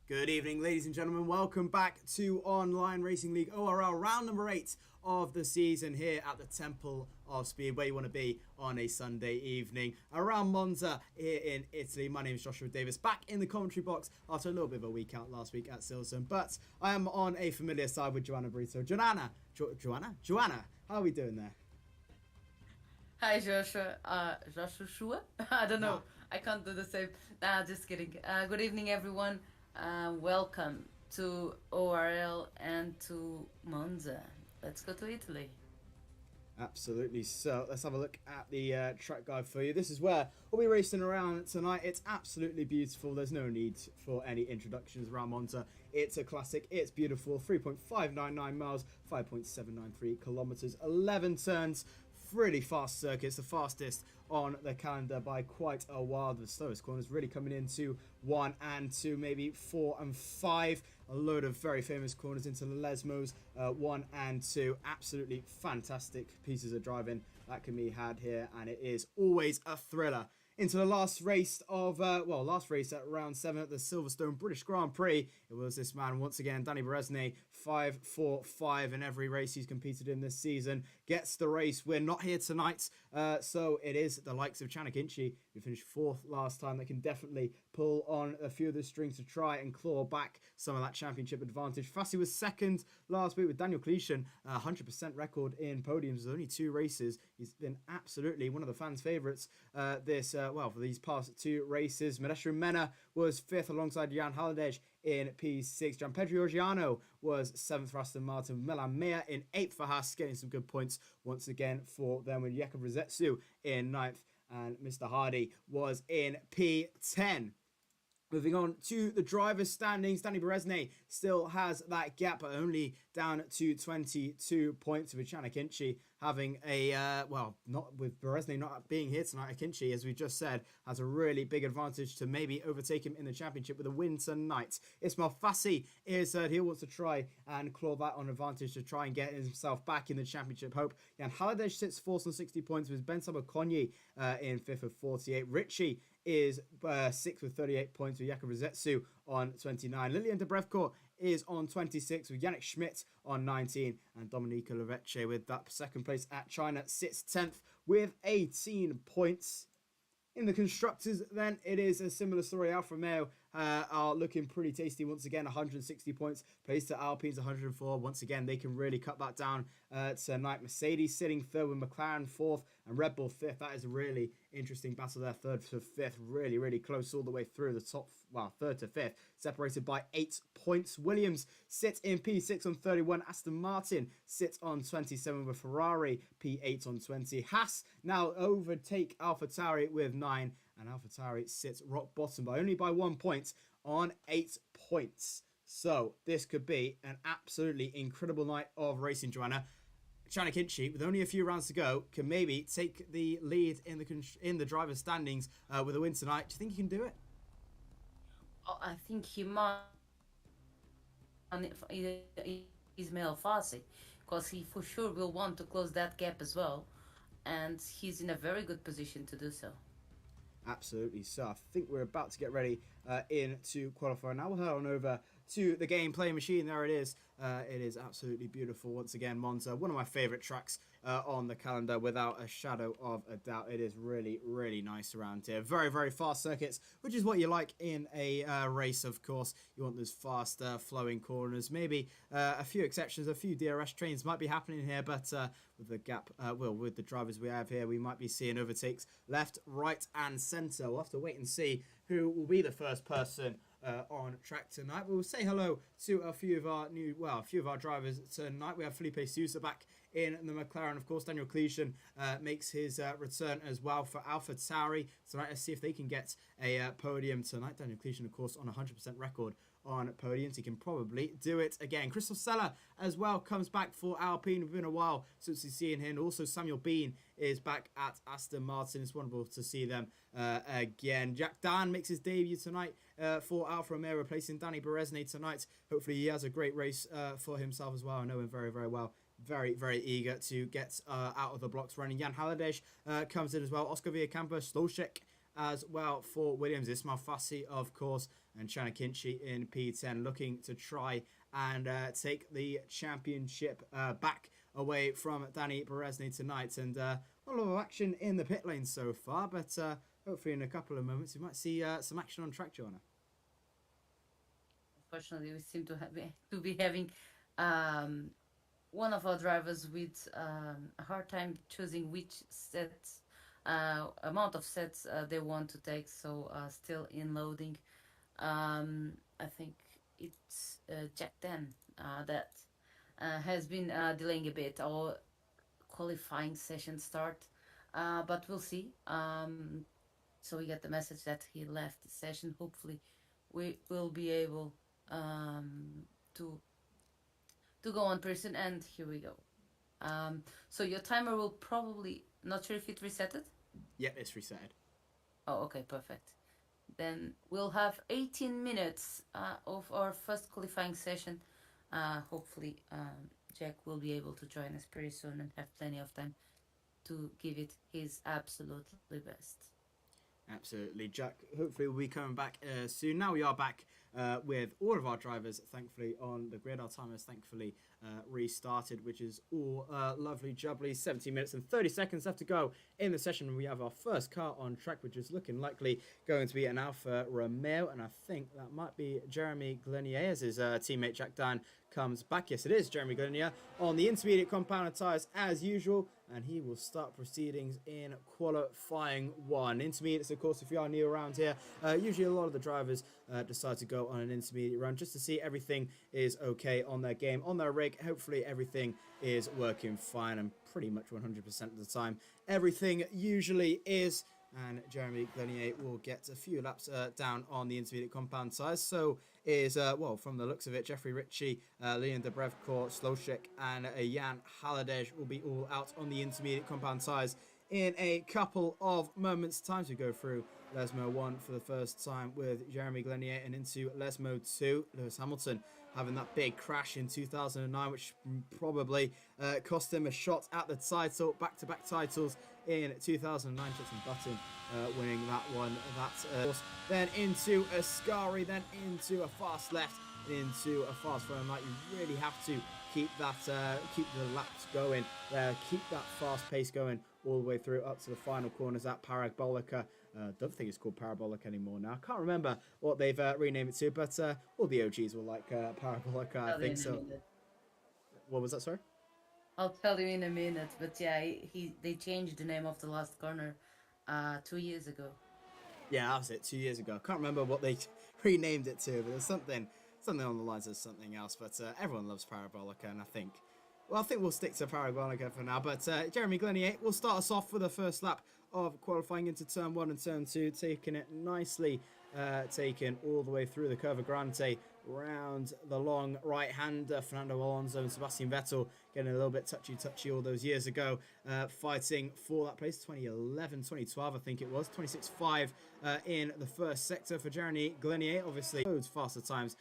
Good evening, ladies and gentlemen. Welcome back to Online Racing League ORL, round number 8 of the season here at the Temple of Speed, where you want to be on a Sunday evening around Monza here in Italy. My name is Joshua Davis, back in the commentary box after a little bit of a week out last week at Silverstone, but I am on a familiar side with Joanna Brito. Joanna, how are we doing there? Hi, Joshua. Joshua? I don't know. I can't do the same. Nah, just kidding. Good evening, everyone. Welcome to ORL and to Monza. Let's go to Italy. Absolutely. So let's have a look at the track guide for you. This is where we'll be racing around tonight. It's absolutely beautiful. There's no need for any introductions around Monza. It's a classic. It's beautiful. 3.599 miles, 5.793 kilometers, 11 turns. Really fast circuit. It's the fastest on the calendar by quite a while. The slowest corners really coming into 1 and 2, maybe 4 and 5. A load of very famous corners into the Lesmos, 1 and 2. Absolutely fantastic pieces of driving that can be had here, and it is always a thriller. Into the last race of, last race at round 7 at the Silverstone British Grand Prix. It was this man once again, Danny Berezny, 5-4-5 in every race he's competed in this season. Gets the race. We're not here tonight, so it is the likes of Chanik Inchi, who finished 4th last time, that can definitely pull on a few of the strings to try and claw back some of that championship advantage. Fassi was 2nd last week with Daniel Clichin, 100% record in podiums. There's only 2 races. He's been absolutely one of the fans' favourites for these past 2 races. Medestro Mena was 5th alongside Jan Haladej in P6. Gianpedro Giugiano was 7th for Aston Martin. Milan Mea in 8th for Haas, getting some good points once again for them, with Jakob Rosetsu in 9th, and Mr. Hardy was in P10. Moving on to the driver's standings, Danny Berezny still has that gap, but only down to 22 points, with Chanik Inchi having not with Berezny not being here tonight. Akinci, as we just said, has a really big advantage to maybe overtake him in the championship with a win tonight. Ismail Fassi is third. He wants to try and claw that on advantage to try and get himself back in the championship hope. Jan Haladej sits 4th on 60 points, with Ben Sabakonyi in 5th of 48. Richie is 6th with 38 points, with Jakob Rosetsu on 29. Lilian Debrevcourt is on 26, with Yannick Schmidt on 19, and Dominica Loveche with that 2nd place at China sits 10th with 18 points. In the constructors, then, it is a similar story. Alfa Romeo are looking pretty tasty once again, 160 points. Placed to Alpine's 104. Once again, they can really cut that down tonight. Mercedes sitting 3rd, with McLaren 4th, and Red Bull 5th. That is a really interesting battle there, 3rd to 5th. Really, really close all the way through the top, 3rd to 5th, separated by 8 points. Williams sits in P6 on 31. Aston Martin sits on 27, with Ferrari P8 on 20. Haas now overtake AlphaTauri with 9, and AlphaTauri sits rock bottom by only by 1 point on 8 points. So this could be an absolutely incredible night of racing, Joanna. Chanik Inchi, with only a few rounds to go, can maybe take the lead in the driver's standings with a win tonight. Do you think he can do it? Oh, I think he might. Ismail Fassi, because he for sure will want to close that gap as well, and he's in a very good position to do so. Absolutely. So I think we're about to get ready into qualify. Now we'll head on over to the gameplay machine. There it is. It is absolutely beautiful. Once again, Monza, one of my favorite tracks on the calendar, without a shadow of a doubt. It is really, really nice around here. Very, very fast circuits, which is what you like in a race, of course. You want those fast flowing corners. Maybe a few exceptions, a few DRS trains might be happening here, but with the gap, with the drivers we have here, we might be seeing overtakes left, right, and centre. We'll have to wait and see who will be the first person on track tonight. We'll say hello to a few of our drivers tonight. We have Felipe Sousa back in the McLaren, of course. Daniel Cletion makes his return as well for Alpha Tauri tonight. Let's see if they can get a podium tonight. Daniel Cletion, of course, on a 100% record on podiums. He can probably do it again. Christoph Seller as well comes back for Alpine. It's been a while since we've seen him. Also, Samuel Bean is back at Aston Martin. It's wonderful to see them again. Jack Dan makes his debut tonight for Alfa Romeo, replacing Danny Berezne tonight. Hopefully he has a great race for himself as well. I know him very, very well. Very, very eager to get out of the blocks running. Jan Halliday comes in as well. Oscar Villacampos, Slowshek as well for Williams. Ismail Fassi, of course, and Chana Kinchi in P10, looking to try and take the championship back away from Danny Berezne tonight. And a lot of action in the pit lane so far, but hopefully in a couple of moments we might see some action on track, Joanna. Unfortunately, we seem to be having one of our drivers with a hard time choosing which sets, amount of sets they want to take, so still in loading. I think it's Jack Dan that has been delaying a bit our qualifying session start, but we'll see. So we get the message that he left the session. Hopefully we will be able to go on person, and here we go. So your timer will probably, not sure if it resetted? Yeah, it's resetted. Oh, okay, perfect. Then we'll have 18 minutes of our first qualifying session. Hopefully Jack will be able to join us pretty soon and have plenty of time to give it his absolutely best. Absolutely, Jack. Hopefully we'll be coming back soon. Now we are back with all of our drivers, thankfully, on the grid. Our timers, thankfully, restarted, which is all lovely jubbly. 17 minutes and 30 seconds left to go in the session. We have our first car on track, which is looking likely going to be an Alfa Romeo, and I think that might be Jeremy Glenier as his teammate Jack Dan comes back. Yes, it is Jeremy Glenier on the intermediate compound tyres as usual, and he will start proceedings in qualifying one. Intermediates, of course, if you are new around here, usually a lot of the drivers decide to go on an intermediate run just to see everything is okay on their game, on their rig. Hopefully everything is working fine, and pretty much 100% of the time everything usually is. And Jeremy Glenier will get a few laps down on the intermediate compound tyres. So is, well, from the looks of it, Jeffrey Ritchie, Leon Debrevko, Slowshek, and Jan Halliday will be all out on the intermediate compound tyres in a couple of moments' time. To go through Lesmo 1 for the first time with Jeremy Glenier, and into Lesmo 2, Lewis Hamilton having that big crash in 2009, which probably cost him a shot at the title, back-to-back titles in 2009. Justin Button winning that one. Then into Ascari, then into a fast left, into a fast front right. You really have to keep that, keep the laps going there, keep that fast pace going all the way through up to the final corners at Parabolica. Don't think it's called Parabolica anymore now. I can't remember what they've renamed it to, but all the OGs will like Parabolica, I think so. What was that, sorry? I'll tell you in a minute, but yeah, they changed the name of the last corner 2 years ago. Yeah, that was it, 2 years ago. I can't remember what they renamed it to, but there's something on the lines of something else. But everyone loves Parabolica, and I think we'll stick to Parabolica for now. But Jeremy Glenier will start us off with the first lap of qualifying into turn 1 and turn 2, taking it nicely, taken all the way through the Curva Grande, round the long right-hander. Fernando Alonso and Sebastian Vettel getting a little bit touchy all those years ago, fighting for that place. 2011, 2012, I think it was. 26.5 in the first sector for Jeremy Glenier. Obviously, loads faster times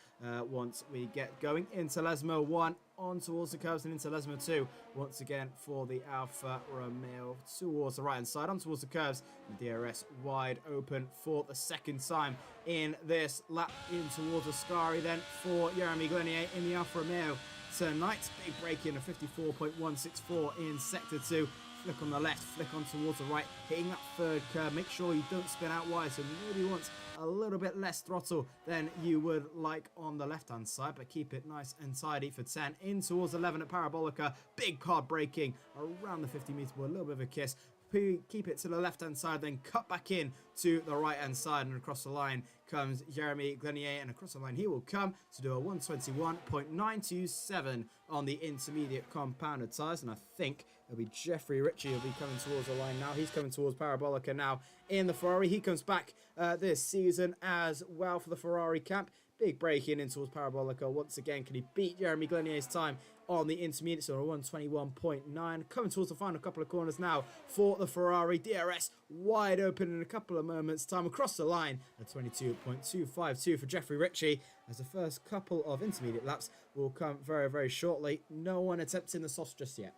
once we get going into Lesmo 1, on towards the curves, and into Lesmo 2 once again for the Alfa Romeo towards the right hand side, on towards the curves, and DRS wide open for the second time in this lap, in towards Ascari then for Jeremy Glenier in the Alfa Romeo, tonight. Big break in a 54.164 in Sector 2. Flick on the left, flick on towards the right, hitting that third curve. Make sure you don't spin out wide, so maybe want a little bit less throttle than you would like on the left-hand side, but keep it nice and tidy for 10. In towards 11 at Parabolica. Big car braking around the 50-meter board, a little bit of a kiss. Keep it to the left-hand side, then cut back in to the right-hand side, and across the line comes Jeremy Glenier, and across the line he will come to do a 121.927 on the intermediate compounded tyres, and I think it'll be Jeffrey Ritchie who'll be coming towards the line now. He's coming towards Parabolica now in the Ferrari. He comes back this season as well for the Ferrari camp. Big break in towards Parabolica. Once again, can he beat Jeremy Glenier's time on the intermediate? So a 121.9. Coming towards the final couple of corners now for the Ferrari. DRS wide open in a couple of moments' time. Across the line, a 22.252 for Jeffrey Ritchie, as the first couple of intermediate laps will come very, very shortly. No one attempting the softs just yet.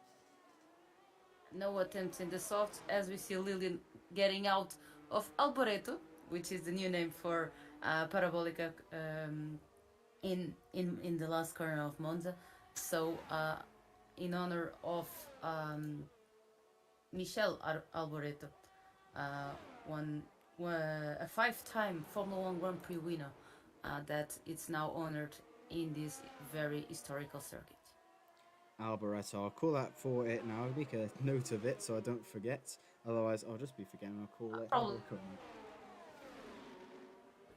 No attempts in the softs, as we see Lilian getting out of Alboreto, which is the new name for Parabolica in the last corner of Monza. So in honor of Michel Alboreto, a 5-time Formula 1 Grand Prix winner, that it's now honored in this very historical circuit. Alboreto, I'll call that for it now. I'll make a note of it so I don't forget. Otherwise, I'll just be forgetting. I'll call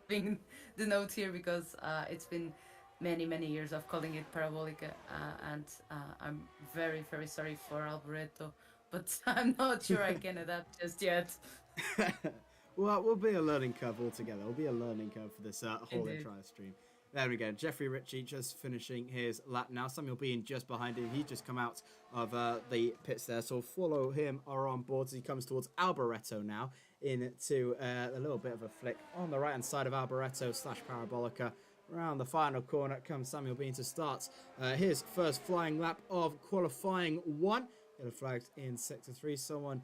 it. The note here, because it's been many years of calling it Parabolica, and I'm very sorry for Alboreto, but I'm not sure I can adapt just yet. Well, we'll be a learning curve altogether. It'll be a learning curve for this whole entire stream. There we go. Jeffrey Ritchie just finishing his lap now. Samuel Bean just behind him. He's just come out of the pits there. So follow him or on board as he comes towards Alboreto now into a little bit of a flick on the right-hand side of Alboreto / Parabolica. Around the final corner comes Samuel Bean to start his first flying lap of qualifying 1. Yellow flagged in Sector 3. Someone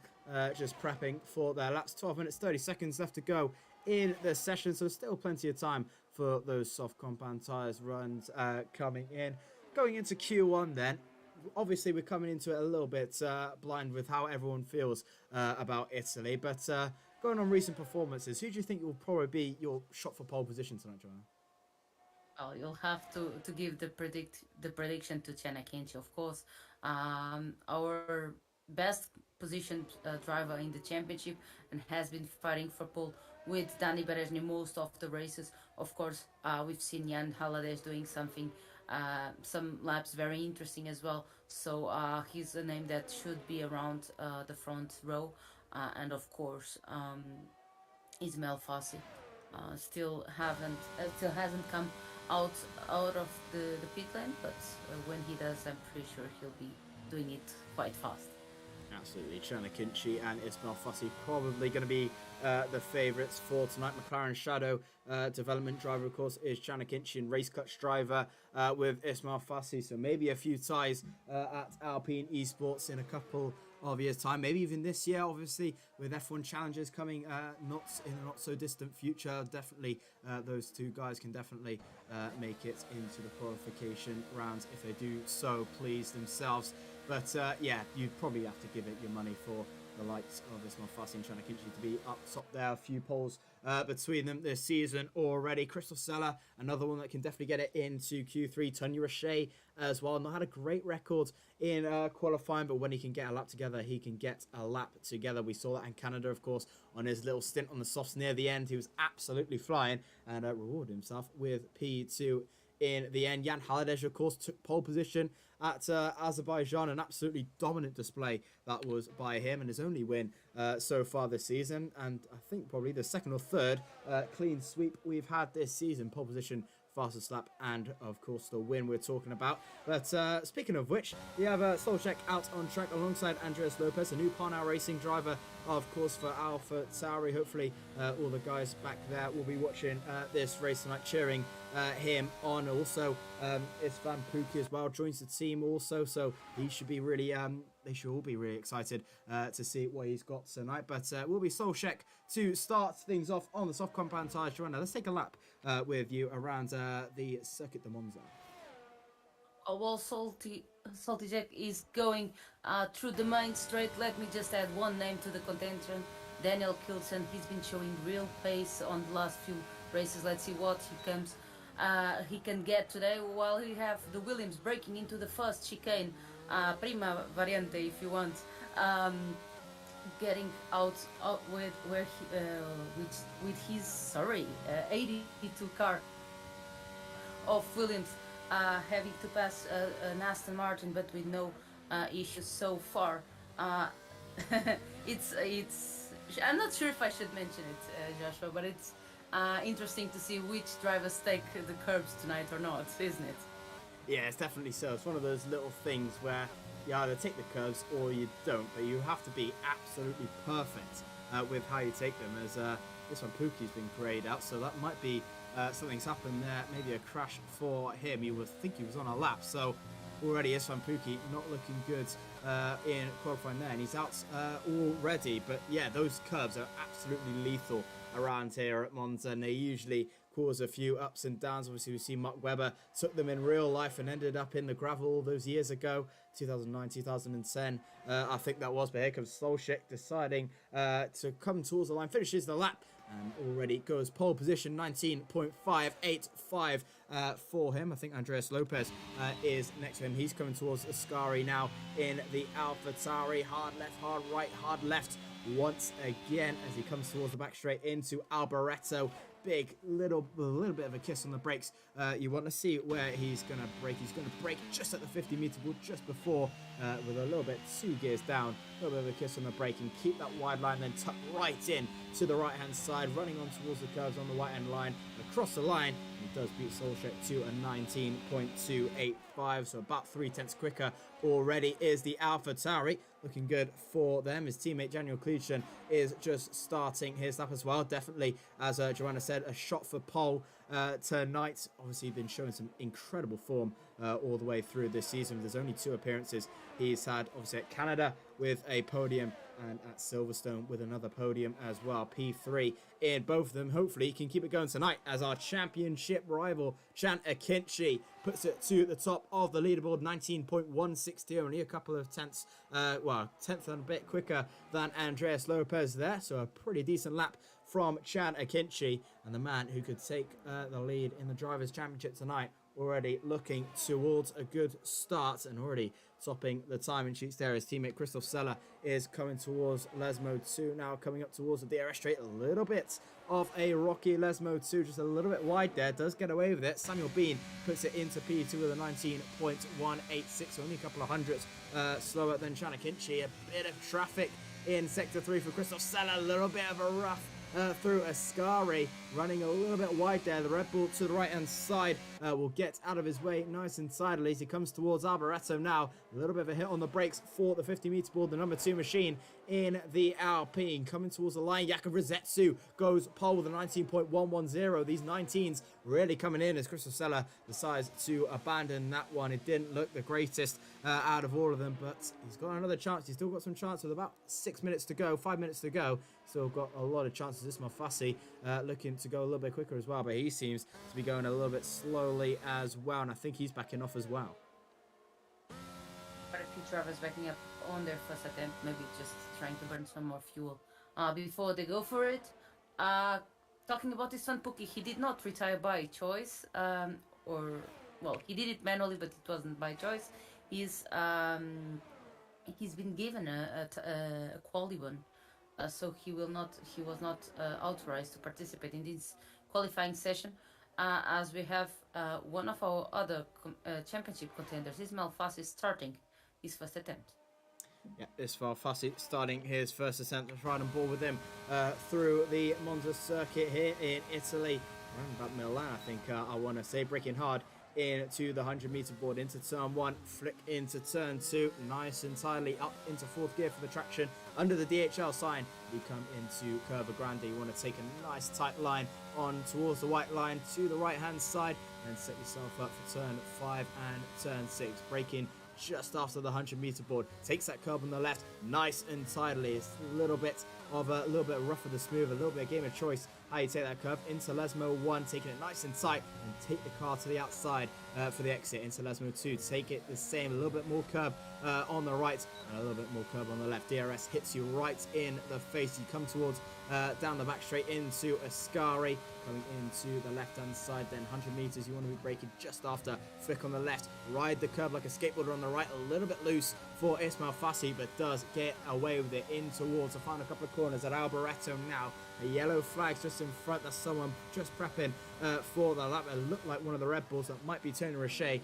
just prepping for their laps. 12 minutes, 30 seconds left to go in the session, so still plenty of time for those soft compound tyres runs coming in. Going into Q1 then, obviously we're coming into it a little bit blind with how everyone feels about Italy, but going on recent performances, who do you think will probably be your shot for pole position tonight, Joanna? Well, you'll have to give the prediction to Chenna, of course. Our best positioned driver in the championship, and has been fighting for pole with Dani Beresni most of the races. Of course, we've seen Jan Halades doing something, some laps very interesting as well. So he's a name that should be around the front row. And of course, Ismael Fassi still hasn't come out of the pit lane, but when he does, I'm pretty sure he'll be doing it quite fast. Absolutely. Chenna and Ismael Fassi probably going to be the favourites for tonight. McLaren Shadow development driver, of course, is Chenna and race clutch driver with Ismael Fassi. So maybe a few ties at Alpine Esports in a couple of years' time. Maybe even this year, obviously, with F1 challenges coming not in a not so distant future. Definitely those two guys can definitely make it into the qualification rounds if they do so please themselves. But yeah, you'd probably have to give it your money for the likes of Ismael Fassi and Chenna to be up top there. A few poles between them this season already. Crystal Sella, another one that can definitely get it into Q3. Tony Roche as well. Not had a great record in qualifying, but when he can get a lap together, he can get a lap together. We saw that in Canada, of course, on his little stint on the softs near the end. He was absolutely flying and rewarded himself with P2 in the end. Jan Halades, of course, took pole position at Azerbaijan. An absolutely dominant display that was by him, and his only win so far this season, and I think probably the second or third clean sweep we've had this season. Pole position, fastest lap, and of course the win we're talking about. But speaking of which, we have Solcheck out on track alongside Andreas Lopez, a new Parnell Racing driver, of course, for Alpha Tauri. Hopefully all the guys back there will be watching this race tonight, cheering him on. Also Istvan Pukki as well joins the team also, so he should be really they should all be really excited to see what he's got tonight. But we'll be Solcheck to start things off on the soft compound tyres. Joanna, let's take a lap with you around the Circuit de Monza. While Salty Jack is going through the main straight, let me just add one name to the contention. Daniel Kilson. He's been showing real pace on the last few races. Let's see what he can get today. While we have the Williams breaking into the first chicane, prima variante if you want, getting out with his 82 car of Williams, having to pass an Aston Martin, but with no issues so far. it's I'm not sure if I should mention it, Joshua, but it's interesting to see which drivers take the curbs tonight or not, isn't it? Yeah, it's definitely so. It's one of those little things where you either take the curves or you don't, but you have to be absolutely perfect with how you take them, as this one Pookie's been greyed out, so that might be something's happened there, maybe a crash for him. You would think he was on a lap, so already Isfan Pookie not looking good in qualifying there, and he's out already. But yeah, those curves are absolutely lethal around here at Monza, and they usually cause a few ups and downs. Obviously, we see Mark Webber took them in real life and ended up in the gravel all those years ago, 2009, 2010, I think that was. But here comes Solchik deciding to come towards the line, finishes the lap, and already goes pole position, 19.585 for him. I think Andreas Lopez is next to him. He's coming towards Ascari now in the AlphaTauri. Hard left, hard right, hard left once again as he comes towards the back straight into Alboreto. Big little bit of a kiss on the brakes. You want to see where he's going to brake. He's going to brake just at the 50-meter board, just before, with a little bit 2 gears down, a little bit of a kiss on the brake, and keep that wide line, then tuck right in to the right-hand side, running on towards the curves on the right-hand line, across the line. He does beat Solskjaer to a 19.285, so about 3/10 quicker already is the AlphaTauri. Looking good for them. His teammate Daniel Klütchen is just starting his lap as well. Definitely, as Joanna said, a shot for pole tonight. Obviously, been showing some incredible form all the way through this season. There's only 2 appearances he's had, obviously at Canada with a podium, and at Silverstone with another podium as well. P3 in both of them. Hopefully he can keep it going tonight as our championship rival Chan Akinci puts it to the top of the leaderboard, 19.162, only a couple of tenths, tenth and a bit quicker than Andreas Lopez there, so a pretty decent lap from Chan Akinci, and the man who could take the lead in the Drivers' Championship tonight, already looking towards a good start and already topping the timing sheets there. His teammate Christoph Seller is coming towards Lesmo 2 now, coming up towards the DRS straight. A little bit of a rocky Lesmo 2, just a little bit wide there, does get away with it. Samuel Bean puts it into P2 with a 19.186, only a couple of hundredths slower than Chan Akinci. A bit of traffic in Sector 3 for Christoph Seller, a little bit of a rough through Ascari, running a little bit wide there. The Red Bull to the right hand side will get out of his way nice and tidily as he comes towards Alboreto now. A little bit of a hit on the brakes for the 50-meter board, the number 2 machine in the Alpine. Coming towards the line, Jakub Rosetsu goes pole with a 19.110. These 19s really coming in as Christoph Seller decides to abandon that one. It didn't look the greatest out of all of them, but he's got another chance. He's still got some chance with about 6 minutes to go, 5 minutes to go. Still got a lot of chances. This Mafasi looking to go a little bit quicker as well, but he seems to be going a little bit slowly as well, and I think he's backing off as well. Quite a few drivers backing up on their first attempt, maybe just trying to burn some more fuel before they go for it. Talking about his son Pookie, he did not retire by choice, he did it manually, but it wasn't by choice. He's been given a quali one. So he was not authorized to participate in this qualifying session, as we have one of our other championship contenders, Ismail Fassi, starting his first attempt. Yeah, Ismail Fassi starting his first attempt. Let's ride on board with him through the Monza circuit here in Italy, around about Milan, I think I want to say, braking hard into the 100-meter board, into turn 1, flick into turn 2, nice and tidily up into 4th gear for the traction under the DHL sign. You come into Curva Grande, you want to take a nice tight line on towards the white line to the right hand side, and set yourself up for turn 5 and turn 6, braking just after the 100-meter board. Takes that curb on the left, nice and tidily. It's a little bit rougher than smooth, a little bit of game of choice how you take that curve. Into Lesmo 1, taking it nice and tight, and take the car to the outside for the exit. Into Lesmo 2, take it the same, a little bit more curb on the right, and a little bit more curb on the left. DRS hits you right in the face. You come towards down the back straight into Ascari, coming into the left-hand side, then 100 meters, you want to be braking just after. Flick on the left, ride the curb like a skateboarder on the right, a little bit loose for Ismail Fassi, but does get away with it in towards the final couple of corners at Alboreto now. A yellow flag just in front, that's someone just prepping for the lap. It looked like one of the Red Bulls, that might be Tony Roche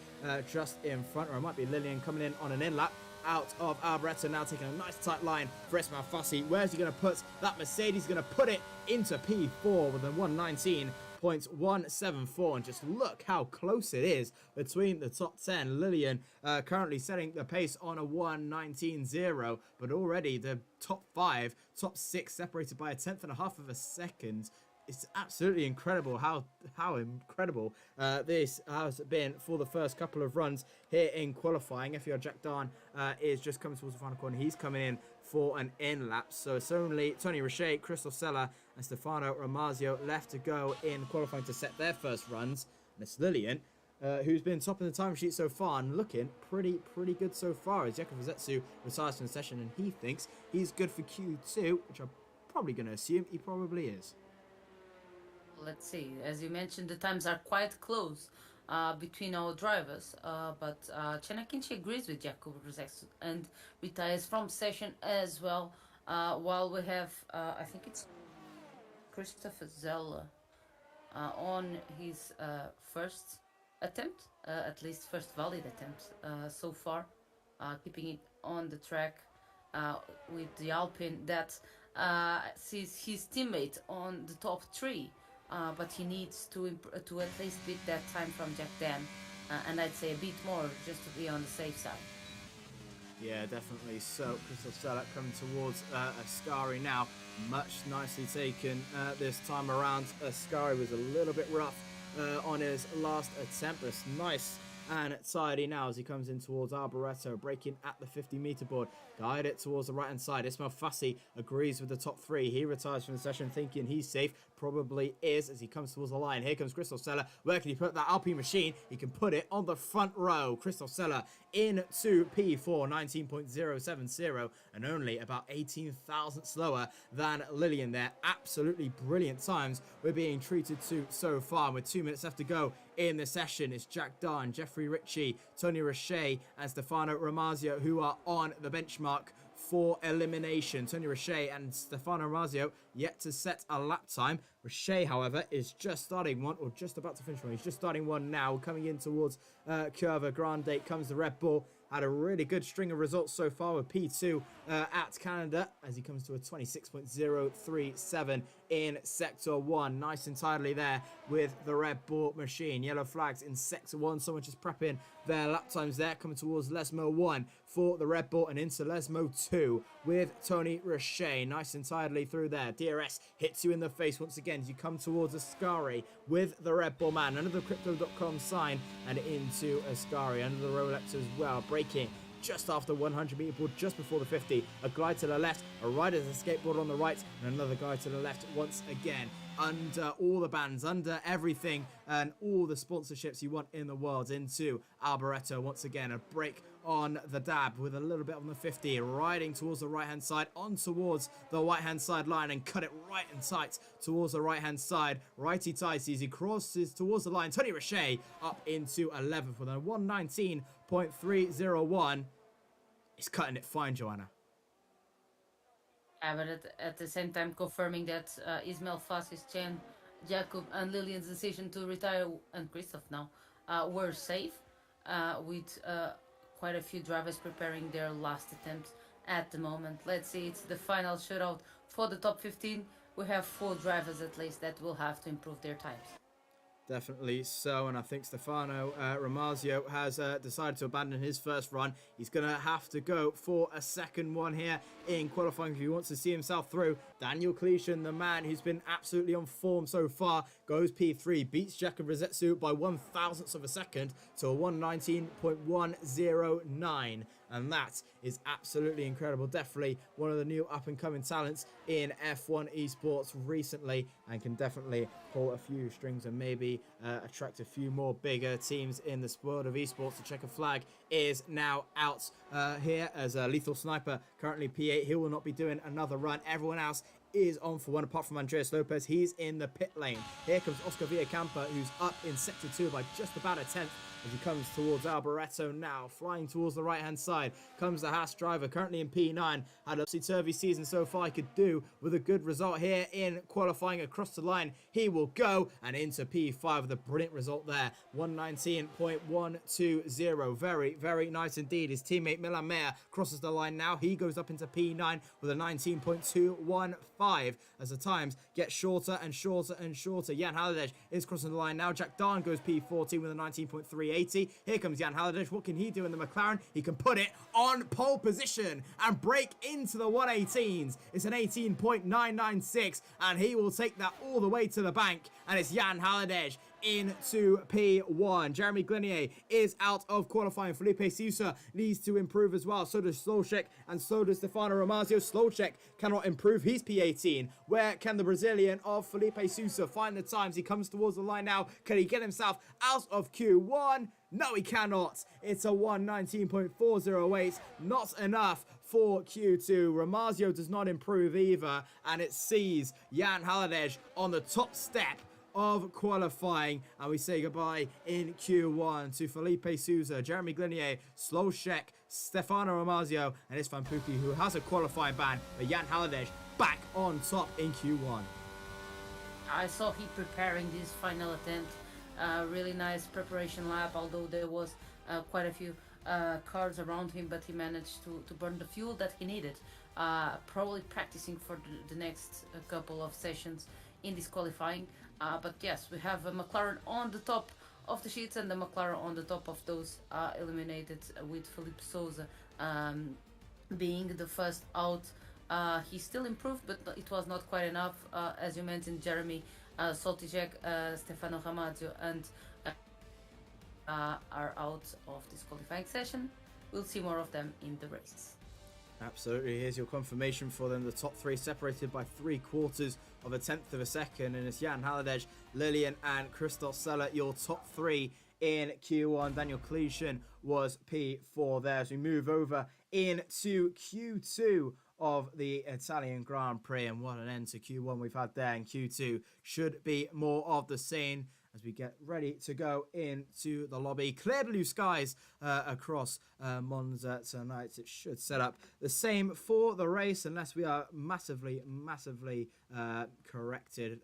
just in front, or it might be Lillian coming in on an in-lap. Out of Alboreto now, taking a nice tight line for Ismail Fassi. Where's he going to put that Mercedes? Going to put it into P4 with a 119.174, and just look how close it is between the top 10. Lillian currently setting the pace on a 119.0, but already the top 5, top 6 separated by a 1/10.5 of a second. It's absolutely incredible how incredible this has been for the first couple of runs here in qualifying. FER Jack Darn is just coming towards the final corner. He's coming in for an in-lap. So it's only Tony Roche, Christoph Sella, and Stefano Ramazio left to go in qualifying to set their first runs. And it's Lillian, who's been top of the timesheet so far and looking pretty good so far, as Jakub Rosetsu retires from the session, and he thinks he's good for Q2, which I'm probably going to assume he probably is. Let's see. As you mentioned, the times are quite close between our drivers, but Chenakinchi agrees with Jakub Rosetsu and retires from session as well. While we have, I think it's Christopher Zella on his first attempt, at least first valid attempt so far, keeping it on the track with the Alpine that sees his teammate on the top 3. But he needs to at least beat that time from Jack Dan, and I'd say a bit more just to be on the safe side. Yeah, definitely. So Christoph Sella coming towards Ascari now. Much nicely taken this time around. Ascari was a little bit rough on his last attempt, but it's nice and tidy now as he comes in towards Alboreto, braking at the 50-meter board. Guide it towards the right-hand side. Ismail Fassi agrees with the top 3. He retires from the session thinking he's safe. Probably is, as he comes towards the line. Here comes Christoph Sella. Where can he put that Alpine machine? He can put it on the front row. Christoph Sella into P4, 19.070, and only about 18 thousandths slower than Lillian there. Absolutely brilliant times we're being treated to so far. With 2 minutes left to go in the session, it's Jack Darn, Jeffrey Ritchie, Tony Roche, and Stefano Ramazio who are on the benchmark for elimination. Tony Roche and Stefano Ramazio yet to set a lap time. Roche, however, is just starting one, or just about to finish one. He's just starting one now. Coming in towards Curva Grande comes the Red Bull. Had a really good string of results so far with P2 at Canada, as he comes to a 26.037 in Sector 1. Nice and tidily there with the Red Bull machine. Yellow flags in Sector 1. Someone just prepping their lap times there. Coming towards Lesmo 1 for the Red Bull, and into Lesmo 2 with Tony Roche. Nice and tidily through there. DRS hits you in the face once again as you come towards Ascari with the Red Bull man. Under the Crypto.com sign and into Ascari. Under the Rolex as well. Braking just after 100-meter board, just before the 50. A glide to the left, a rider's a skateboard on the right, and another guy to the left once again. Under all the bans, under everything, and all the sponsorships you want in the world. Into Alboreto once again. A break on the dab with a little bit on the 50, riding towards the right-hand side, on towards the right-hand side line, and cut it right and tight towards the right-hand side. Righty-tighty as he crosses towards the line. Tony Roche up into 11th with a 119.301. He's cutting it fine, Joanna. Yeah, but at the same time confirming that Ismail Fassi's, Chen, Jakub and Lillian's decision to retire, and Christoph now, were safe, with quite a few drivers preparing their last attempt at the moment. Let's see, it's the final shootout for the top 15. We have 4 drivers at least that will have to improve their times. Definitely so, and I think Stefano Ramazio has decided to abandon his first run. He's going to have to go for a second one here in qualifying if he wants to see himself through. Daniel Cletion, the man who's been absolutely on form so far, goes P3, beats Jakub Rosetsu by 1/1000th of a second to a 119.109. and that is absolutely incredible. Definitely one of the new up-and-coming talents in F1 esports recently, and can definitely pull a few strings and maybe attract a few more bigger teams in the sport of esports. The checker flag is now out here as Lethal Sniper, currently P8. He will not be doing another run. Everyone else is on for one, apart from Andreas Lopez. He's in the pit lane. Here comes Oscar Villacampa, who's up in sector 2 by just about a tenth as he comes towards Alboreto now. Flying towards the right-hand side comes the Haas driver, currently in P9. Had a topsy-turvy season so far. He could do with a good result here in qualifying across the line. He will go and into P5 with a brilliant result there. 119.120. Very, very nice indeed. His teammate Milan Meyer crosses the line now. He goes up into P9 with a 19.215 as the times get shorter and shorter and shorter. Jan Halliday is crossing the line now. Jack Darn goes P14 with a 19.380. Here comes Jan Halliday. What can he do in the McLaren? He can put it on pole position and break into the 118s. It's an 18.996, and he will take that all the way to the bank, and it's Jan Halliday into P1. Jeremy Glenier is out of qualifying. Felipe Sousa needs to improve as well. So does Slowcheck, and so does Stefano Ramazio. Slowcheck cannot improve. He's P18. Where can the Brazilian of Felipe Sousa find the times? He comes towards the line now. Can he get himself out of Q1? No, he cannot. It's a 119.408. Not enough for Q2. Ramazio does not improve either, and it sees Jan Halliday on the top step of qualifying, and we say goodbye in Q1 to Felipe Sousa, Jeremy Glenier, Slowcheck, Stefano Ramazio, and Istvan Pukki, who has a qualifying ban, but Jan Halliday back on top in Q1. I saw he preparing this final attempt. Really nice preparation lap, although there was quite a few cars around him, but he managed to burn the fuel that he needed. Probably practicing for the next couple of sessions in this qualifying. But yes, we have a McLaren on the top of the sheets, and the McLaren on the top of those eliminated, with Felipe Sousa being the first out. He still improved, but it was not quite enough. As you mentioned, Jeremy Soltijek, Stefano Ramazio, and are out of this qualifying session. We'll see more of them in the races. Absolutely. Here's your confirmation for them. The top three separated by 3/4 of a tenth of a second, and it's Jan Halliday, Lillian, and Christoph Seller, your top three in Q1. Daniel Cletion was P4 there. As we move over into Q2 of the Italian Grand Prix, and what an end to Q1 we've had there. In Q2 should be more of the same as we get ready to go into the lobby. Clear blue skies across Monza tonight. It should set up the same for the race, unless we are massively corrected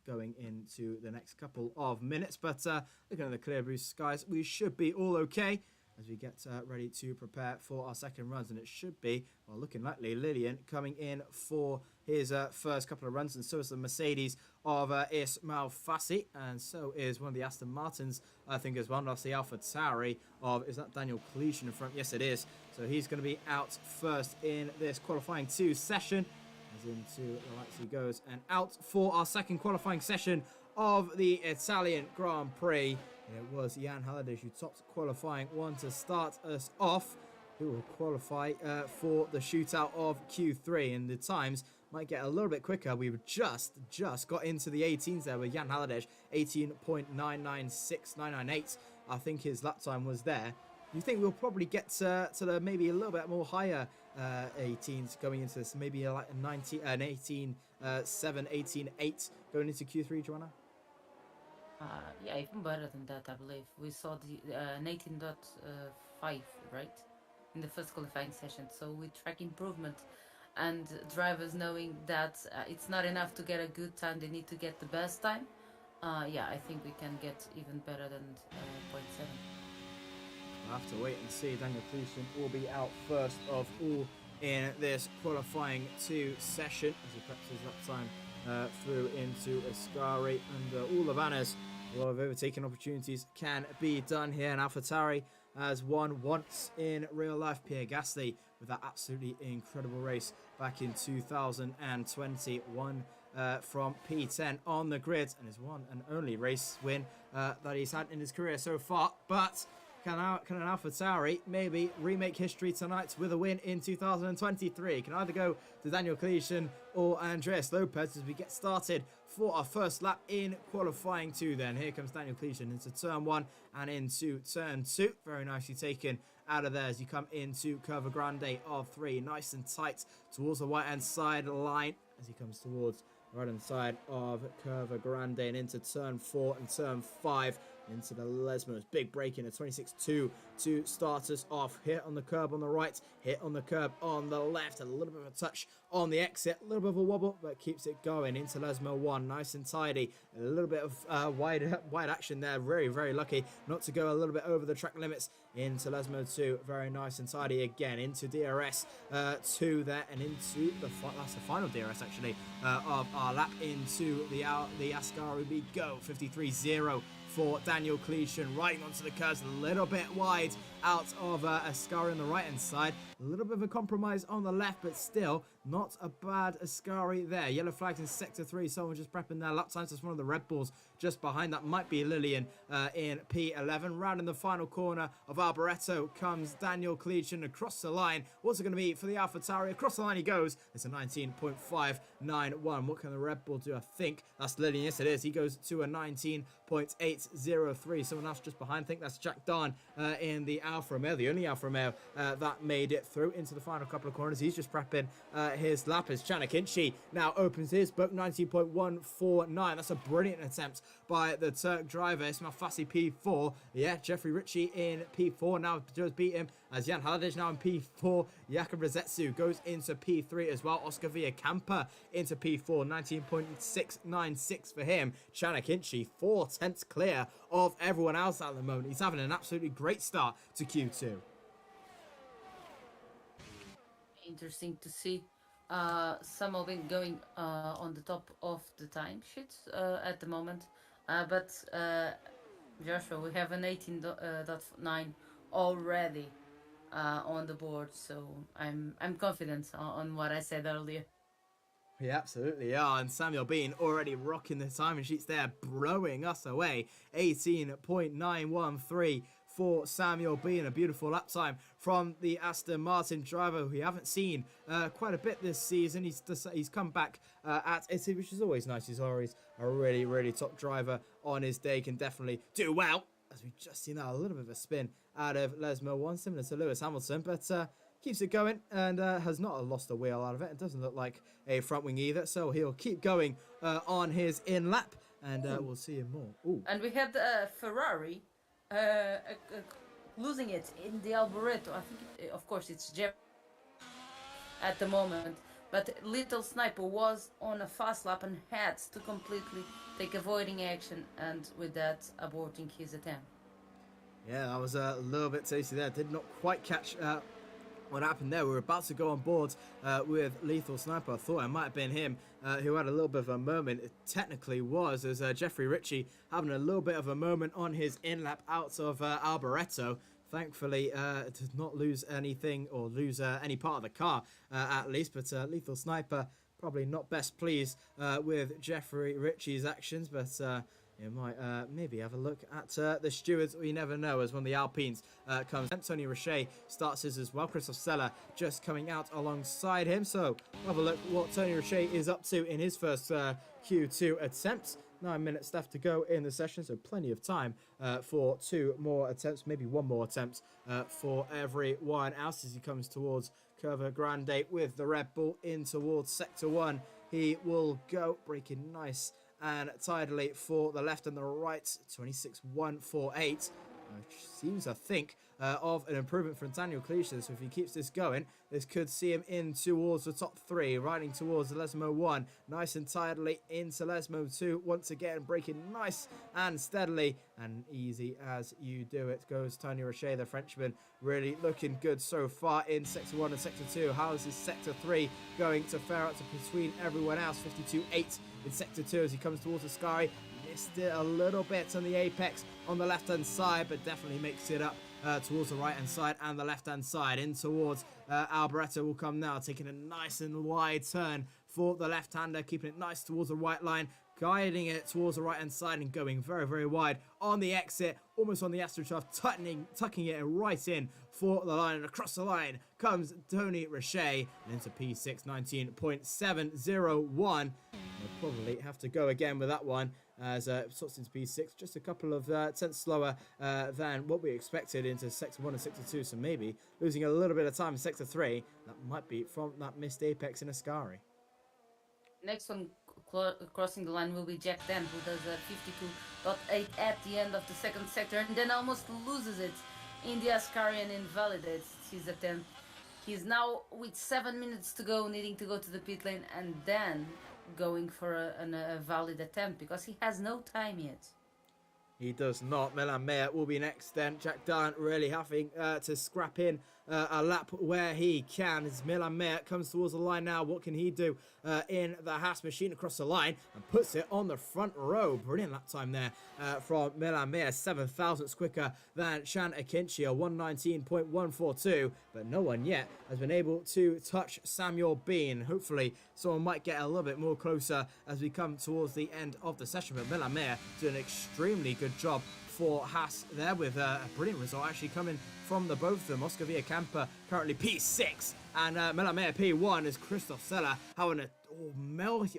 going into the next couple of minutes. But looking at the clear blue skies, we should be all okay as we get ready to prepare for our second runs. And it should be, well, looking likely, Lillian coming in for his first couple of runs, and so is the Mercedes of Ismail Fassi, and so is one of the Aston Martins, I think, as well. And that's the Alpha Tauri of, is that Daniel Cletion in front? Yes, it is. So he's going to be out first in this qualifying 2 session. As into the lights he goes, and out for our second qualifying session of the Italian Grand Prix. It was Jan Halliday who topped qualifying 1 to start us off, who will qualify for the shootout of Q3, and the times might get a little bit quicker. We've just got into the 18s there with Jan Halliday, 18.996998. I think his lap time was there. You think we'll probably get to the maybe a little bit more higher 18s going into this, maybe like an 18.7, 18.8 going into Q3, Joanna? Yeah, even better than that, I believe. We saw an 18.5, right, in the first qualifying session. So we track improvement, and drivers knowing that it's not enough to get a good time, they need to get the best time. Yeah, I think we can get even better than 0.7. We'll have to wait and see. Daniel Cletion will be out first of all in this qualifying 2 session as he preps his lap time through into Ascari under all the banners. A lot of overtaking opportunities can be done here, and AlphaTauri has won once in real life. Pierre Gasly with that absolutely incredible race back in 2021 from P10 on the grid, and his one and only race win that he's had in his career so far. But Can an AlphaTauri maybe remake history tonight with a win in 2023? Can either go to Daniel Cleation or Andreas Lopez as we get started for our first lap in qualifying 2 then. Here comes Daniel Cleation into turn 1 and into turn 2. Very nicely taken out of there as you come into Curva Grande of 3. Nice and tight towards the right-hand side line as he comes towards the right-hand side of Curva Grande and into turn 4 and turn 5. Into the Lesmos. Big break in a 26-2 to start us off. Hit on the curb on the right, hit on the curb on the left. A little bit of a touch on the exit, a little bit of a wobble, but keeps it going into Lesmo 1. Nice and tidy. A little bit of wide action there. Very, very lucky not to go a little bit over the track limits into Lesmo 2. Very nice and tidy again into DRS 2 there and into that's the final DRS actually of our lap into the Ascari. We go 53-0 for Daniel Cleation, riding onto the curves a little bit wide out of Ascari on the right hand side. A little bit of a compromise on the left, but still not a bad Ascari there. Yellow flags in sector 3. Someone just prepping their lap times. That's one of the Red Bulls just behind. That might be Lillian in P11. Round in the final corner of Alboreto comes Daniel Cleation across the line. What's it going to be for the AlphaTauri? Across the line he goes. It's a 19.591. What can the Red Bull do? I think that's Lillian. Yes, it is. He goes to a 19.803. Someone else just behind. I think that's Jack Darn in the Alfa Romeo, the only Alfa Romeo that made it through into the final couple of corners. He's just prepping his lap as Chanakinchi now opens his book. 19.149. That's a brilliant attempt by the Turk driver. Ismail Fassi P4. Yeah, Jeffrey Ritchie in P4 now just beat him as Jan Haladic now in P4. Jakub Rozetsu goes into P3 as well. Oscar Villacampa into P4. 19.696 for him. Chanakinchi 4/10 clear of everyone else at the moment. He's having an absolutely great start to Q2. Interesting to see some of it going on the top of the timesheets at the moment. But Joshua, we have an 18.9 already on the board, so I'm confident on what I said earlier. We absolutely are, and Samuel Bean already rocking the timing sheets there, blowing us away. 18.913 for Samuel Bean. A beautiful lap time from the Aston Martin driver who we haven't seen quite a bit this season. He's come back at Italy, which is always nice. He's always a really, really top driver on his day. Can definitely do well, as we've just seen that a little bit of a spin out of Lesmo 1, similar to Lewis Hamilton, but keeps it going and has not lost a wheel out of it. It doesn't look like a front wing either, so he'll keep going on his in lap, and we'll see him more. Ooh. And we had Ferrari losing it in the Alboreto. I think, of course, it's Jeff at the moment, but Little Sniper was on a fast lap and had to completely take avoiding action, and with that aborting his attempt. Yeah, that was a little bit tasty there. Did not quite catch what happened there. We were about to go on board with Lethal Sniper. I thought it might have been him who had a little bit of a moment. It technically was, as Jeffrey Ritchie having a little bit of a moment on his in-lap out of Alboreto. Thankfully, did not lose anything or lose any part of the car at least. But Lethal Sniper probably not best pleased with Jeffrey Ritchie's actions, but you might maybe have a look at the stewards, or you never know, as one of the Alpines comes. Tony Roche starts his as well. Christoph Seller just coming out alongside him. So have a look what Tony Roche is up to in his first Q2 attempt. 9 minutes left to go in the session, so plenty of time for 2 more attempts, maybe 1 more attempt for everyone else as he comes towards Curva Grande with the Red Bull in towards Sector 1. He will go, breaking nice and tidily for the left and the right. 26.148, which seems, I think, of an improvement from Daniel Cleation. So if he keeps this going, this could see him in towards the top 3, riding towards the Lesmo 1, nice and tidily into Lesmo 2, once again breaking nice and steadily, and easy as you do it goes Tony Roche, the Frenchman, really looking good so far in Sector 1 and Sector 2. How is this Sector 3 going to fare out between everyone else? 52.8 in Sector 2 as he comes towards the sky. Missed it a little bit on the apex on the left hand side, but definitely makes it up towards the right hand side and the left hand side. In towards Alboreto will come now, taking a nice and wide turn for the left hander, keeping it nice towards the white line. guiding it towards the right-hand side and going very, very wide on the exit, almost on the AstroTurf, tucking it right in for the line. And across the line comes Tony Richet and into P6, 19.701. We'll probably have to go again with that one as sorts into P6, just a couple of tenths slower than what we expected into Sector 1 and Sector 2, so maybe losing a little bit of time in Sector 3. That might be from that missed apex in Ascari. Next one crossing the line will be Jack Dan, who does a 52.8 at the end of the second sector and then almost loses it in the Ascari and invalidates his attempt. He's now with 7 minutes to go, needing to go to the pit lane and then going for a valid attempt because he has no time yet. He does not. Milan Meyer will be next then. Jack Dant really having to scrap in a lap where he can. As Milan Meyer comes towards the line now, what can he do in the Haas machine across the line and puts it on the front row? Brilliant lap time there from Milan Meyer. 7 thousandths quicker than Shan Akinci, 119.142. But no one yet has been able to touch Samuel Bean. Hopefully someone might get a little bit more closer as we come towards the end of the session. But Milan Meyer doing an extremely good job for Haas there with a brilliant result actually coming from the both of them. Oscar Villacampa currently P6 and Milan Meyer P1 as Christoph Seller having an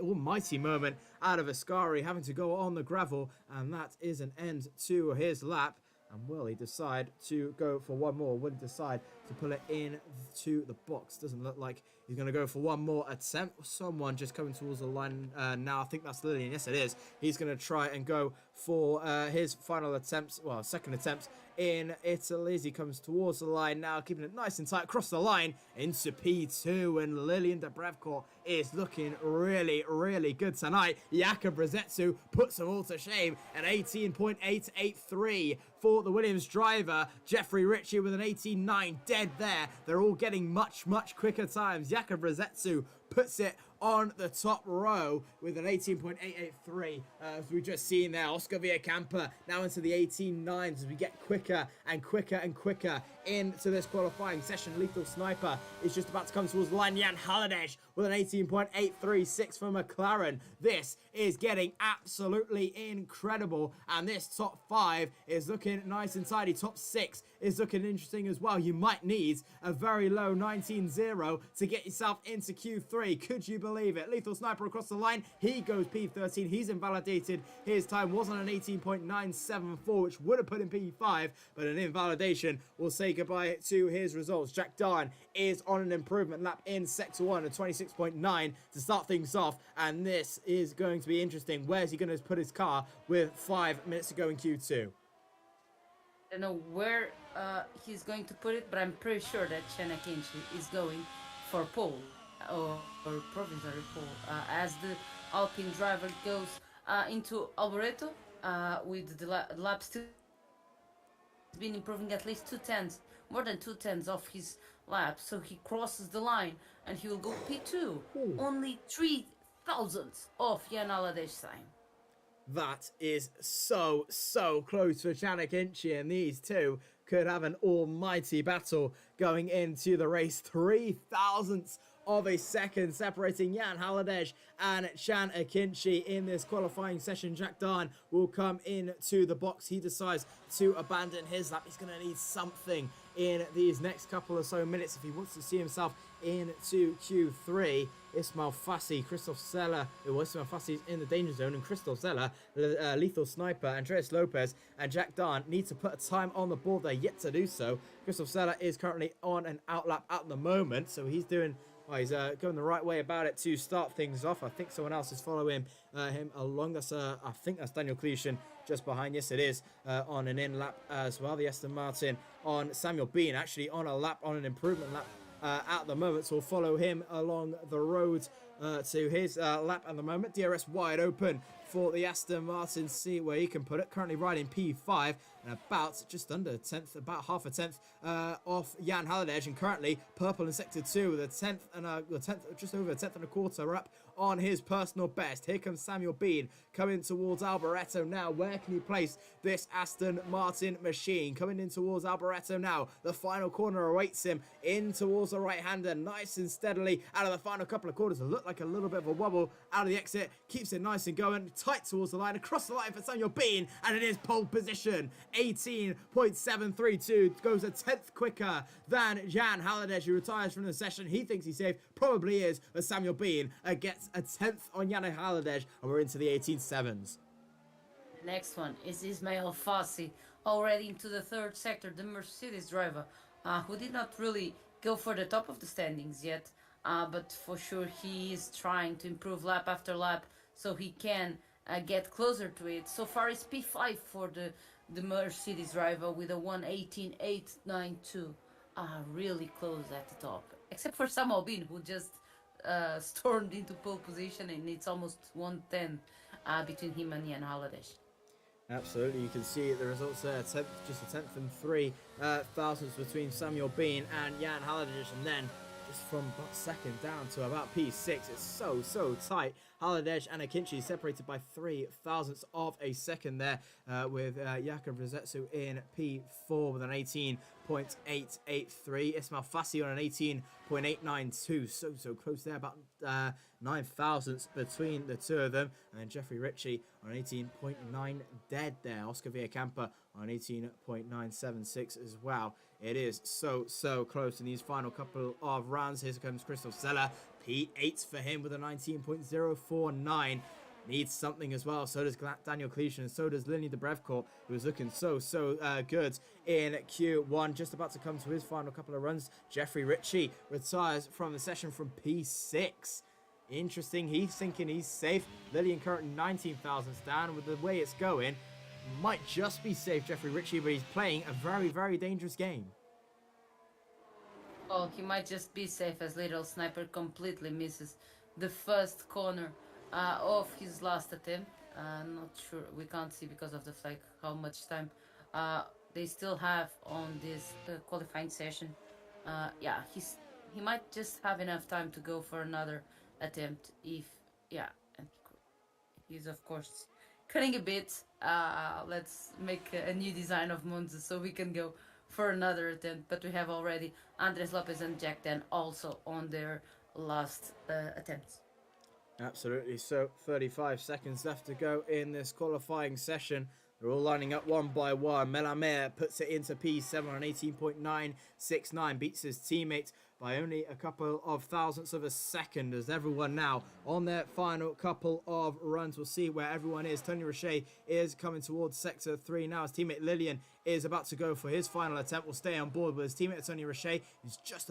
almighty moment out of Ascari, having to go on the gravel, and that is an end to his lap. And will he decide to go for one more? Will he decide to pull it into the box? Doesn't look like he's going to go for one more attempt. Someone just coming towards the line now. I think that's Lillian. Yes, it is. He's going to try and go for his final attempts, well, second attempt in Italy as he comes towards the line now, keeping it nice and tight across the line into P2. And Lillian Debrevko is looking really, really good tonight. Jakob Rosetsu puts them all to shame. An 18.883 for the Williams driver. Jeffrey Ritchie with an 18.9 dead there. They're all getting much, much quicker times. Jakob Rosetsu puts it on the top row with an 18.883 as we just seen there. Oscar Villacampa now into the 18.9s as we get quicker and quicker and quicker into this qualifying session. Lethal Sniper is just about to come towards the line. Jan Halliday with an 18.836 for McLaren. This is getting absolutely incredible, and this top 5 is looking nice and tidy. Top 6 is looking interesting as well. You might need a very low 19.0 to get yourself into Q3. Could you believe it? Lethal Sniper across the line. He goes P13. He's invalidated. His time wasn't an 18.974, which would have put him P5, but an invalidation will say goodbye to his results. Jack Darn is on an improvement lap in Sector 1 at 26.9 to start things off, and this is going to be interesting. Where's he going to put his car with 5 minutes to go in Q2? I don't know where he's going to put it, but I'm pretty sure that Shanna Kinchi is going for pole or provisionary pole as the Alpine driver goes into Alboreto with the lap still been improving at least 2/10, more than 2/10 of his lap, so he crosses the line and he will go P2. Ooh. Only 3 thousandths of Jan Aladej's time. That is so close for Shanna Kinchi, and these two could have an almighty battle going into the race. 3 thousandths of a second separating Jan Halliday and Shan Akinci in this qualifying session. Jack Darn will come into the box. He decides to abandon his lap. He's going to need something in these next couple or so minutes if he wants to see himself into Q3. Ismail Fassi, Christoph Seller, Ismail Fassi is in the danger zone, and Christoph Seller, Lethal Sniper, Andreas Lopez, and Jack Darn need to put a time on the board. They're yet to do so. Christoph Seller is currently on an outlap at the moment, so he's doing... Well, he's going the right way about it to start things off. I think someone else is following him along. That's I think that's Daniel Cleishan just behind. Yes, it is on an in lap as well. The Aston Martin on Samuel Bean, actually on a lap, on an improvement lap at the moment. So we'll follow him along the road to his lap at the moment. DRS wide open for the Aston Martin. See where he can put it. Currently riding P5 and about just under a tenth, about half a tenth off Jan Halliday, and currently purple in Sector 2 with a tenth and just over a tenth and a quarter up on his personal best. Here comes Samuel Bean coming towards Alboreto now. Where can he place this Aston Martin machine? Coming in towards Alboreto now. The final corner awaits him in towards the right-hander, nice and steadily out of the final couple of quarters. It looked like a little bit of a wobble out of the exit. Keeps it nice and going. tight towards the line, across the line for Samuel Bean, and it is pole position. 18.732, goes a 10th quicker than Jan Halliday, who retires from the session. He thinks he's safe, probably is, but Samuel Bean gets a 10th on Jan Halliday, and we're into the 18.7s. Next one is Ismail Fassi, already into the third sector, the Mercedes driver, who did not really go for the top of the standings yet, but for sure he is trying to improve lap after lap so he can get closer to it. So far it's P5 for the Mercedes driver with a 1:18.892, really close at the top, except for Samuel Bean, who just stormed into pole position, and it's almost 1:10 between him and Jan Halliday. Absolutely, you can see the results there. Just a 10th and 3 thousandths between Samuel Bean and Jan Halliday, and then just from about second down to about P6, it's so tight. Halliday and Akinci separated by 3 thousandths of a second there, with Jakub Rosetsu in P4 with an 18.883. Ismail Fassi on an 18.892. So close there, about 9 thousandths between the two of them. And then Jeffrey Ritchie on an 18.9 dead there. Oscar Villacampa on 18.976 as well. It is so close in these final couple of rounds. Here comes Christoph Zeller. P8 for him with a 19.049. Needs something as well. So does Daniel Cleason, and so does Linny de Brevcourt, who was looking so good in Q1. Just about to come to his final couple of runs. Jeffrey Ritchie retires from the session from P6. Interesting. He's thinking he's safe. Lillian currently 19 thousandths down. With the way it's going, might just be safe, Jeffrey Ritchie, but he's playing a very dangerous game. Oh, he might just be safe as Little Sniper completely misses the first corner of his last attempt. Not sure, we can't see because of the flag how much time they still have on this qualifying session. Yeah, he might just have enough time to go for another attempt if, yeah, and he's of course cutting a bit. Let's make a new design of Monza so we can go for another attempt, but we have already Andres Lopez and Jack Dan also on their last attempts. Absolutely. So 35 seconds left to go in this qualifying session. They're all lining up one by one. Melamer puts it into P7 on 18.969, beats his teammate by only a couple of thousandths of a second, as everyone now on their final couple of runs. We'll see where everyone is. Tony Roche is coming towards sector 3 now. His teammate Lillian is about to go for his final attempt. Will stay on board with his teammate Tony Roche, who's just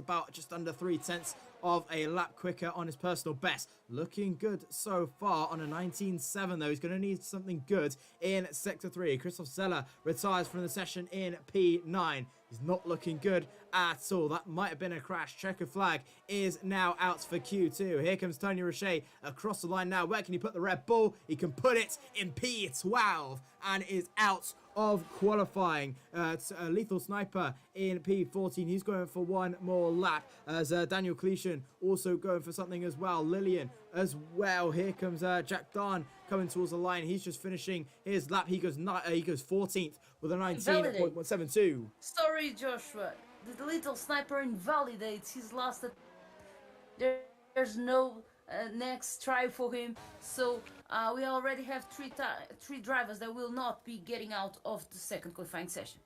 under 3/10 of a lap quicker on his personal best. Looking good so far on a 19.7 though. He's going to need something good in sector 3. Christoph Zeller retires from the session in P9. He's not looking good at all. That might have been a crash. Checker flag is now out for Q2. Here comes Tony Roche across the line now. Where can he put the Red Bull? He can put it in P12 and is out of qualifying. Lethal Sniper in P14. He's going for one more lap, as Daniel Cleason also going for something as well. Lillian as well. Here comes Jack Darn coming towards the line. He's just finishing his lap. He goes 14th with a 19.172. Sorry, Joshua. The Little Sniper invalidates his last. There's no next try for him, so we already have three drivers that will not be getting out of the second qualifying session.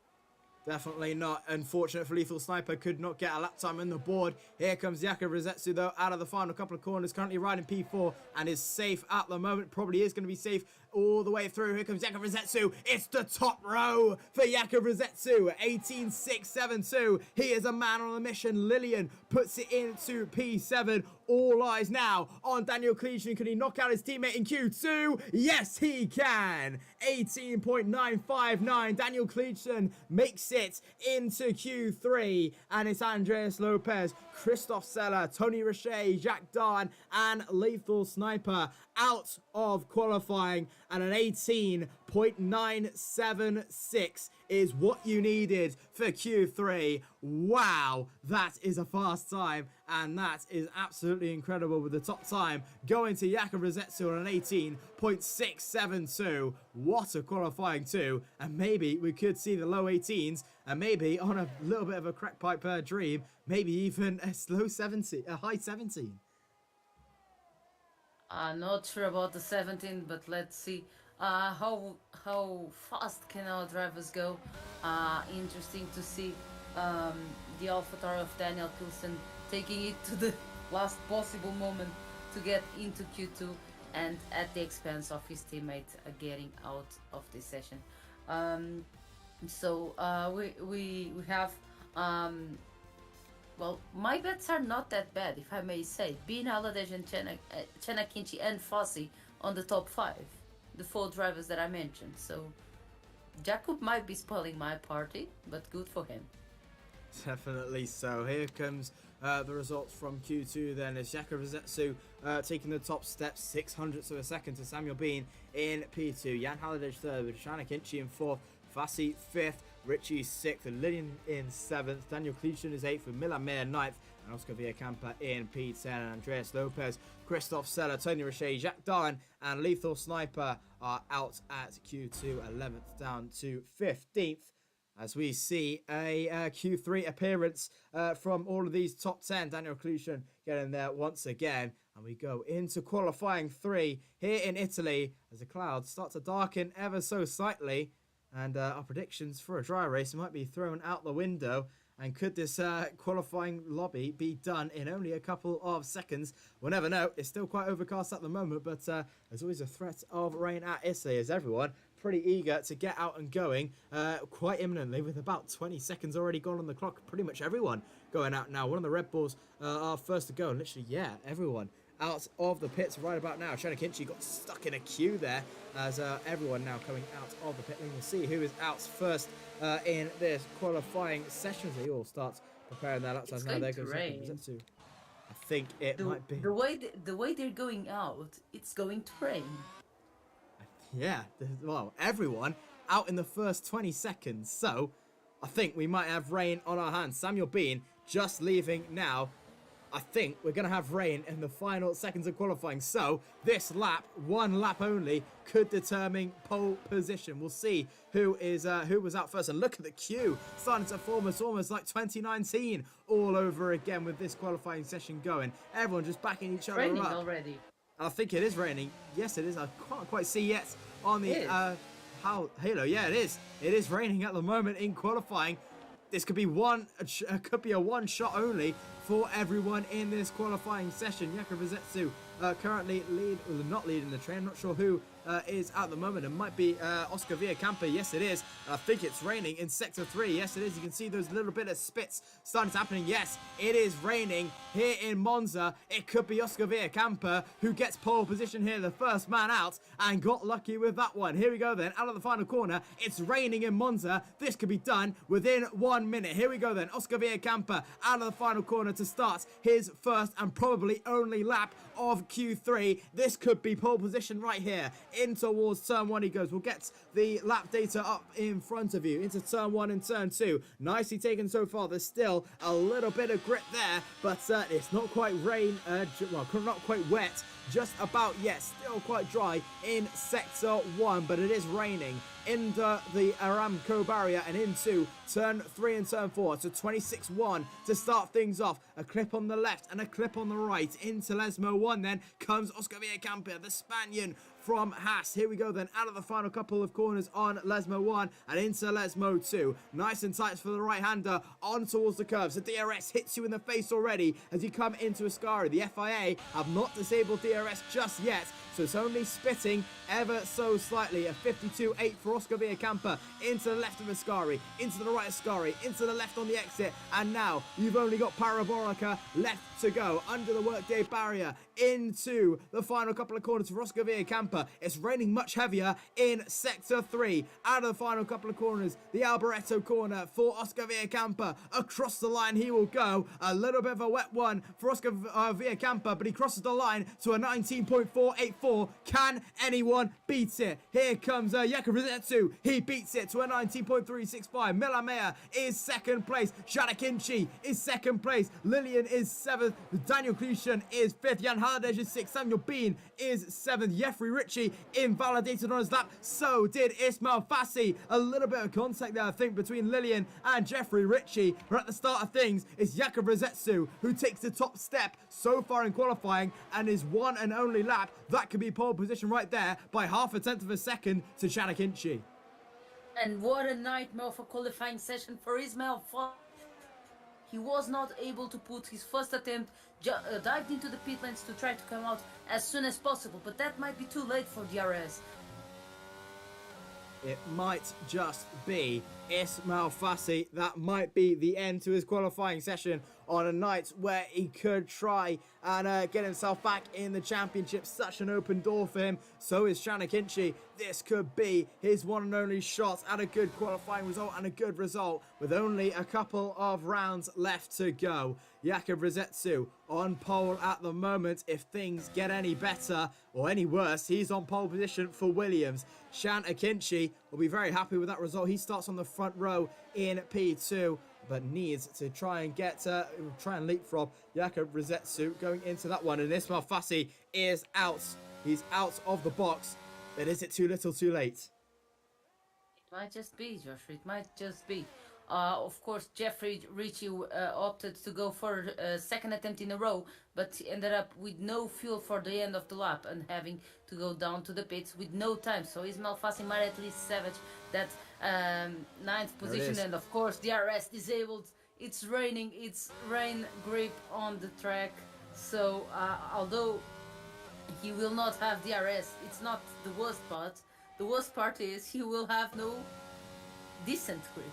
Definitely not. Unfortunate for Lethal Sniper, could not get a lap time on the board. Here comes Jakub Rosetsu though, out of the final couple of corners, currently riding P4 and is safe at the moment. Probably is going to be safe all the way through. Here comes Jakub Rosetsu. It's the top row for Jakub Rosetsu. 18.672. He is a man on a mission. Lillian puts it into P7. All eyes now on Daniel Cleason. Can he knock out his teammate in Q2? Yes, he can. 18.959. Daniel Cleason makes it into Q3. And it's Andreas Lopez, Christoph Zeller, Tony Roche, Jacques Darn, and Lethal Sniper out of qualifying. And an 18.976 is what you needed for Q3. Wow, that is a fast time, and that is absolutely incredible, with the top time going to Jakub Rosetsu on an 18.672. What a qualifying two, and maybe we could see the low 18s, and maybe on a little bit of a crack pipe dream, maybe even a high 17. Not sure about the 17, but let's see how fast can our drivers go. Interesting to see um, the AlphaTauri of Daniel Coulson taking it to the last possible moment to get into Q2, and at the expense of his teammate getting out of this session. Um, we have well, my bets are not that bad, if I may say. Bean Haladesh and Chena Kinchi and Fossey on the top 5, the 4 drivers that I mentioned. So Jakub might be spoiling my party, but good for him. Definitely so. Here comes the results from Q2 then, as Jakub Rzetsu taking the top step, 600ths of a second to Samuel Bean in P2, Jan Haladesh 3rd, with Chena Kinchi in 4th, Fassi 5th, Richie 6th, and Lillian in 7th. Daniel Cleason is 8th, with Milan Mayer 9th, and Oscar Villacampa in P10. And Andreas Lopez, Christoph Seller, Tony Richet, Jacques Darwin, and Lethal Sniper are out at Q2, 11th down to 15th. As we see a Q3 appearance from all of these top 10. Daniel Cleason getting there once again. And we go into qualifying 3 here in Italy as the clouds start to darken ever so slightly. And our predictions for a dry race might be thrown out the window. And could this qualifying lobby be done in only a couple of seconds? We'll never know. It's still quite overcast at the moment, but there's always a threat of rain at Italy, as everyone pretty eager to get out and going quite imminently, with about 20 seconds already gone on the clock. Pretty much everyone going out now. One of the Red Bulls are first to go, and literally, yeah, everyone out of the pits right about now. Chena Kinchi got stuck in a queue there, as everyone now coming out of the pit lane. We'll see who is out first in this qualifying session. They all start preparing their laps. Now there goes Zetsu. I think it might be the way they're going out. It's going to rain. Yeah, well, everyone out in the first 20 seconds. So I think we might have rain on our hands. Samuel Bean just leaving now. I think we're going to have rain in the final seconds of qualifying. So this lap, one lap only, could determine pole position. We'll see who was out first. And look at the queue starting to form us almost like 2019 all over again with this qualifying session going. Everyone just backing each other up. Raining already. I think it is raining. Yes, it is. I can't quite see yet on the Halo. Yeah, it is. It is raining at the moment in qualifying. This could be a one shot only for everyone in this qualifying session. Jakub Rzetsu currently not leading the train. I'm not sure who is at the moment. It might be Oscar Villacampa. Yes, it is. I think it's raining in Sector 3. Yes, it is. You can see those little bit of spits starting to happen. Yes, it is raining here in Monza. It could be Oscar Villacampa who gets pole position here, the first man out, and got lucky with that one. Here we go then, out of the final corner. It's raining in Monza. This could be done within 1 minute. Here we go then, Oscar Villacampa out of the final corner to start his first and probably only lap of Q3. This could be pole position right here. In towards turn 1 he goes. We'll get the lap data up in front of you. Into turn 1 and turn 2. Nicely taken so far. There's still a little bit of grit there, but it's not quite not quite wet. Just about, yes, still quite dry in Sector 1, but it is raining into the Aramco barrier and into turn 3 and turn 4. So 26-1 to start things off. A clip on the left and a clip on the right. Into Lesmo 1 then comes Oscar Villacampa, the Spaniard from Haas. Here we go then, out of the final couple of corners on Lesmo 1 and into Lesmo 2. Nice and tight for the right-hander on towards the curves. The DRS hits you in the face already as you come into Ascari. The FIA have not disabled DRS just yet, so it's only spitting ever so slightly. A 52.8 for Oscar Villacampa into the left of Ascari, into the right of Ascari, into the left on the exit, and now you've only got Parabolica left to go under the workday barrier into the final couple of corners for Oscar Villacampa. It's raining much heavier in Sector 3. Out of the final couple of corners, the Alboreto corner for Oscar Villacampa. Across the line he will go. A little bit of a wet one for Oscar Villacampa, but he crosses the line to a 19.484. Can anyone beat it? Here comes Jakub Rzetsu. He beats it to a 19.365. Milan Mayer is second place. Chena Kinchi is second place. Lillian is 7th. Daniel Cleason is 5th. Jan Halliday is 6th. Samuel Bean is 7th. Jeffrey Ritchie invalidated on his lap. So did Ismail Fassi. A little bit of contact there, I think, between Lillian and Jeffrey Ritchie. But at the start of things, it's Jakub Rozetsu who takes the top step so far in qualifying, and his one and only lap. That could be pole position right there by 0.5 of a second to Chanakinchi. And what a nightmare of a qualifying session for Ismail. He was not able to put his first attempt, dived into the pit lanes to try to come out as soon as possible, but that might be too late for DRS. It might just be Ismail Fassi. That might be the end to his qualifying session on a night where he could try and get himself back in the championship. Such an open door for him. So is Chanakinchi. This could be his one and only shot at a good qualifying result and a good result with only a couple of rounds left to go. Jakub Rozetsu on pole at the moment. If things get any better or any worse, he's on pole position for Williams. Chanakinchi will be very happy with that result. He starts on the front row in P2, but needs to try and leapfrog Jakub Rozetsu going into that one. And Ismail Fassi is out. He's out of the box. But is it too little too late? It might just be, Joshua. It might just be. Of course, Jeffrey Ritchie opted to go for a second attempt in a row, but he ended up with no fuel for the end of the lap and having to go down to the pits with no time. So Ismail Fassi might at least salvage that 9th position. And of course, DRS disabled. It's raining. It's rain grip on the track. So although he will not have DRS, it's not the worst part. The worst part is he will have no decent grip.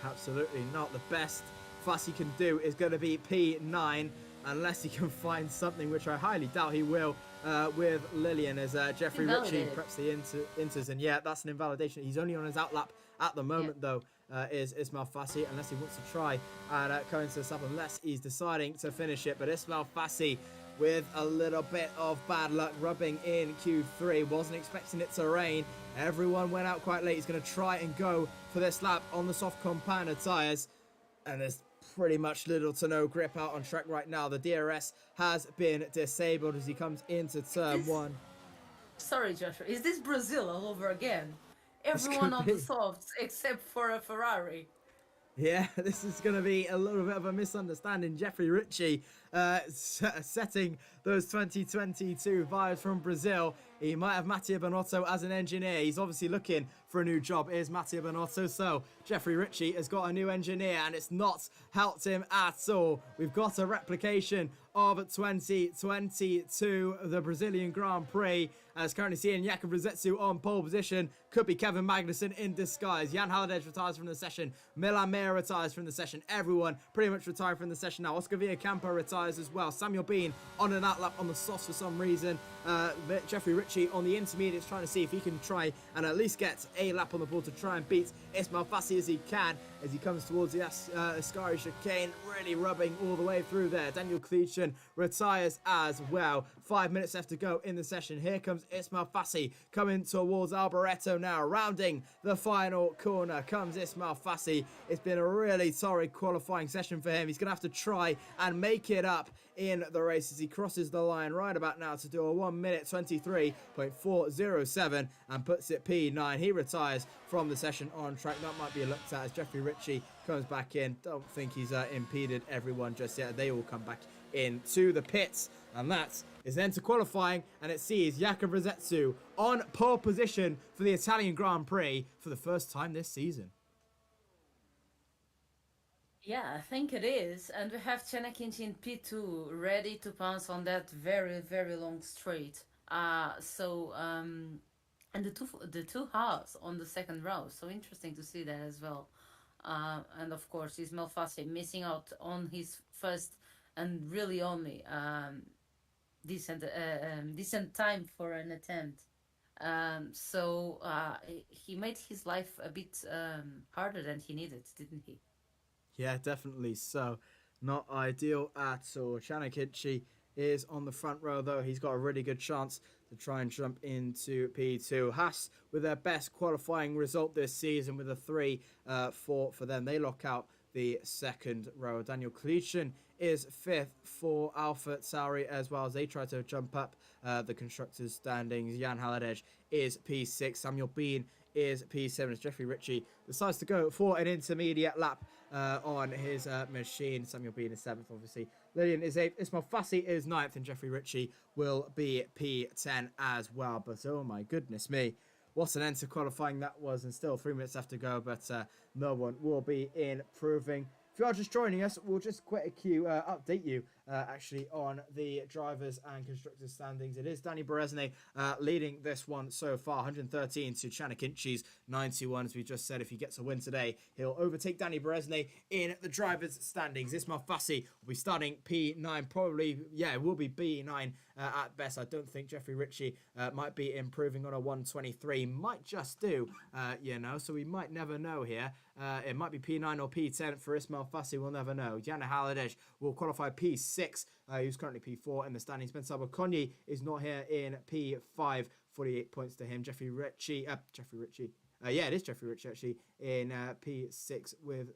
Absolutely not. The best Fassi can do is going to be P9, unless he can find something, which I highly doubt he will, with Lillian, as Jeffrey Ritchie preps the inters. And yeah, that's an invalidation. He's only on his outlap at the moment, though, is Ismail Fassi, unless he wants to try and go into the sub, unless he's deciding to finish it. But Ismail Fassi, with a little bit of bad luck, rubbing in Q3. Wasn't expecting it to rain. Everyone went out quite late. He's going to try and go for this lap on the soft compounder tyres. And there's pretty much little to no grip out on track right now. The DRS has been disabled as he comes into turn 1. Sorry, Joshua. Is this Brazil all over again? Everyone on the softs except for a Ferrari. Yeah, this is going to be a little bit of a misunderstanding. Jeffrey Ritchie setting those 2022 vibes from Brazil. He might have Mattia Bonotto as an engineer. He's obviously looking for a new job. Here's Mattia Bonotto. So Jeffrey Ritchie has got a new engineer, and it's not helped him at all. We've got a replication of 2022, the Brazilian Grand Prix. As currently seeing Jakub Rozetsu on pole position. Could be Kevin Magnussen in disguise. Jan Halliday retires from the session. Milan Meyer retires from the session. Everyone pretty much retired from the session now. Oscar Villacampo retires as well. Samuel Bean on an outlap on the softs for some reason. Jeffrey Ritchie on the intermediates, trying to see if he can try and at least get a lap on the board to try and beat Ismail Fassi as he can, as he comes towards the Ascari chicane, really rubbing all the way through there. Daniel Kleitschen retires as well. 5 minutes left to go in the session. Here comes Ismail Fassi coming towards Alboreto now. Rounding the final corner comes Ismail Fassi. It's been a really torrid qualifying session for him. He's going to have to try and make it up in the race as he crosses the line right about now to do a 1 minute 23.407 and puts it P9. He retires from the session on track. That might be looked at as Jeffrey Ritchie comes back in. Don't think he's impeded everyone just yet. They all come back into the pits, and that is then to qualifying, and it sees Jakub Rozetsu on pole position for the Italian Grand Prix for the first time this season. Yeah, I think it is. And we have Chanakinchi in P2 ready to pounce on that very, very long straight. And the two halves on the second row. So interesting to see that as well. And of course, Ismail Fassi missing out on his first and really only decent time for an attempt. So he made his life a bit harder than he needed, didn't he? Yeah, definitely so. Not ideal at all. Chanakinchi is on the front row, though. He's got a really good chance to try and jump into P2. Haas with their best qualifying result this season with a 3-4 for them. They lock out the second row. Daniel Kleitschen is 5th for Alpha Tauri as well as they try to jump up the constructors' standings. Jan Haladej is P6. Samuel Bean is P7 as Jeffrey Ritchie decides to go for an intermediate lap on his machine. Samuel Bean is 7th, obviously. Lillian is 8th. Ismail Fassi is 9th, and Jeffrey Ritchie will be P10 as well. But oh my goodness me, what an end to qualifying that was, and still 3 minutes left to go, but no one will be improving. If you are just joining us, we'll just update you actually on the drivers and constructors standings. It is Danny Berezny leading this one so far, 113 to Chanakinchi's 91. As we just said, if he gets a win today, he'll overtake Danny Berezny in the drivers standings. Ismail Fassi will be starting P9, probably, yeah, it will be B9 at best. I don't think Jeffrey Ritchie might be improving on a 123, might just do, so we might never know here. It might be P9 or P10 for Ismail Fassi, we'll never know. Jana Haladej will qualify P6, who's currently P4 in the standings. Ben Sabakonyi is not here in P5, 48 points to him. Jeffrey Ritchie, it is Jeffrey Ritchie actually in P6 with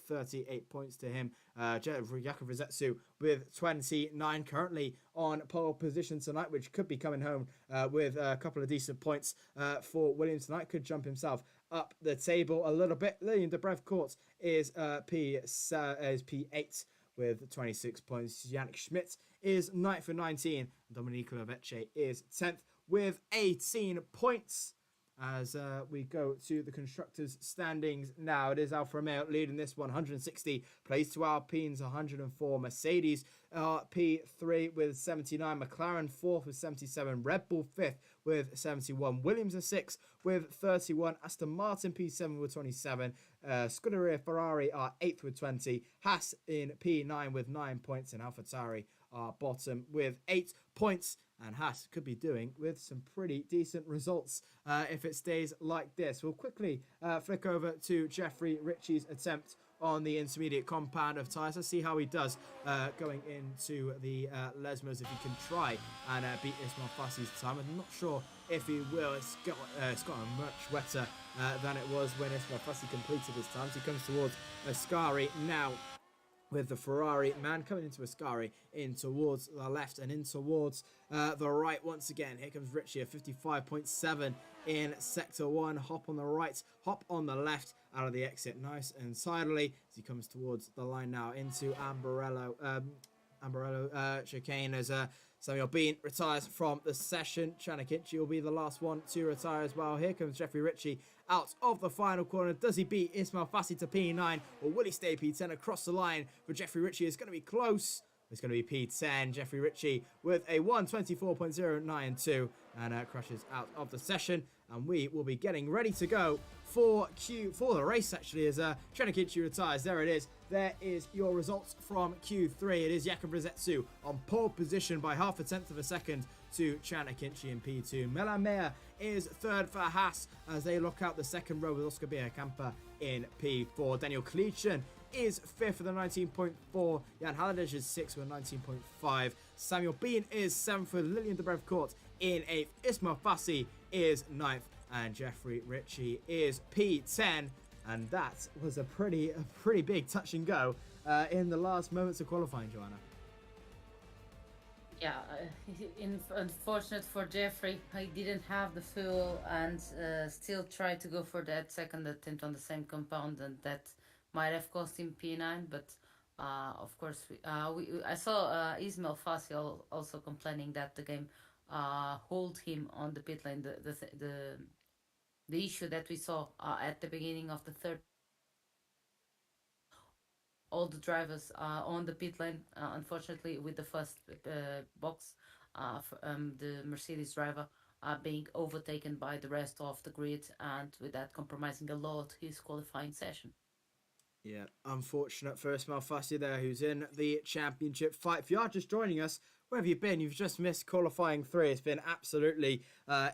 38 points to him. Jakub Rizetsu with 29, currently on pole position tonight, which could be coming home with a couple of decent points for Williams tonight. Could jump himself up the table a little bit. Lillian Dobrev Court is P8 with 26 points. Yannick Schmidt is 9th with 19. Domenico Lavecce is 10th with 18 points. As we go to the constructors' standings now, it is Alfa Romeo leading this one, 160. Plays to Alpine's 104. Mercedes P3 with 79. McLaren 4th with 77. Red Bull 5th with 71. Williams are 6th with 31. Aston Martin P7 with 27. Scuderia Ferrari are 8th with 20. Haas in P9 with 9 points. And AlphaTauri are bottom with 8 points. And Haas could be doing with some pretty decent results if it stays like this. We'll quickly flick over to Jeffrey Ritchie's attempt on the intermediate compound of tyres. Let's see how he does going into the Lesmos, if he can try and beat Ismail Fassi's time. I'm not sure if he will. It's gotten much wetter than it was when Ismail Fassi completed his time. So he comes towards Ascari now, with the Ferrari man coming into Ascari in towards the left and in towards the right once again. Here comes Ritchie at 55.7 in sector 1. Hop on the right, hop on the left out of the exit. Nice and tidily as he comes towards the line now into Ambarello chicane as Samuel Bean retires from the session. Chanakinchi will be the last one to retire as well. Here comes Jeffrey Ritchie out of the final corner. Does he beat Ismail Fassi to P9 or will he stay P10 across the line? For Jeffrey Ritchie, it's going to be close. It's going to be P10. Jeffrey Ritchie with a 1:24.092 and crashes out of the session. And we will be getting ready to go for the race actually as Chanakinchi retires. There it is. There is your results from Q3. It is Jakub Rizetsu on pole position by 0.5 of a second to Chanakinchi in P2. Melamea is 3rd for Haas as they lock out the second row with Oscar Camper in P4. Daniel Kleitschen is 5th with a 19.4. Jan Haladej is 6th with a 19.5. Samuel Bean is 7th with Lillian Dobrev Court in 8th. Ismail Fassi is 9th. And Jeffrey Ritchie is P10. And that was a pretty big touch and go in the last moments of qualifying, Joanna. Yeah, unfortunate for Jeffrey, he didn't have the fuel and still tried to go for that second attempt on the same compound, and that might have cost him P9. But of course, I saw Ismail Fassi also complaining that the game hold him on the pit lane. The issue that we saw at the beginning of the third, all the drivers on the pit lane, unfortunately with the first box, the Mercedes driver being overtaken by the rest of the grid, and with that compromising a lot his qualifying session. Yeah, unfortunate for Ismail Fassi there, who's in the championship fight. If you are just joining us, where have you been? You've just missed qualifying 3. It's been absolutely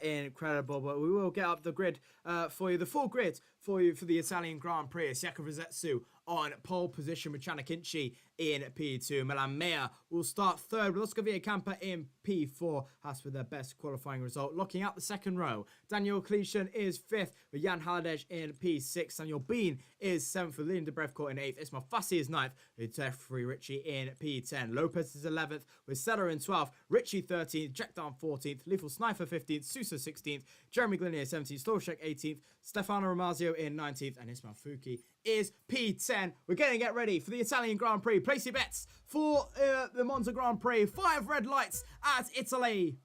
incredible, but we will get up the grid for you, the full grid for you for the Italian Grand Prix. It's Jakub Rizetsu on pole position with Chanakinchi in P2. Milan Meyer will start third with Oscar Camper in P4, as with their best qualifying result. Locking out the second row, Daniel Cletion is fifth with Jan Haladej in P6. Daniel Bean is seventh with Liam Debrevko in eighth. Ismail Fassi is ninth with Jeffrey Ritchie in P10. Lopez is 11th with Seller in 12th. Ritchie 13th, Jack Down 14th, Lethal Sniper 15th, Sousa 16th, Jeremy Glinier 17th, Stolshek 18th, Stefano Ramazio in 19th, and Ismail Fuki is P10. We're going to get ready for the Italian Grand Prix. Place your bets for the Monza Grand Prix. 5 red lights at Italy.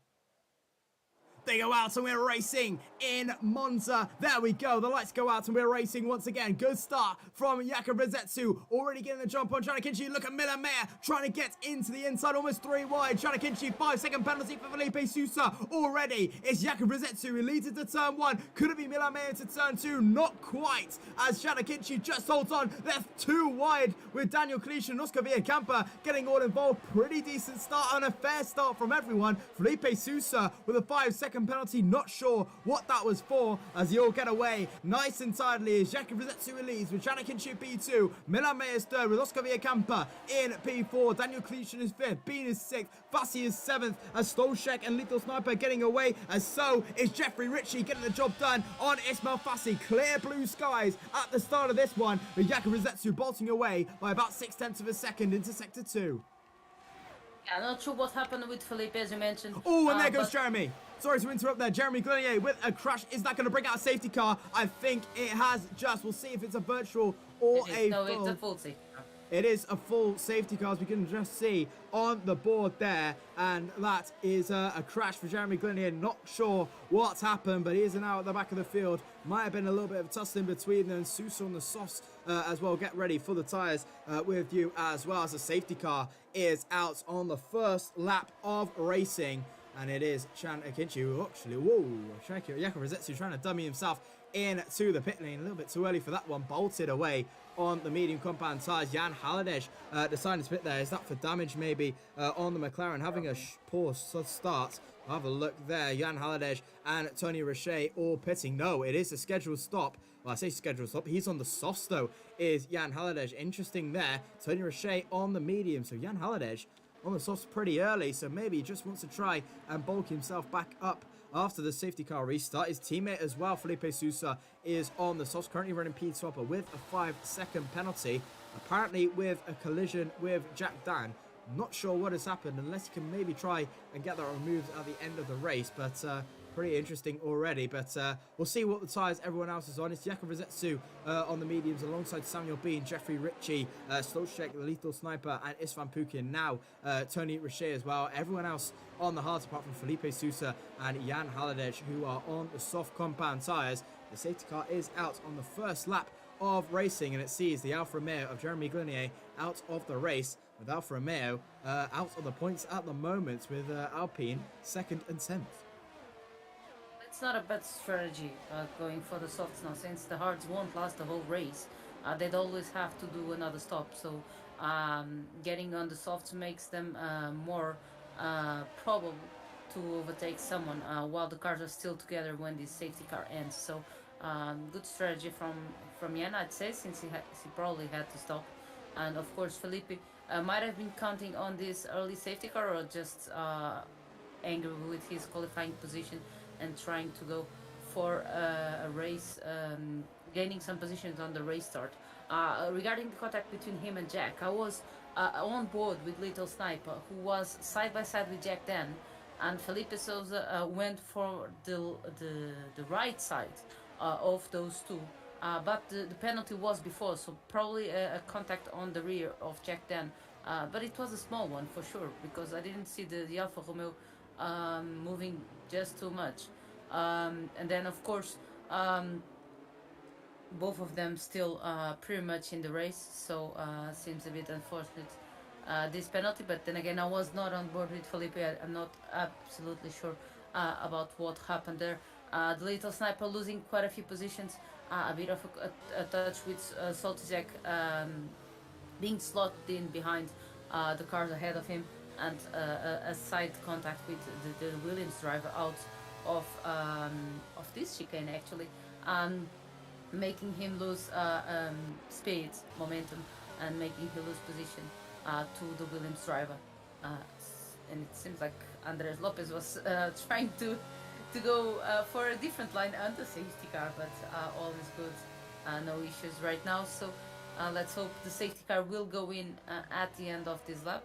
They go out and we're racing in Monza. There we go. The lights go out and we're racing once again. Good start from Jakub Rizetsu. Already getting the jump on Chanakinchi. Look at Milan Meyer trying to get into the inside. Almost 3 wide. Chanakinchi, 5-second penalty for Felipe Sousa. Already it's Jakub Rizetsu who leads into turn 1. Could it be Milan Meyer into turn 2? Not quite, as Chanakinchi just holds on. They're 2 wide with Daniel Cletion and Oscar Villarcampa getting all involved. Pretty decent start and a fair start from everyone. Felipe Sousa with a 5-second penalty, not sure what that was for, as they all get away nice and tidily as Jakub Rizetsu leads with Chanakinchi P2, Milan Meyer is third with Oscar Villarcampa in P4, Daniel Cletion is fifth, Bean is sixth, Fassi is seventh, as Stolshek and Lethal Sniper getting away, as so is Jeffrey Ritchie getting the job done on Ismail Fassi. Clear blue skies at the start of this one, with Jakub Rizetsu bolting away by about 0.6 of a second into sector 2. Yeah, not sure what happened with Felipe, as you mentioned. Oh, and there goes Jeremy. Sorry to interrupt there. Jeremy Glinier with a crash. Is that going to bring out a safety car? I think it has just. We'll see if it's a virtual or a full. No, it's a full safety car. It is a full safety car, as we can just see on the board there. And that is a crash for Jeremy Glinier. Not sure what's happened, but he is now at the back of the field. Might have been a little bit of a tussle in between them. Sousa on the softs as well. Get ready for the tyres with you as well, as the safety car is out on the first lap of racing. And it is Chanakinchi who actually, Jakub Rizetsu trying to dummy himself into the pit lane. A little bit too early for that one. Bolted away on the medium compound tyres. Jan Haladej deciding to pit there. Is that for damage maybe on the McLaren? Having a poor start. Have a look there. Jan Haladej and Tony Roche all pitting. No, it is a scheduled stop. Well, I say scheduled stop. He's on the softs though, is Jan Haladej. Interesting there. Tony Roche on the medium. So Jan Haladej on the softs pretty early, so maybe he just wants to try and bulk himself back up after the safety car restart. His teammate as well, Felipe Sousa, is on the softs, currently running P2 with a 5-second penalty, apparently with a collision with Jack Dan. Not sure what has happened, unless he can maybe try and get that removed at the end of the race, but pretty interesting already. But we'll see what the tyres everyone else is on. It's Jakub Rizetsu on the mediums alongside Samuel Bean, Jeffrey Ritchie, Stolshek, the Lethal Sniper, and Isvan Pukin. Now Tony Roche as well. Everyone else on the hards apart from Felipe Sousa and Jan Haladej, who are on the soft compound tyres. The safety car is out on the first lap of racing, and it sees the Alfa Romeo of Jeremy Glinier out of the race, with Alfa Romeo out on the points at the moment, with Alpine 2nd and 10th. It's not a bad strategy going for the softs now, since the hards won't last the whole race. They'd always have to do another stop, so getting on the softs makes them more probable to overtake someone while the cars are still together when this safety car ends. So good strategy from Jan, I'd say, since he probably had to stop. And of course Felipe might have been counting on this early safety car, or just angry with his qualifying position and trying to go for a race, gaining some positions on the race start. Regarding the contact between him and Jack, I was on board with Little Sniper, who was side by side with Jack then, and Felipe Sousa went for the right side of those two. But the penalty was before, so probably a contact on the rear of Jack Dan. But it was a small one for sure, because I didn't see the Alfa Romeo moving just too much. And then of course both of them still pretty much in the race, so seems a bit unfortunate this penalty. But then again, I was not on board with Felipe. I'm not absolutely sure about what happened there. The Little Sniper losing quite a few positions, a bit of a touch with Soltizek being slotted in behind the cars ahead of him, and a side contact with the Williams driver out of this chicane actually. making him lose speed, momentum, and making him lose position to the Williams driver. And it seems like Andres Lopez was trying to go for a different line and the safety car, but all is good. No issues right now. So let's hope the safety car will go in at the end of this lap.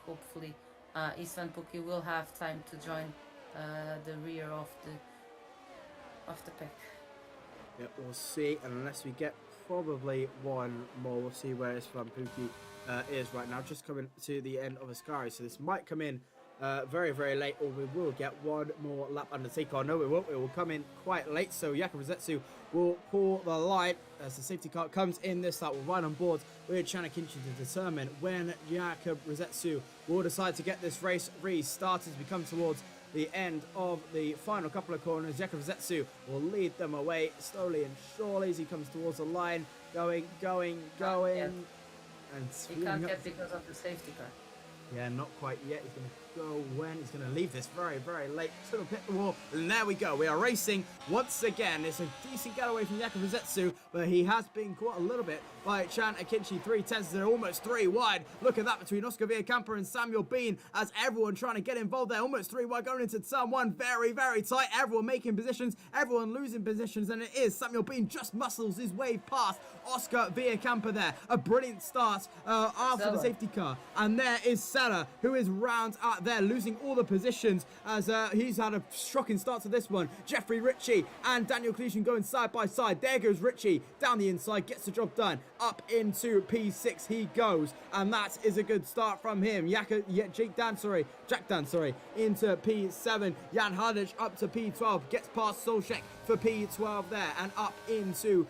Hopefully, Istvan Pukki will have time to join the rear of the pack. Yep, we'll see. And unless we get probably one more, we'll see where Istvan Pukki is right now. Just coming to the end of Ascari, so this might come in very, very late, or we will get one more lap undertaker. Oh, no, it won't. It will come in quite late, so Jakob Rossetsu will pull the line as the safety car comes in this lap. We're right on board with Channa Kinchi to determine when Jakob Rossetsu will decide to get this race restarted as we come towards the end of the final couple of corners. Jakob Rossetsu will lead them away slowly and surely as he comes towards the line, going, and he can't get because of the safety car. Yeah, not quite yet. He's going to go when he's going to leave this very, very late to the pit wall. And there we go. We are racing once again. It's a decent getaway from Jakob Rossetsu, but he has been caught a little bit by Chan Akinci. 3/10, they're almost 3 wide. Look at that between Oscar Villacampa and Samuel Bean as everyone trying to get involved there. Almost 3 wide going into turn 1. Very, very tight. Everyone making positions, everyone losing positions, and it is Samuel Bean just muscles his way past Oscar Villacampa there. A brilliant start after the safety car. And there is Salah, who is round out there, losing all the positions as he's had a shocking start to this one. Jeffrey Ritchie and Daniel Cleason going side by side. There goes Ritchie down the inside, gets the job done. Up into P6 he goes, and that is a good start from him. Jack Dan, into P7. Jan Hardage up to P12, gets past Solchek for P12 there, and up into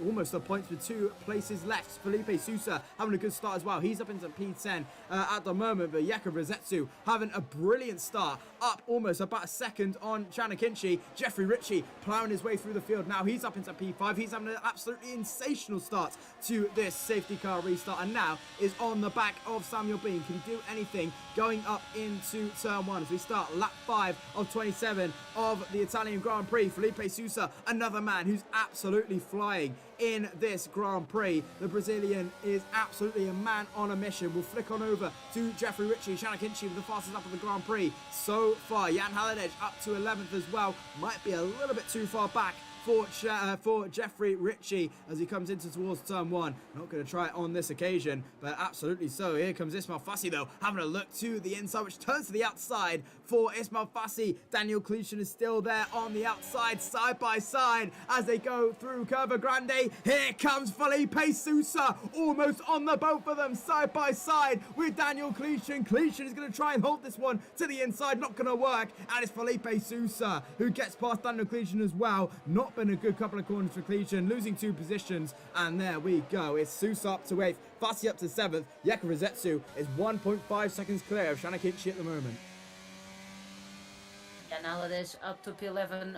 almost the points with 2 places left. Felipe Sousa having a good start as well. He's up into P10 at the moment, but Jakob Rossetsu having a brilliant start, up almost about a second on Channa Kinchi. Jeffrey Ritchie plowing his way through the field now. He's up into P5. He's having an absolutely sensational start to this safety car restart, and now is on the back of Samuel Bean. Can he do anything going up into turn 1 as we start lap 5 of 27 of the Italian Grand Prix? Felipe Sousa, another man who's absolutely flying in this Grand Prix. The Brazilian is absolutely a man on a mission. We'll flick on over to Jeffrey Ritchie. Channa Kinchi with the fastest lap of the Grand Prix so far. Jan Halliday up to 11th as well. Might be a little bit too far back for Jeffrey Ritchie as he comes into towards turn 1. Not going to try it on this occasion, but absolutely so. Here comes Ismail Fassi though, having a look to the inside, which turns to the outside for Ismail Fassi. Daniel Cleason is still there on the outside, side by side as they go through Curva Grande. Here comes Felipe Sousa, almost on the boat for them, side by side with Daniel Cleason. Cleason is going to try and hold this one to the inside, not going to work, and it's Felipe Sousa who gets past Daniel Cleason as well. Not been a good couple of corners for Cleason, losing 2 positions, and there we go. It's Sousa up to 8th, Fassi up to 7th. Jakob Rossetsu is 1.5 seconds clear of Channa Kinchi at the moment. Yeah, Naladish up to P11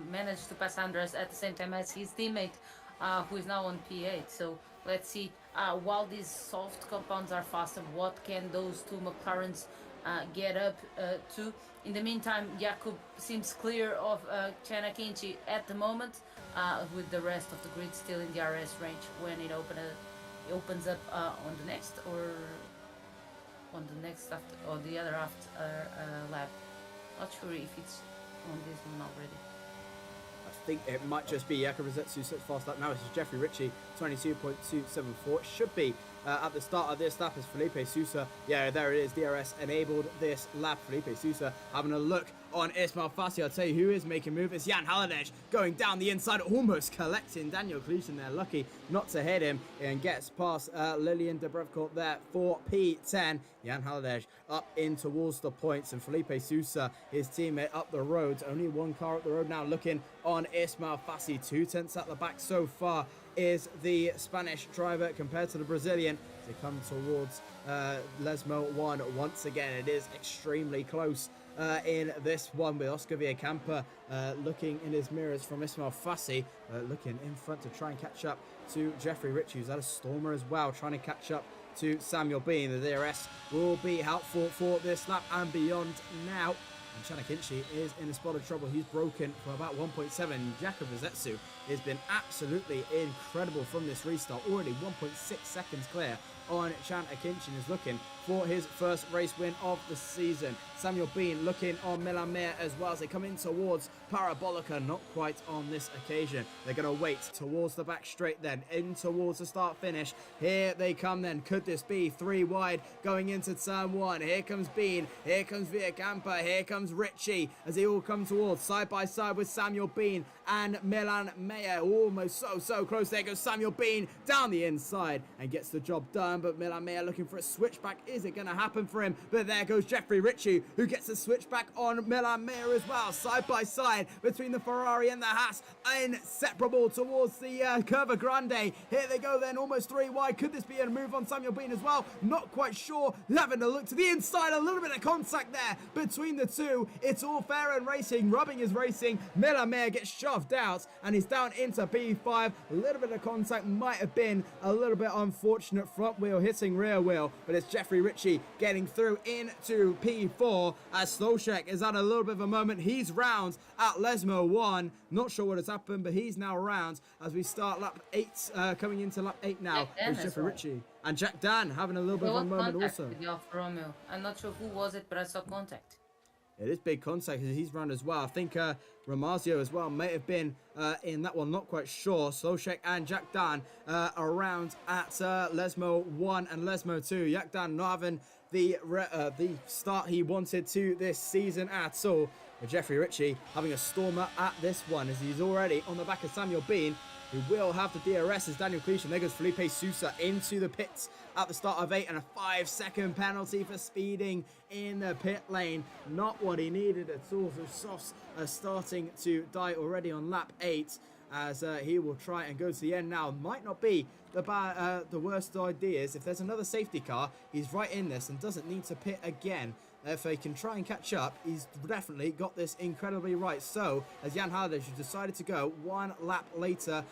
managed to pass Andres at the same time as his teammate, who is now on P8. So let's see, while these soft compounds are faster, what can those 2 McLarens get up to? In the meantime, Jakub seems clear of Channa Kinchi at the moment, with the rest of the grid still in the RS range when it opens up on the next after, or the other after lap. Not sure if it's on this one already. I think it might just be Jakob Rossetsu such fast lap now. This is Jeffrey Ritchie, 22.274. It should be at the start of this lap as Felipe Sousa. Yeah, there it is. DRS enabled this lap. Felipe Sousa having a look on Ismail Fassi. I'll tell you who is making move. It's Jan Halliday going down the inside, almost collecting Daniel Cleason there. Lucky not to hit him, and gets past Lilian Debrevcourt there for P10. Jan Halliday up in towards the points, and Felipe Sousa, his teammate, up the road. Only 1 car up the road now, looking on Ismail Fassi. 2 tenths at the back so far is the Spanish driver compared to the Brazilian. They come towards Lesmo 1 once again. It is extremely close in this one, with Oscar Villacampa looking in his mirrors from Ismail Fassi, looking in front to try and catch up to Jeffrey Ritchie, who's at a stormer as well, trying to catch up to Samuel Bean. The DRS will be helpful for this lap and beyond now. And Channa Kinchi is in a spot of trouble. He's broken for about 1.7. Jakob Rossetsu has been absolutely incredible from this restart. Already 1.6 seconds clear on Chan Akinci, is looking for his first race win of the season. Samuel Bean looking on Milan Mir as well as they come in towards Parabolica. Not quite on this occasion. They're going to wait towards the back straight then, in towards the start finish. Here they come then. Could this be 3 wide going into turn 1? Here comes Bean. Here comes Villacampa. Here comes Richie as they all come towards side by side with Samuel Bean and Milan Meyer. Almost so close. There goes Samuel Bean down the inside and gets the job done. But Milan Meyer looking for a switchback. Is it going to happen for him? But there goes Jeffrey Ritchie, who gets a switchback on Milan Meyer as well. Side by side between the Ferrari and the Haas. Inseparable towards the Curva Grande. Here they go then, almost 3 wide. Could this be a move on Samuel Bean as well? Not quite sure. Having a look to the inside. A little bit of contact there between the two. It's all fair and racing. Rubbing is racing. Milan Meyer gets shoved out and he's down into P5. A little bit of contact. Might have been a little bit unfortunate. Front wheel hitting rear wheel. But it's Jeffrey Ritchie getting through into P4 as Slowshek is at a little bit of a moment. He's round at Lesmo 1. Not sure what has happened, but he's now round as we start lap 8, coming into lap 8 now. With Jeffrey Ritchie. And Jack Dan having a little bit of a moment also. With the Alfa Romeo. I'm not sure who was it, but I saw contact. It is big contact as he's round as well. I think Ramazio as well may have been in that one, not quite sure. Slowshek and Jack Dan around at Lesmo 1 and Lesmo 2. Jack Dan not having the start he wanted to this season at all. But Jeffrey Ritchie having a stormer at this one as he's already on the back of Samuel Bean, who will have the DRS as Daniel Cleash. And there goes Felipe Sousa into the pits at the start of 8, and a 5-second penalty for speeding in the pit lane. Not what he needed at all. So Softs starting to die already on lap 8 as he will try and go to the end now. Might not be the worst ideas. If there's another safety car, he's right in this and doesn't need to pit again. If he can try and catch up, he's definitely got this incredibly right. So, as Jan Halic decided to go 1 lap later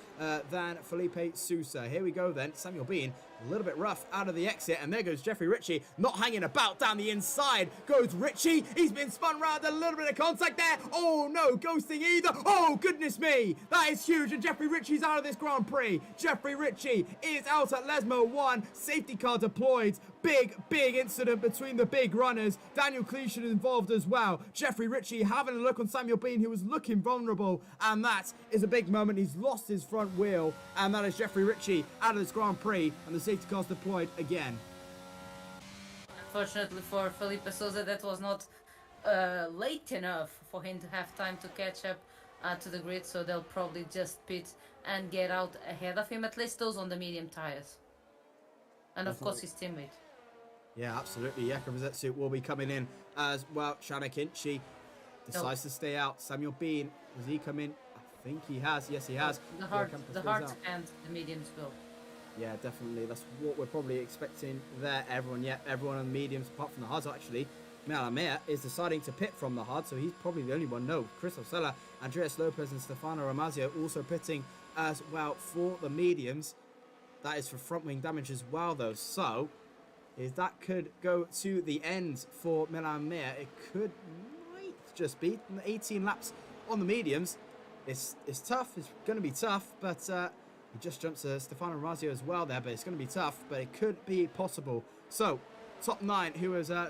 than Felipe Sousa. Here we go then. Samuel Bean, a little bit rough out of the exit. And there goes Jeffrey Ritchie, not hanging about down the inside. Goes Ritchie. He's been spun round. A little bit of contact there. Oh, no ghosting either. Oh, goodness me. That is huge. And Jeffrey Ritchie's out of this Grand Prix. Jeffrey Ritchie is out at Lesmo 1. Safety car deployed. Big incident between the big runners. Daniel Cleash involved as well. Jeffrey Ritchie having a look on Samuel Bean, who was looking vulnerable, and that is a big moment. He's lost his front wheel, and that is Jeffrey Ritchie out of this Grand Prix, and the safety car's deployed again. Unfortunately for Felipe Sousa, that was not late enough for him to have time to catch up to the grid, so they'll probably just pit and get out ahead of him, at least those on the medium tires. And of course his teammate. Yeah, absolutely. Jakob Zetsu will be coming in as well. Chan Akinci decides to stay out. Samuel Bean, does he come in? I think he has. Yes, he has. The hard and the mediums will. Yeah, definitely. That's what we're probably expecting there. Everyone on the mediums, apart from the hards, actually. Meyer is deciding to pit from the hard, so he's probably the only one. No, Chris Osella, Andreas Lopez and Stefano Ramazio also pitting as well for the mediums. That is for front wing damage as well, though. So, that could go to the end for Milan Mir. It might just be 18 laps on the mediums. It's tough. It's going to be tough, but he just jumps to Stefano Ramazio as well there. But it's going to be tough, but it could be possible. So, top 9,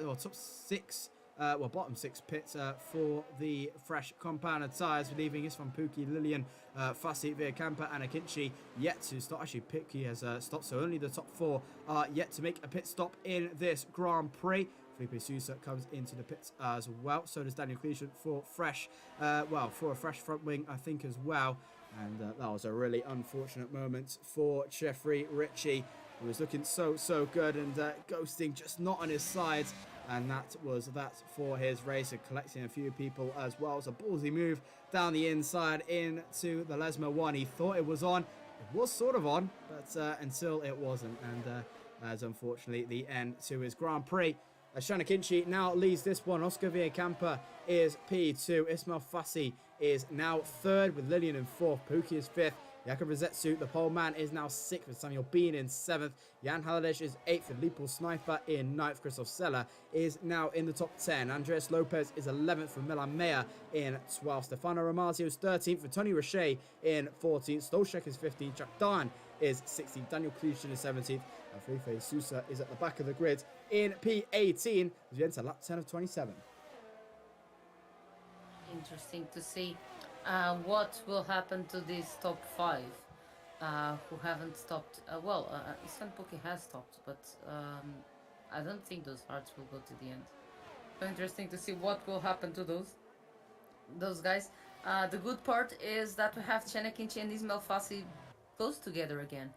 or top 6. Bottom 6 pits for the fresh compounded tyres, leaving Isvan Pukki, Lillian, Fassi, Villacampa and Akinci yet to start. Actually, Pukki has stopped, so only the top 4 are yet to make a pit stop in this Grand Prix. Felipe Sousa comes into the pits as well. So does Daniel Cleash for fresh, for a fresh front wing, I think, as well. And that was a really unfortunate moment for Jeffrey Ritchie, who was looking so good, and ghosting just not on his side. And that was that for his race, and collecting a few people as well. It's a ballsy move down the inside into the Lesmo 1. He thought it was on. It was sort of on, but until it wasn't. And as unfortunately the end to his Grand Prix. Chan Akinci now leads this one. Oscar Villacampa is P2. Ismail Fassi is now 3rd with Lillian in 4th. Pukki is 5th. Jakub Rosetsu, the pole man, is now 6th with Samuel Bean in 7th. Jan Haladic is 8th with Lipol Sniper in 9th. Christoph Seller is now in the top 10. Andreas Lopez is 11th with Milan Meyer in 12th. Stefano Ramazio is 13th with Tony Roche in 14th. Stolchek is 15th. Jack Darn is 16th. Daniel Kluchin is 17th. And Felipe Sousa is at the back of the grid in P18 as we enter lap 10 of 27. Interesting to see what will happen to these top 5 who haven't stopped. Istan Poki has stopped, but I don't think those hearts will go to the end. So interesting to see what will happen to those guys. The good part is that we have Chenekinchi and Ismail Fassi close together again.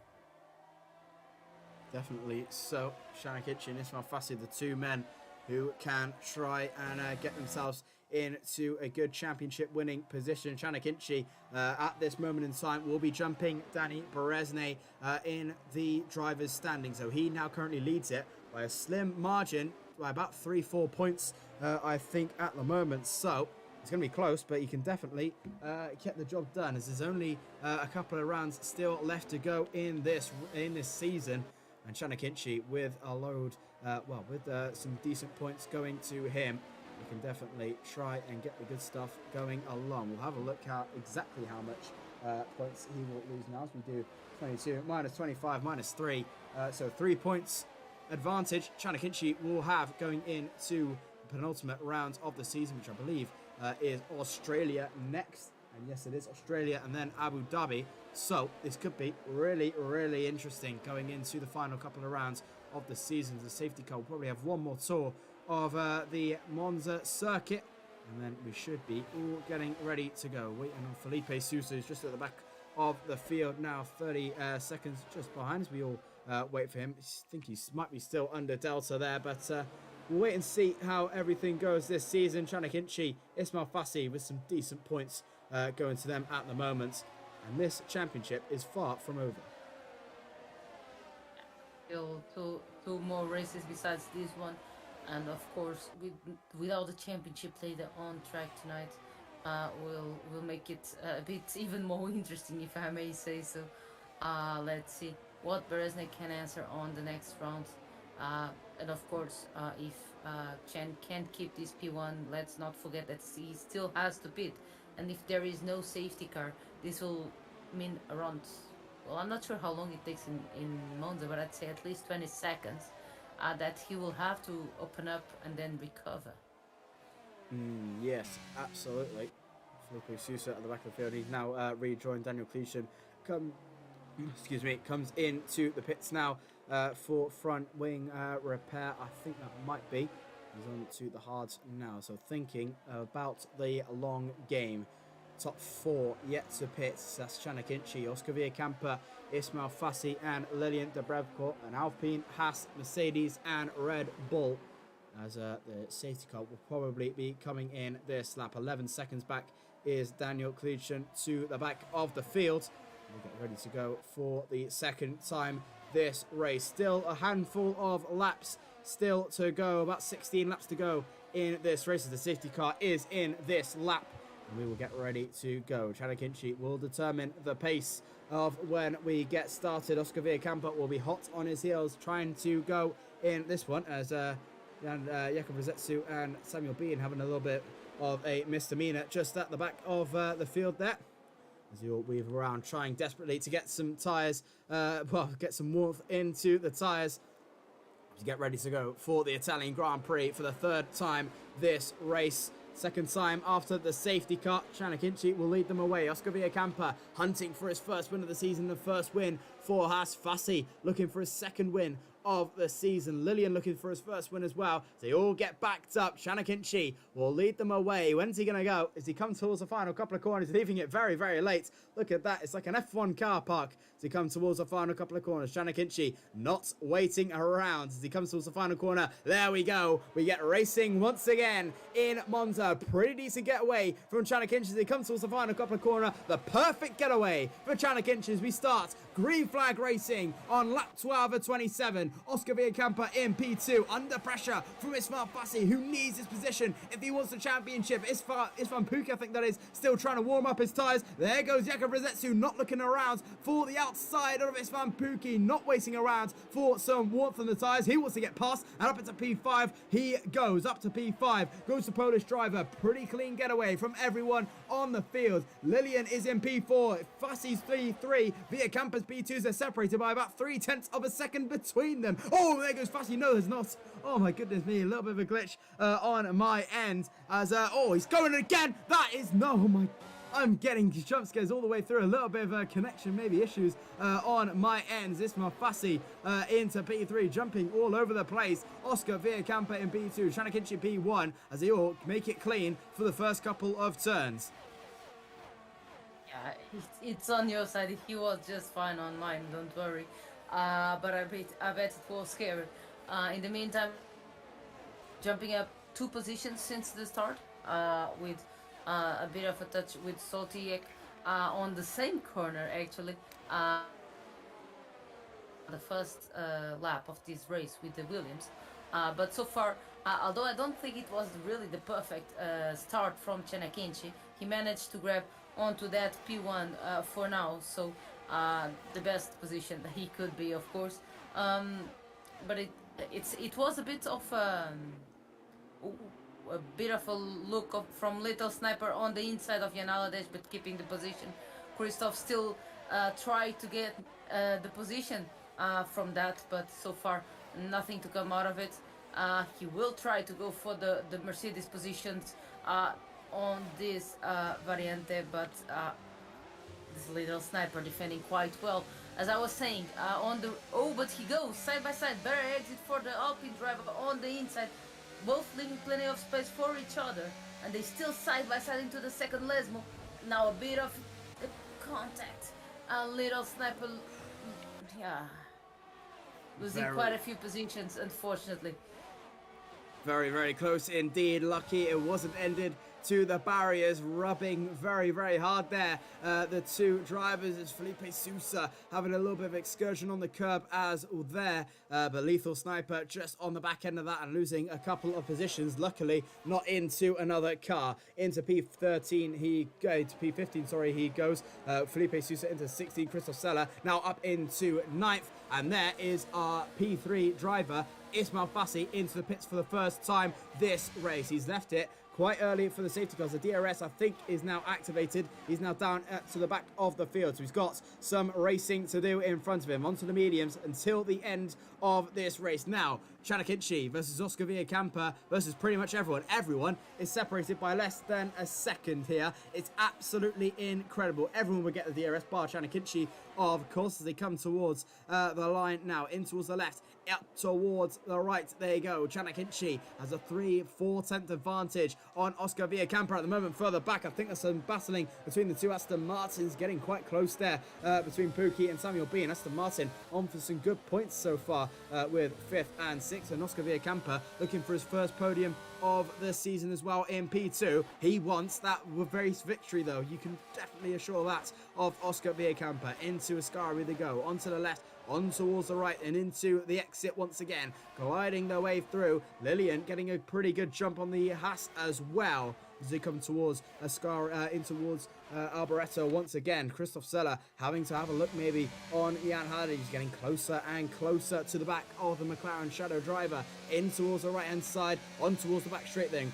Definitely so. Chenekinchi and Ismail Fassi, the two men who can try and get themselves into a good championship winning position. Chenekinchi at this moment in time will be jumping Danny Berezne in the driver's standing. So he now currently leads it by a slim margin, by about 3-4 points, I think, at the moment. So it's going to be close, but he can definitely get the job done, as there's only a couple of rounds still left to go in this season. And Chenekinchi with a load, with some decent points going to him, we can definitely try and get the good stuff going along. We'll have a look at exactly how much points he will lose now, as we do 22 minus 25 minus 3. So 3 points advantage Chenekinchi will have going into the penultimate round of the season, which I believe is Australia next. And yes, it is Australia and then Abu Dhabi. So this could be really, really interesting going into the final couple of rounds of the season. The safety car will probably have one more tour of the Monza circuit, and then we should be all getting ready to go. Waiting on Felipe Sousa, who's just at the back of the field now, 30 seconds just behind as we all wait for him. I think he might be still under Delta there, but we'll wait and see how everything goes this season. Chenekinchi, Ismail Fassi with some decent points going to them at the moment, and this championship is far from over. Still two more races besides this one, and of course without the championship later on track tonight, we'll make it a bit even more interesting, if I may say so. Let's see what Berezne can answer on the next round, and of course if Chen can't keep this P1, let's not forget that he still has to pit, and if there is no safety car, this will mean around, well, I'm not sure how long it takes in Monza, but I'd say at least 20 seconds that he will have to open up and then recover. Yes, absolutely. Felipe Sousa at the back of the field. He's now rejoined Daniel Kluchin. Comes into the pits now for front wing repair. I think that might be. He's on to the hards now. So thinking about the long game. Top 4 yet to pits. That's Chenekinchi, Oscar Villacampa, Ismail Fassi and Lilian Debrevko, and Alpine, Haas, Mercedes and Red Bull. As the safety car will probably be coming in this lap. 11 seconds back is Daniel Kluchin to the back of the field. We'll get ready to go for the second time this race. Still a handful of laps still to go. About 16 laps to go in this race as the safety car is in this lap. And we will get ready to go. Chenekinchi will determine the pace of when we get started. Oscar Villacampa will be hot on his heels trying to go in this one as Jakub Rosetsu and Samuel Bean having a little bit of a misdemeanor just at the back of the field there. As you'll weave around trying desperately to get some tyres, get some warmth into the tyres to get ready to go for the Italian Grand Prix for the third time this race. Second time after the safety car. Chenekinchi will lead them away. Oscar Villacampa hunting for his first win of the season, the first win for Haas. Fassi looking for his second win of the season. Lillian looking for his first win as well. They all get backed up. Chenekinchi will lead them away. When's he going to go? As he comes towards the final couple of corners, leaving it very, very late. Look at that. It's like an F1 car park as he comes towards the final couple of corners. Chenekinchi not waiting around as he comes towards the final corner. There we go. We get racing once again in Monza. Pretty decent getaway from Chenekinchi as he comes towards the final couple of corner. The perfect getaway for Chenekinchi as we start Green flag racing on lap 12 of 27. Oscar Villacampa in P2 under pressure from Ismail Fassi, who needs his position if he wants the championship. Isvan Puki, I think that is, still trying to warm up his tyres. There goes Jakob Rosetsu, not looking around for the outside of Isvan Puki, not waiting around for some warmth on the tyres. He wants to get past, and up into P5 he goes. Up to P5 goes the Polish driver. Pretty clean getaway from everyone on the field. Lillian is in P4, Fassi's P3, Villacampa's P2s. They're separated by about 0.3 of a second between them. Oh, there goes Fassi. No, there's not. Oh my goodness me, a little bit of a glitch on my end as oh, he's going again. That is no, oh my, I'm getting jump scares all the way through. A little bit of connection, maybe issues on my ends. Ismail Fassi into P3, jumping all over the place. Oscar Villacampa in P2, Chanakinchi P1 as they all make it clean for the first couple of turns. Yeah, it's on your side. He was just fine on mine, don't worry. But I bet it was scary. In the meantime, jumping up 2 positions since the start with a bit of a touch with Soltiek on the same corner actually. The first lap of this race with the Williams. But so far, although I don't think it was really the perfect start from Chanakinchi, he managed to grab onto that P1 for now, so the best position that he could be, of course. But it was a bit of a look from Little Sniper on the inside of Jan Aladesh, but keeping the position. Christoph still tried to get the position from that, but so far nothing to come out of it. He will try to go for the Mercedes positions on this variante, but this Little Sniper defending quite well. As I was saying, but he goes side by side. Better exit for the Alpine driver on the inside, both leaving plenty of space for each other, and they still side by side into the second Lesmo. Now a bit of contact. Little Sniper, yeah, losing quite a few positions, unfortunately. Very, very close indeed. Lucky it wasn't ended to the barriers, rubbing very, very hard there. The 2 drivers is Felipe Sousa having a little bit of excursion on the curb as there, but Lethal Sniper just on the back end of that and losing a couple of positions. Luckily, not into another car. Into P13, to P15, sorry, he goes. Felipe Sousa into 16, Christoph Seller now up into 9th, and there is our P3 driver, Ismail Fassi, into the pits for the first time this race. He's left it quite early for the safety cars. The DRS, I think, is now activated. He's now down to the back of the field. So he's got some racing to do in front of him. Onto the mediums until the end of this race. Now, Chanakinchi versus Oscar Villacampa versus pretty much everyone. Everyone is separated by less than a second here. It's absolutely incredible. Everyone will get the DRS bar. Chanakinchi, of course, as they come towards the line now. In towards the left, up towards the right. There you go. Chanakinchi has a 3/4 advantage on Oscar Villacampa at the moment. Further back, I think there's some battling between the 2 Aston Martins, getting quite close there between Pookie and Samuel Bean. Aston Martin on for some good points so far with 5th and 6th, and Oscar Villacampa looking for his first podium of the season as well in P2. He wants that race victory though. You can definitely assure that of Oscar Villacampa. Into Ascari they go, onto the left, on towards the right, and into the exit once again, gliding their way through. Lillian getting a pretty good jump on the Haas as well as they come towards Ascar, in towards Alboreto once again. Christoph Seller having to have a look maybe on Jan Halliday. He's getting closer and closer to the back of the McLaren Shadow driver. In towards the right hand side, on towards the back straight then.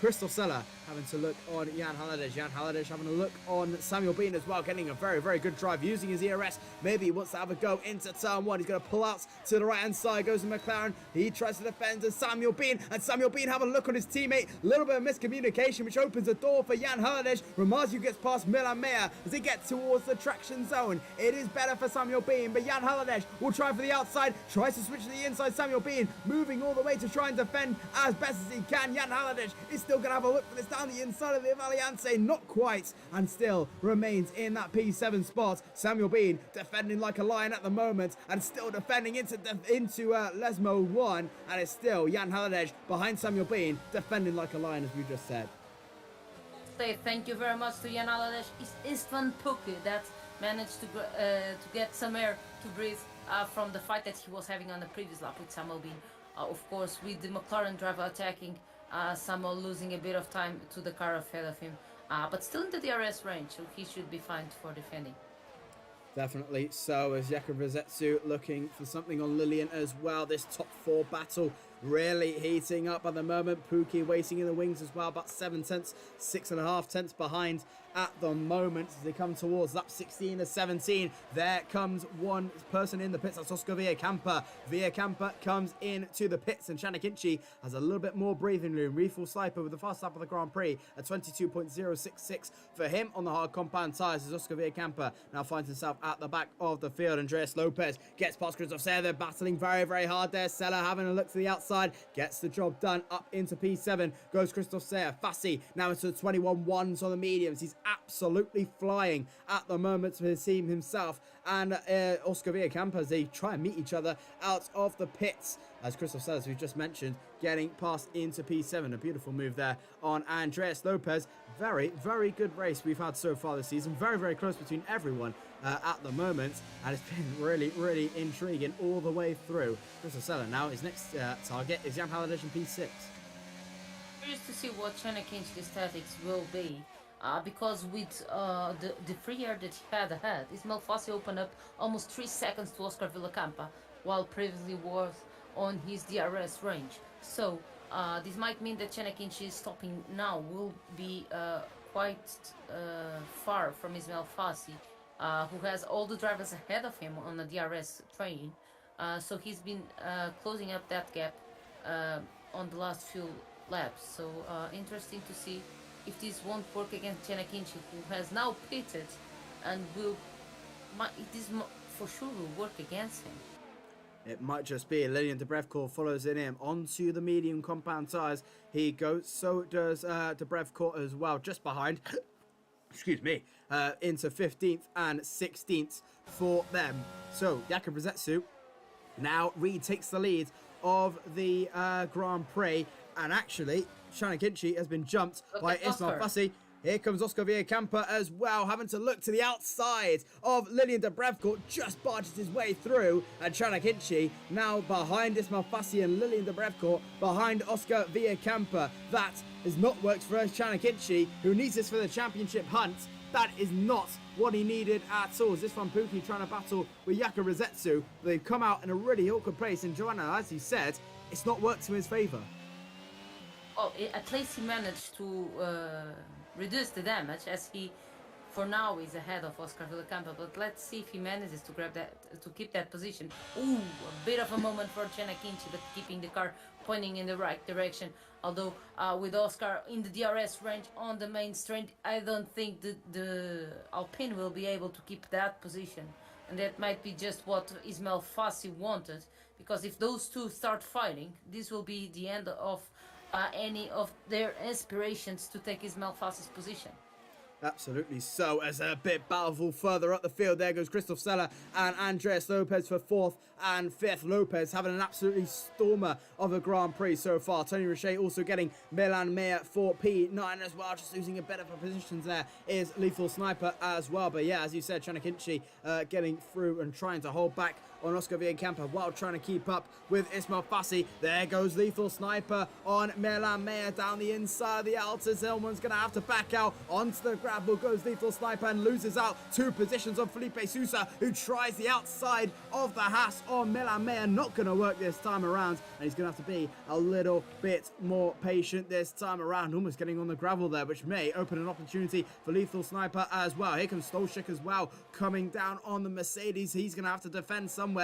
Christoph Seller having to look on Jan Halliday. Jan Halliday having a look on Samuel Bean as well, getting a very, very good drive using his ERS. Maybe he wants to have a go into turn 1. He's going to pull out to the right hand side, goes to McLaren. He tries to defend to Samuel Bean, and Samuel Bean have a look on his teammate. A little bit of miscommunication, which opens the door for Jan Halliday. Romaziu gets past Milan Meyer as they get towards the traction zone. It is better for Samuel Bean, but Jan Halliday will try for the outside, tries to switch to the inside. Samuel Bean moving all the way to try and defend as best as he can. Jan Halliday is still going to have a look for this down the inside of the Valiance, not quite, and still remains in that P7 spot. Samuel Bean defending like a lion at the moment, and still defending into Lesmo 1, and it's still Jan Halliday behind Samuel Bean, defending like a lion, as we just said. Say thank you very much to Jan Aladesh. It's Istvan Puki that managed to get some air to breathe from the fight that he was having on the previous lap with Samuel Bean. Of course, with the McLaren driver attacking, Samuel losing a bit of time to the car ahead of him. But still in the DRS range, so he should be fine for defending. Definitely so, as Jakub Rozetsu looking for something on Lillian as well. This top 4 battle really heating up at the moment. Pookie waiting in the wings as well, about 7 tenths, 6.5 tenths behind at the moment as they come towards lap 16 of 17. There comes one person in the pits. That's Oscar Villacampa. Villacampa comes into the pits, and Chanakinchi has a little bit more breathing room. Refuel Sniper with the fast lap of the Grand Prix at 22.066 for him on the hard compound tyres, as Oscar Villacampa now finds himself at the back of the field. Andreas Lopez gets past Christoph Seyer. They're battling very, very hard there. Seller having a look to the outside, gets the job done. Up into P7 goes Christoph Seyer. Fassi now into the 21-1s on the mediums. He's absolutely flying at the moment for his team himself and Oscar Villacampa as they try and meet each other out of the pits, as Christoph Seyer, as we've just mentioned, getting past into P7. A beautiful move there on Andreas Lopez. Very, very good race we've had so far this season. Very, very close between everyone at the moment, and it's been really, really intriguing all the way through. Christoph Seyer now, his next target is Jan Halliday in P6. Curious to see what Chanakinchi's tactics will be. Because with the free air that he had ahead, Ismael Fassi opened up almost 3 seconds to Oscar Villacampa, while previously was on his DRS range. So this might mean that Chanakinchi's stopping now will be quite far from Ismael Fassi, who has all the drivers ahead of him on the DRS train. So he's been closing up that gap on the last few laps. So interesting to see if this won't work against Chanakinchi, who has now pitted, and this for sure will work against him. It might just be. Lilian Debrevcourt follows in him onto the medium compound tyres. He goes, so does Debrevcourt as well, just behind, excuse me, into 15th and 16th for them. So Jakub Rozetsu now retakes the lead of the Grand Prix, and actually Chanakinchi has been jumped by Ismael Fassi. Here comes Oscar Villacampa as well, having to look to the outside of Lilian Debrevcourt, just barges his way through, and Chanakinchi now behind Ismael Fassi and Lilian Debrevcourt behind Oscar Villacampa. That has not worked for Chanakinchi, who needs this for the championship hunt. That is not what he needed at all. Is this from Pookie trying to battle with Jakub Rozetsu? They've come out in a really awkward place, and Joanna, as he said, it's not worked to his favour. Oh, at least he managed to reduce the damage, as he, for now, is ahead of Oscar Villacampa. But let's see if he manages to grab that, to keep that position. Ooh, a bit of a moment for Chanakinchi, but keeping the car pointing in the right direction. Although with Oscar in the DRS range on the main straight, I don't think the Alpine will be able to keep that position. And that might be just what Ismael Fassi wanted, because if those two start fighting, this will be the end of any of their aspirations to take Ismael Fassi's position. Absolutely so, as a bit battleful further up the field. There goes Christoph Seyer and Andreas Lopez for 4th and 5th. Lopez having an absolutely stormer of a Grand Prix so far. Tony Richet also getting Milan Meyer for P9 as well, just losing a bit of positions there is Lethal Sniper as well. But yeah, as you said, Chanakinchi getting through and trying to hold back on Oscar Villacampa while trying to keep up with Ismael Fassi. There goes Lethal Sniper on Milan Meyer down the inside of the outer. Zillman's going to have to back out onto the gravel. Goes Lethal Sniper and loses out 2 positions on Felipe Sousa, who tries the outside of the Haas on Milan Meyer. Not going to work this time around, and he's going to have to be a little bit more patient this time around. Almost getting on the gravel there, which may open an opportunity for Lethal Sniper as well. Here comes Stolchik as well, coming down on the Mercedes. He's going to have to defend somewhere.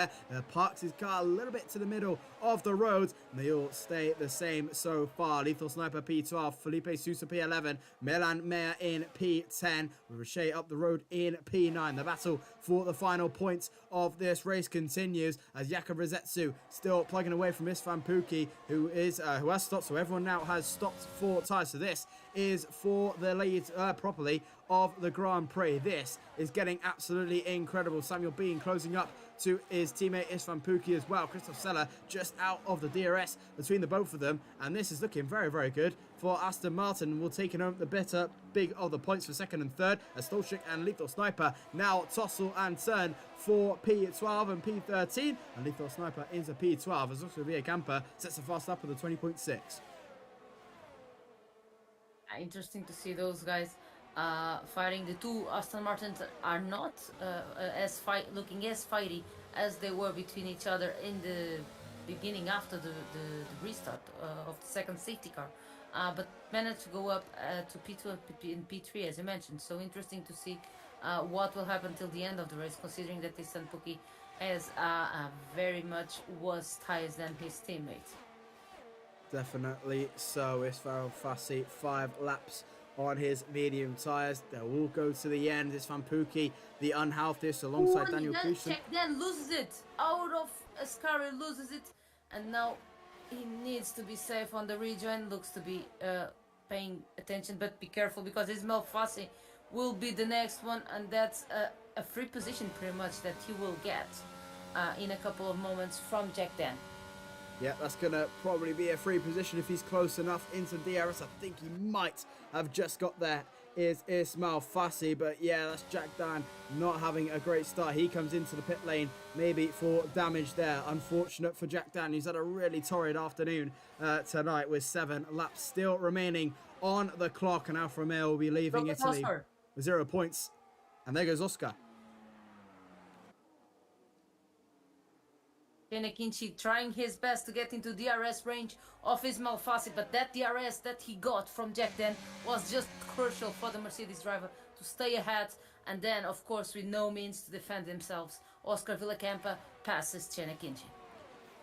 Parks his car a little bit to the middle of the road, and they all stay the same so far. Lethal Sniper P12, Felipe Sousa P11, Milan Meyer in P10, with Richet up the road in P9. The battle for the final points of this race continues as Jakub Rozetsu still plugging away from Istvan Pukki, who has stopped. So everyone now has stopped for tyres. So this is for the lead properly of the Grand Prix. This is getting absolutely incredible. Samuel Bean closing up to his teammate Istvan Pukki as well. Christoph Seller just out of the DRS between the both of them, and this is looking very, very good for Aston Martin. Will take home the big of the points for second and third, as Stolchik and Lethal Sniper now tussle and turn for P12 and P13, and Lethal Sniper into P12 as also Via Camper sets the fast up with a 20.6. Interesting to see those guys fighting. The two Aston Martins are not looking as fighty as they were between each other in the beginning after the restart of the second safety car, but managed to go up to P2 and P3 as you mentioned. So interesting to see what will happen till the end of the race, considering that Istvan Pukki has very much worse tires than his teammates. Definitely so. Istvan Fassi 5 laps on his medium tyres. They will go to the end. Istvan Pukki, the unhealthiest, alongside Daniel Kusen. Then loses it out of Ascari, loses it, and now he needs to be safe on the rejoin. Looks to be paying attention, but be careful because Ismail Fassi will be the next one, and that's a free position pretty much that he will get in a couple of moments from Jack Dan. Yeah, that's going to probably be a free position if he's close enough into DRS. I think he might have just got there, is Ismail Fassi. But yeah, that's Jack Dan not having a great start. He comes into the pit lane maybe for damage there. Unfortunate for Jack Dan. He's had a really torrid afternoon tonight with 7 laps still remaining on the clock. And Alfa Romeo will be leaving Italy with 0 points. And there goes Oscar. Giannichini trying his best to get into DRS range of Ismail Fassi, but that DRS that he got from Jack Dan was just crucial for the Mercedes driver to stay ahead, and then of course with no means to defend themselves. Oscar Villacampa passes Giannichini.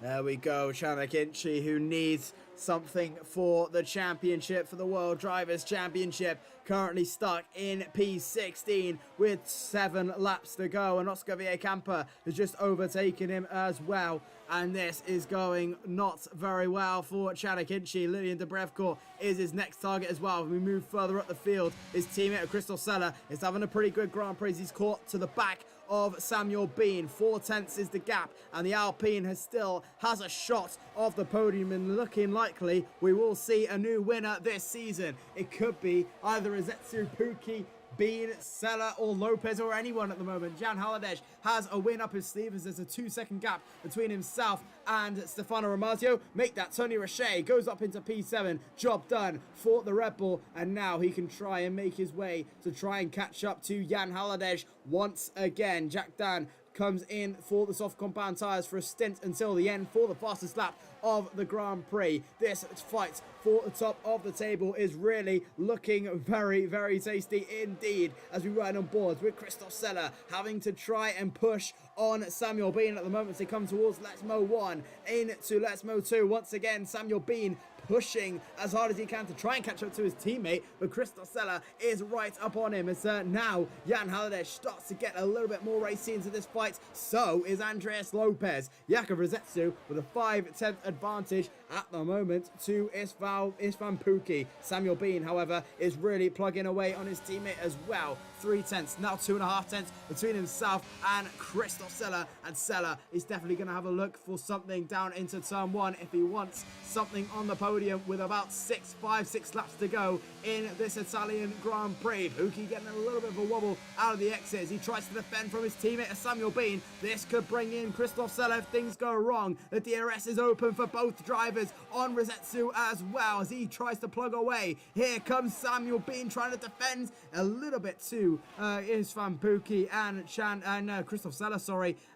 There we go, Giannichini, who needs something for the championship, for the World Drivers' Championship. Currently stuck in P16 with 7 laps to go, and Oscar Villacampa has just overtaken him as well. And this is going not very well for Giannichini. Lilian de Brevcourt is his next target as well. We move further up the field. His teammate Christoph Seller is having a pretty good Grand Prix. He's caught to the back of Samuel Bean. 4 tenths is the gap, and the Alpine has a shot of the podium, and looking likely we will see a new winner this season. It could be either Izetsu, Pukki, Bean, Seller or Lopez or anyone at the moment. Jan Haladesh has a win up his sleeve as there's a 2-second gap between himself and Stefano Ramazio. Make that Tony Roche goes up into P7. Job done for the Red Bull, and now he can try and make his way to try and catch up to Jan Haladesh once again. Jack Dan comes in for the soft compound tyres for a stint until the end for the fastest lap of the Grand Prix. This fight for the top of the table is really looking very, very tasty indeed, as we ride on boards with Christoph Seller having to try and push on Samuel Bean at the moment as they come towards Let's Mo 1 into Let's Mo 2. Once again, Samuel Bean pushing as hard as he can to try and catch up to his teammate, but Christoph Seller is right up on him as now Jan Haladesh starts to get a little bit more racy into this fight. So is Andreas Lopez. Jakub Rosetsu with a 5/10 advantage at the moment to Istvan Pukki. Samuel Bean, however, is really plugging away on his teammate as well. 3 tenths, now 2.5 tenths between himself and Christoph Seller, and Seller is definitely going to have a look for something down into turn 1 if he wants something on the podium with about 6 laps to go in this Italian Grand Prix. Pukki getting a little bit of a wobble out of the exits. He tries to defend from his teammate Samuel Bean. This could bring in Christoph Seller if things go wrong. The DRS is open for both drivers on Rosetsu as well as he tries to plug away. Here comes Samuel Bean trying to defend a little bit too. Istvan Pukki and Christoph Seller,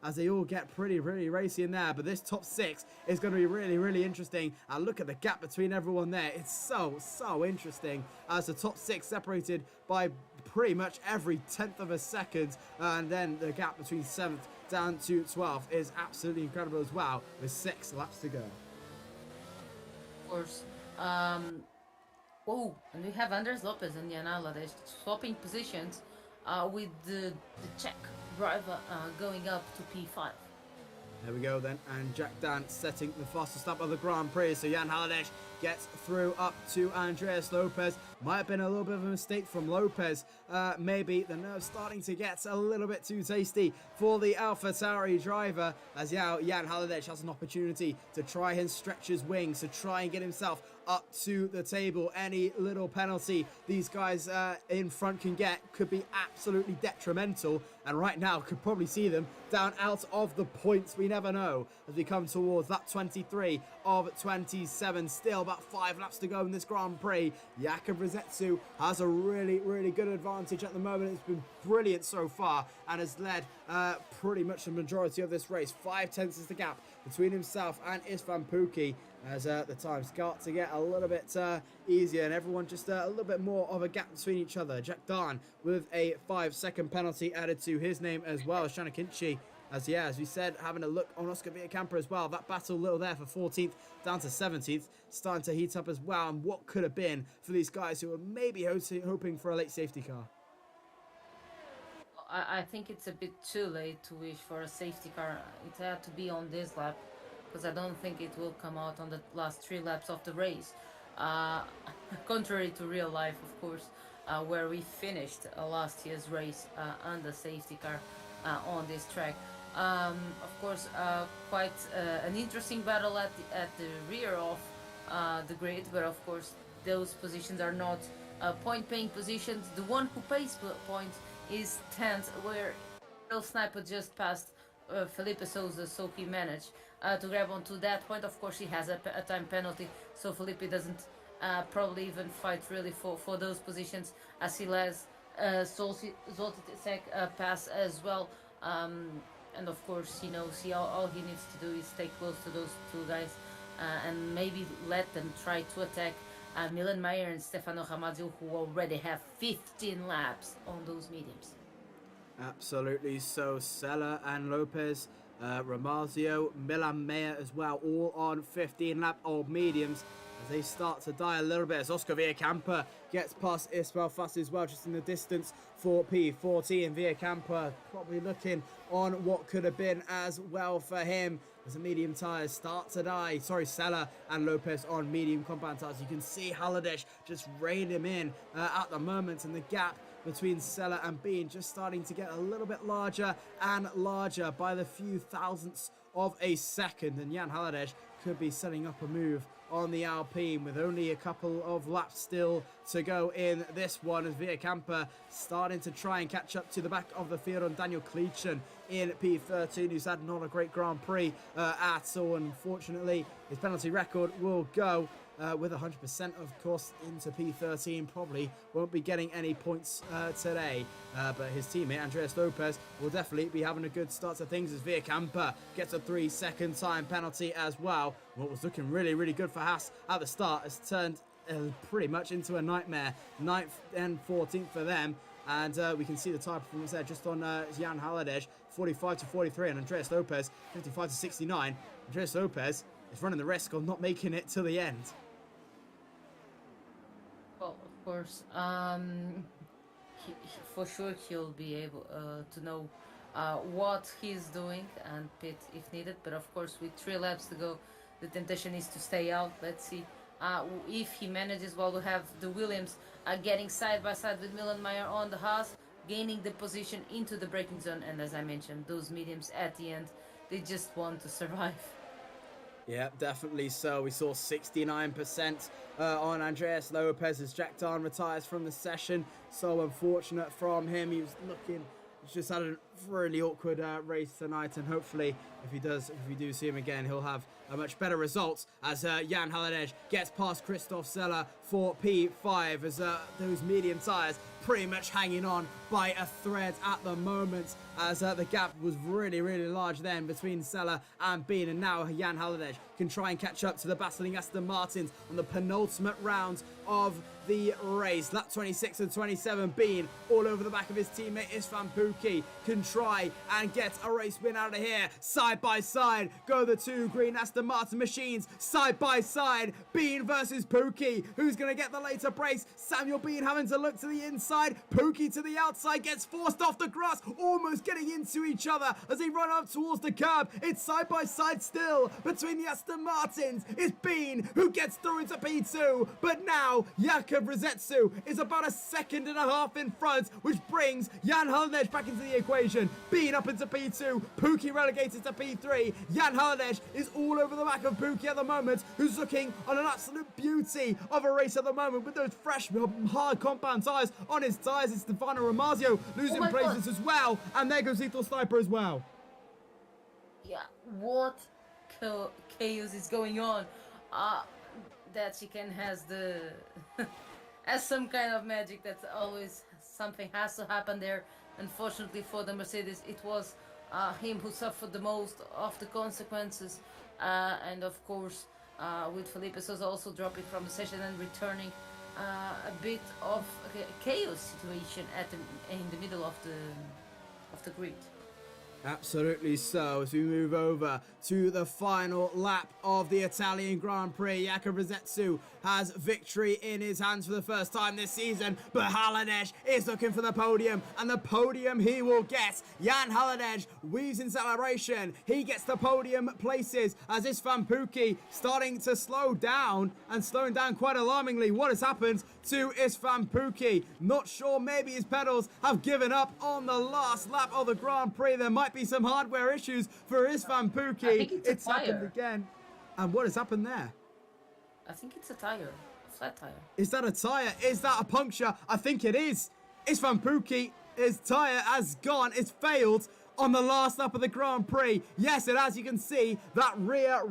as they all get pretty racy in there. But this top 6 is going to be really interesting. And look at the gap between everyone there. It's so interesting as the top 6 separated by pretty much every 10th of a second, and then the gap between 7th down to 12th is absolutely incredible as well, with 6 laps to go. Of course. Oh, and we have Andres Lopez and Jan Haladesh swapping positions with the Czech driver going up to P5. There we go then, and Jack Dan setting the fastest lap of the Grand Prix. So Jan Haladesh gets through up to Andreas Lopez. Might have been a little bit of a mistake from Lopez. Maybe the nerves starting to get a little bit too tasty for the AlphaTauri driver, as Jan Halidic has an opportunity to try and stretch his wings, to try and get himself up to the table. Any little penalty these guys in front can get could be absolutely detrimental, and right now could probably see them down out of the points. We never know as we come towards that 23 of 27. Still about 5 laps to go in this Grand Prix. Jakub Rzetsu has a really good advantage at the moment. It's been brilliant so far and has led pretty much the majority of this race. 5/10 is the gap between himself and Istvan Pukki, as the times start to get a little bit easier and everyone just a little bit more of a gap between each other. Jack Darn with a 5-second penalty added to his name as well as Shanakinchi, as we said, having a look on Oscar Villacampa as well. That battle little there for 14th down to 17th, starting to heat up as well, and what could have been for these guys who were maybe hoping for a late safety car. I think it's a bit too late to wish for a safety car. It had to be on this lap, because I don't think it will come out on the last 3 laps of the race. Contrary to real life, of course, where we finished last year's race on the safety car on this track. Of course, quite an interesting battle at the rear of the grid, but of course those positions are not point-paying positions. The one who pays points is 10th, where Real Sniper just passed Felipe Souza, so he managed to grab onto that point. Of course, he has a time penalty, so Felipe doesn't probably even fight really for those positions, as he lets Zoltic pass as well. And of course, he knows all he needs to do is stay close to those 2 guys and maybe let them try to attack Milan Mayer and Stefano Ramazzo, who already have 15 laps on those mediums. Absolutely. So Sella and Lopez, Ramazio, Milan Mayer as well, all on 15-lap old mediums, as they start to die a little bit, as Oscar Villacampa gets past Ismael Fast as well, just in the distance for P14. Villacampa probably looking on what could have been as well for him, as the medium tyres start to die. Sorry, Sella and Lopez on medium compound tyres. You can see Halidic just rein him in at the moment, and the gap between Sella and Bean just starting to get a little bit larger and larger by the few thousandths of a second, and Jan Halidic could be setting up a move on the Alpine with only a couple of laps still to go in this one, as Villacampa starting to try and catch up to the back of the field on Daniel Kleitschen in P13, who's had not a great Grand Prix at all. Unfortunately, his penalty record will go with 100%, of course, into P13. Probably won't be getting any points today, but his teammate Andreas Lopez will definitely be having a good start to things, as Villacampa gets a 3-second time penalty as well. What was looking really good for Haas at the start has turned pretty much into a nightmare. 9th and 14th for them, and we can see the tyre performance there just on Jan Halidic, 45 to 43, and Andreas Lopez 55 to 69. Andreas Lopez is running the risk of not making it to the end. Well, of course, for sure he'll be able to know what he's doing and pit if needed. But of course, with 3 laps to go, the temptation is to stay out. Let's see if he manages. Well, we have the Williams getting side by side with Milan Mayer on the Haas, gaining the position into the braking zone. And as I mentioned, those mediums at the end, they just want to survive. Yeah, definitely so. We saw 69% on Andreas Lopez as Jack Darn retires from the session. So unfortunate from him. He's just had a really awkward race tonight, and hopefully if we do see him again, he'll have a much better result, as Jan Halidic gets past Christoph Sella for P5, as those medium tyres pretty much hanging on by a thread at the moment, as the gap was really large then between Sella and Bean, and now Jan Halidic can try and catch up to the battling Aston Martins on the penultimate round of the race. Lap 26 and 27, Bean all over the back of his teammate Istvan Pukki, can try and get a race win out of here. Side by side go the two green Aston Martin machines. Side by side, Bean versus Pookie. Who's going to get the later brace? Samuel Bean having to look to the inside. Pookie to the outside, gets forced off the grass, almost getting into each other as they run up towards the curb. It's side by side still between the Aston Martins. It's Bean who gets through into P2, but now Jakub Rzetsu is about a second and a half in front, which brings Jan Halanej back into the equation. Bean up into P2, Pookie relegated to P3. Jan Halanej is all over the back of Pookie at the moment, who's looking on an absolute beauty of a race at the moment with those fresh, hard compound tyres on his tyres. It's Stefano Ramazio losing places as well, and there goes Lethal Sniper as well. Yeah, what chaos is going on? That chicken has the has some kind of magic. That's always something has to happen there. Unfortunately for the Mercedes, it was him who suffered the most of the consequences, and of course with Felipe Sousa also dropping from the session and returning, a bit of a chaos situation in the middle of the grid. Absolutely so. As we move over to the final lap of the Italian Grand Prix, Jakub Rzetsu has victory in his hands for the first time this season, but Halanej is looking for the podium, and the podium he will get. Jan Halanej weaves in celebration. He gets the podium places as Istvan Pukki starting to slow down, and slowing down quite alarmingly. What has happened to Istvan Pukki? Not sure, maybe his pedals have given up on the last lap of the Grand Prix. There might be some hardware issues for Istvan Pukki. I think it's a happened tire. again. And what has happened there? I think it's a tire, a flat tire. Is that a tyre? Is that a puncture? I think it is. Istvan Pukki, his tyre has gone. It's failed on the last lap of the Grand Prix. Yes, and as you can see, that rear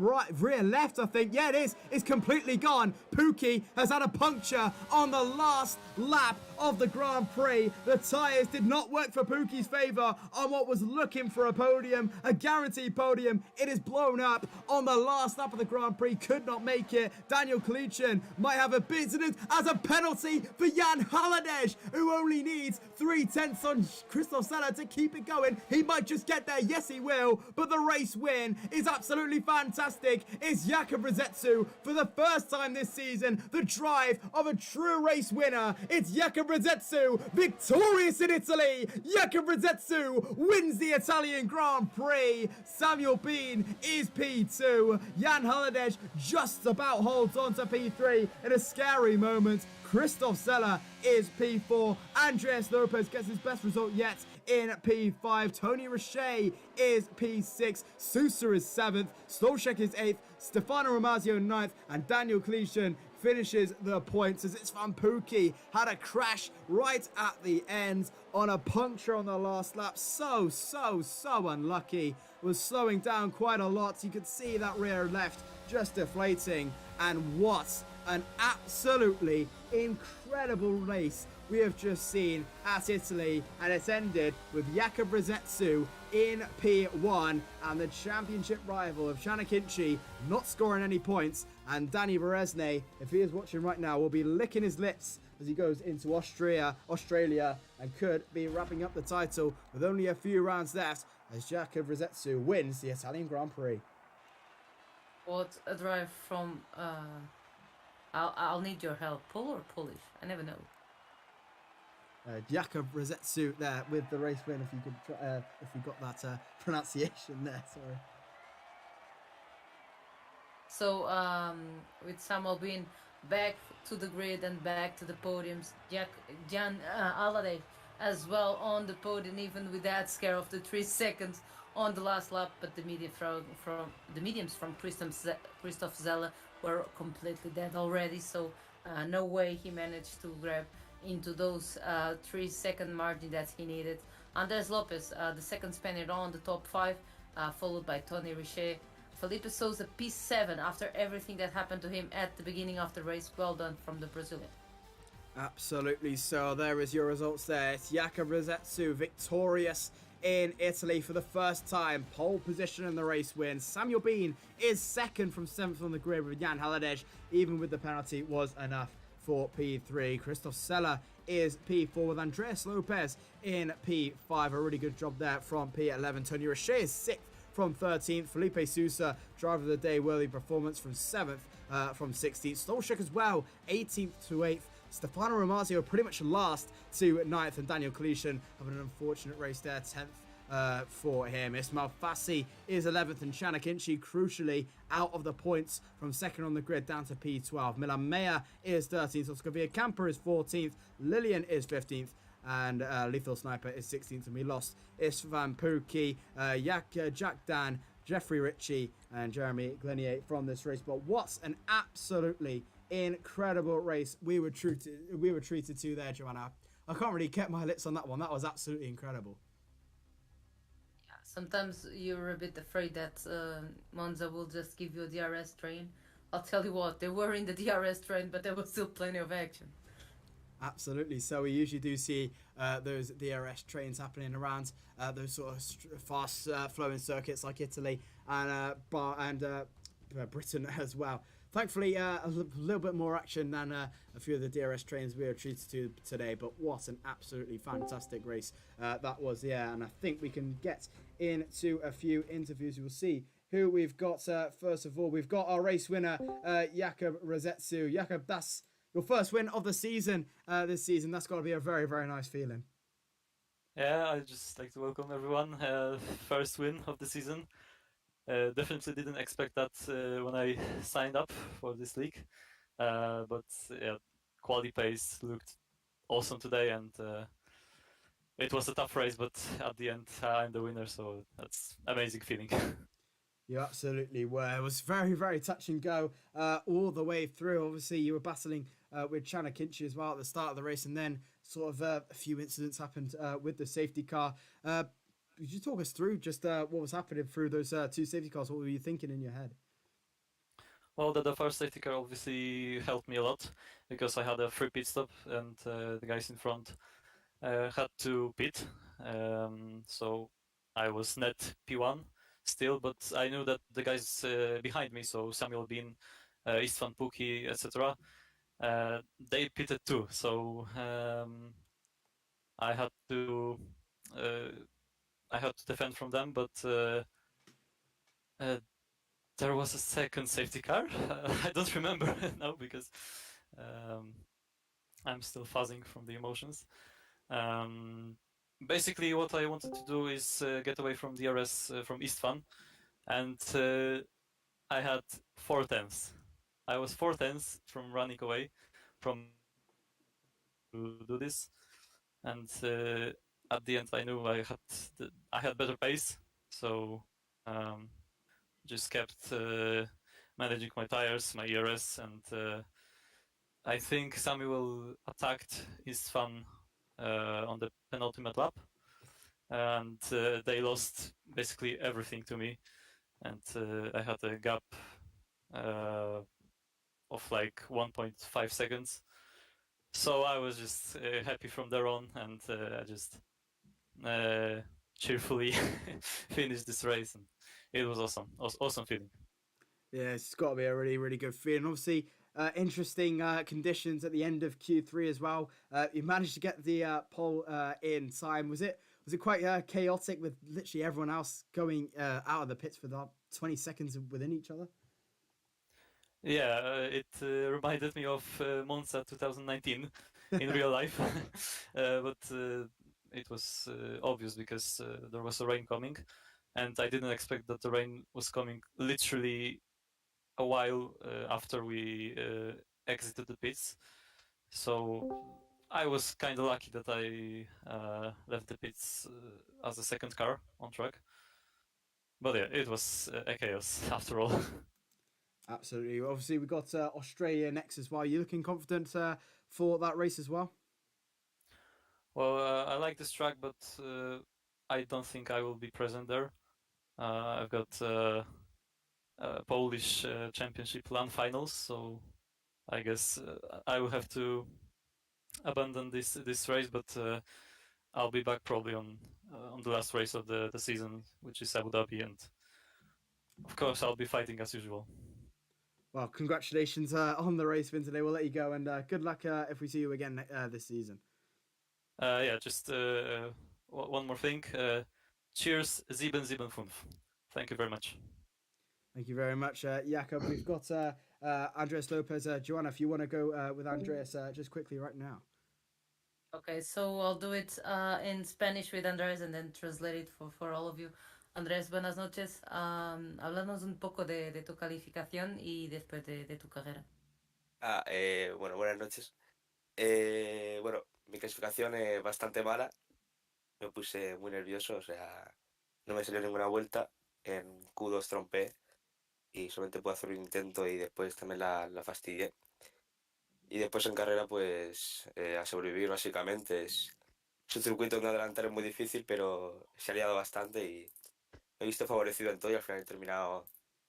left, I think, yeah, it is. It's completely gone. Pukki has had a puncture on the last lap of the Grand Prix. The tyres did not work for Pukki's favour on what was looking for a podium, a guaranteed podium. It is blown up on the last lap of the Grand Prix. Could not make it. Daniel Klicin might have a bit in it as a penalty for Jan Halanej, who only needs 3/10 on Christoph Seller to keep it going. He might just get there. Yes, he will. But the race win is absolutely fantastic. It's Jakub Rzetsu for the first time this season. The drive of a true race winner. It's Jakub Rzetsu, victorious in Italy. Jakub Rzetsu wins the Italian Grand Prix. Samuel Bean is P2. Jan Halanej just about holds on to P3 in a scary moment. Christoph Seller is P4. Andreas Lopez gets his best result yet in P5. Tony Richet is P6. Sousa is 7th. Stolchek is 8th. Stefano Ramazio 9th. And Daniel Klicin finishes the points as Istvan Pukki had a crash right at the end on a puncture on the last lap. So unlucky. Was slowing down quite a lot. You could see that rear left just deflating. And what an absolutely incredible race we have just seen at Italy, and it's ended with Jakub Rzetsu in P1 and the championship rival of Shanakinchi not scoring any points, and Danny Berezne, if he is watching right now, will be licking his lips as he goes into Australia, and could be wrapping up the title with only a few rounds left as Jakub Rzetsu wins the Italian Grand Prix. What a drive from I'll need your help. Pol or Polish? I never know. Jakub Rzetsu there with the race win. If you could, if we got that pronunciation there, sorry. So with Samuel Bean back to the grid and back to the podiums, Jan Halanej as well on the podium, even with that scare of the 3 seconds on the last lap. But the mediums from Christoph Zeller were completely dead already. So no way he managed to grab into those 3 second margin that he needed. Andres Lopez, the second Spaniard on the top 5, followed by Tony Richet. Felipe Sousa P7 after everything that happened to him at the beginning of the race. Well done from the Brazilian. Absolutely so. There is your results there. It's Jakub Rzetsu victorious in Italy for the first time. Pole position in the race win. Samuel Bean is second from 7th on the grid with Jan Halanej. Even with the penalty was enough for P3. Christoph Seller is P4 with Andres Lopez in P5. A really good job there from P11. Tony Roche is 6th from 13th. Felipe Sousa, driver of the day, worthy performance from 7th from 16th. Stolchek as well, 18th to 8th. Stefano Romazio pretty much last to 9th, and Daniel Kalishin having an unfortunate race there, 10th for him. Ismail Fassi is 11th, and Chana Kinchi crucially out of the points from 2nd on the grid down to P12. Milan Meyer is 13th, Oscar Camper is 14th, Lillian is 15th, and Lethal Sniper is 16th, and we lost Istvan Pookie, Jack Dan, Jeffrey Ritchie, and Jeremy Glenier from this race. But what an absolutely incredible race we were treated to there, Joanna. I can't really keep my lips on that one. That was absolutely incredible. Yeah, sometimes you're a bit afraid that Monza will just give you a DRS train. I'll tell you what, they were in the DRS train, but there was still plenty of action. Absolutely. So we usually do see those DRS trains happening around those sort of fast flowing circuits like Italy and Britain as well. Thankfully, a little bit more action than a few of the DRS trains we were treated to today. But what an absolutely fantastic race that was, yeah. And I think we can get into a few interviews. We'll see who we've got. First of all, we've got our race winner, Jakub Rozetsu. Jakub, that's your first win of the season this season. That's got to be a very, very nice feeling. Yeah, I'd just like to welcome everyone. First win of the season. Definitely didn't expect that when I signed up for this league. But yeah, quality pace looked awesome today, and it was a tough race, but at the end I'm the winner, so that's amazing feeling. You absolutely were. It was very, very touch and go all the way through. Obviously, you were battling with Chana Kinchi as well at the start of the race, and then sort of a few incidents happened with the safety car. Could you talk us through just what was happening through those two safety cars? What were you thinking in your head? Well, the first safety car obviously helped me a lot because I had a free pit stop, and the guys in front had to pit. So I was net P1 still, but I knew that the guys behind me, so Samuel Bean, Istvan Puki, etc., they pitted too. So I had to defend from them, but there was a second safety car. I don't remember now because I'm still fuzzing from the emotions. Basically, what I wanted to do is get away from DRS from Istvan, and I had 4 tenths. I was 4 tenths from running away from to do this, and at the end I knew I had better pace, so just kept managing my tires, my ERS, and I think Samuel attacked Istvan on the penultimate lap, and they lost basically everything to me, and I had a gap of like 1.5 seconds. So I was just happy from there on, and I just cheerfully finished this race, and it was awesome feeling. Yeah, it's got to be a really, really good feeling. Obviously, interesting conditions at the end of Q3 as well. You managed to get the pole in time. Was it quite chaotic with literally everyone else going out of the pits for the 20 seconds within each other? Yeah, it reminded me of Monza 2019 in real life, but it was obvious because there was a rain coming, and I didn't expect that the rain was coming literally a while after we exited the pits. So I was kind of lucky that I left the pits as a second car on track. But yeah, it was a chaos after all. Absolutely. Obviously, we got Australia next as well. You looking confident for that race as well? Well, I like this track, but I don't think I will be present there. I've got Polish Championship LAN finals, so I guess I will have to abandon this race. But I'll be back probably on the last race of the season, which is Abu Dhabi, and of course I'll be fighting as usual. Well, congratulations on the race win today. We'll let you go, and good luck if we see you again this season. Yeah, just one more thing. Cheers, 775. Thank you very much. Thank you very much, Jakob. We've got Andres Lopez. Joanna, if you want to go with Andreas just quickly right now. Okay, so I'll do it in Spanish with Andrés and then translate it for all of you. Andrés, buenas noches. Háblanos un poco de tu calificación y después de tu carrera. Bueno, buenas noches. Bueno, mi clasificación es bastante mala. Me puse muy nervioso, o sea, no me salió ninguna vuelta. En Q2 trompé y solamente pude hacer un intento y después también la fastidié. Y después en carrera, pues, a sobrevivir básicamente. Es un circuito donde adelantar es muy difícil, pero se ha liado bastante y me he visto favorecido en todo y al final he terminado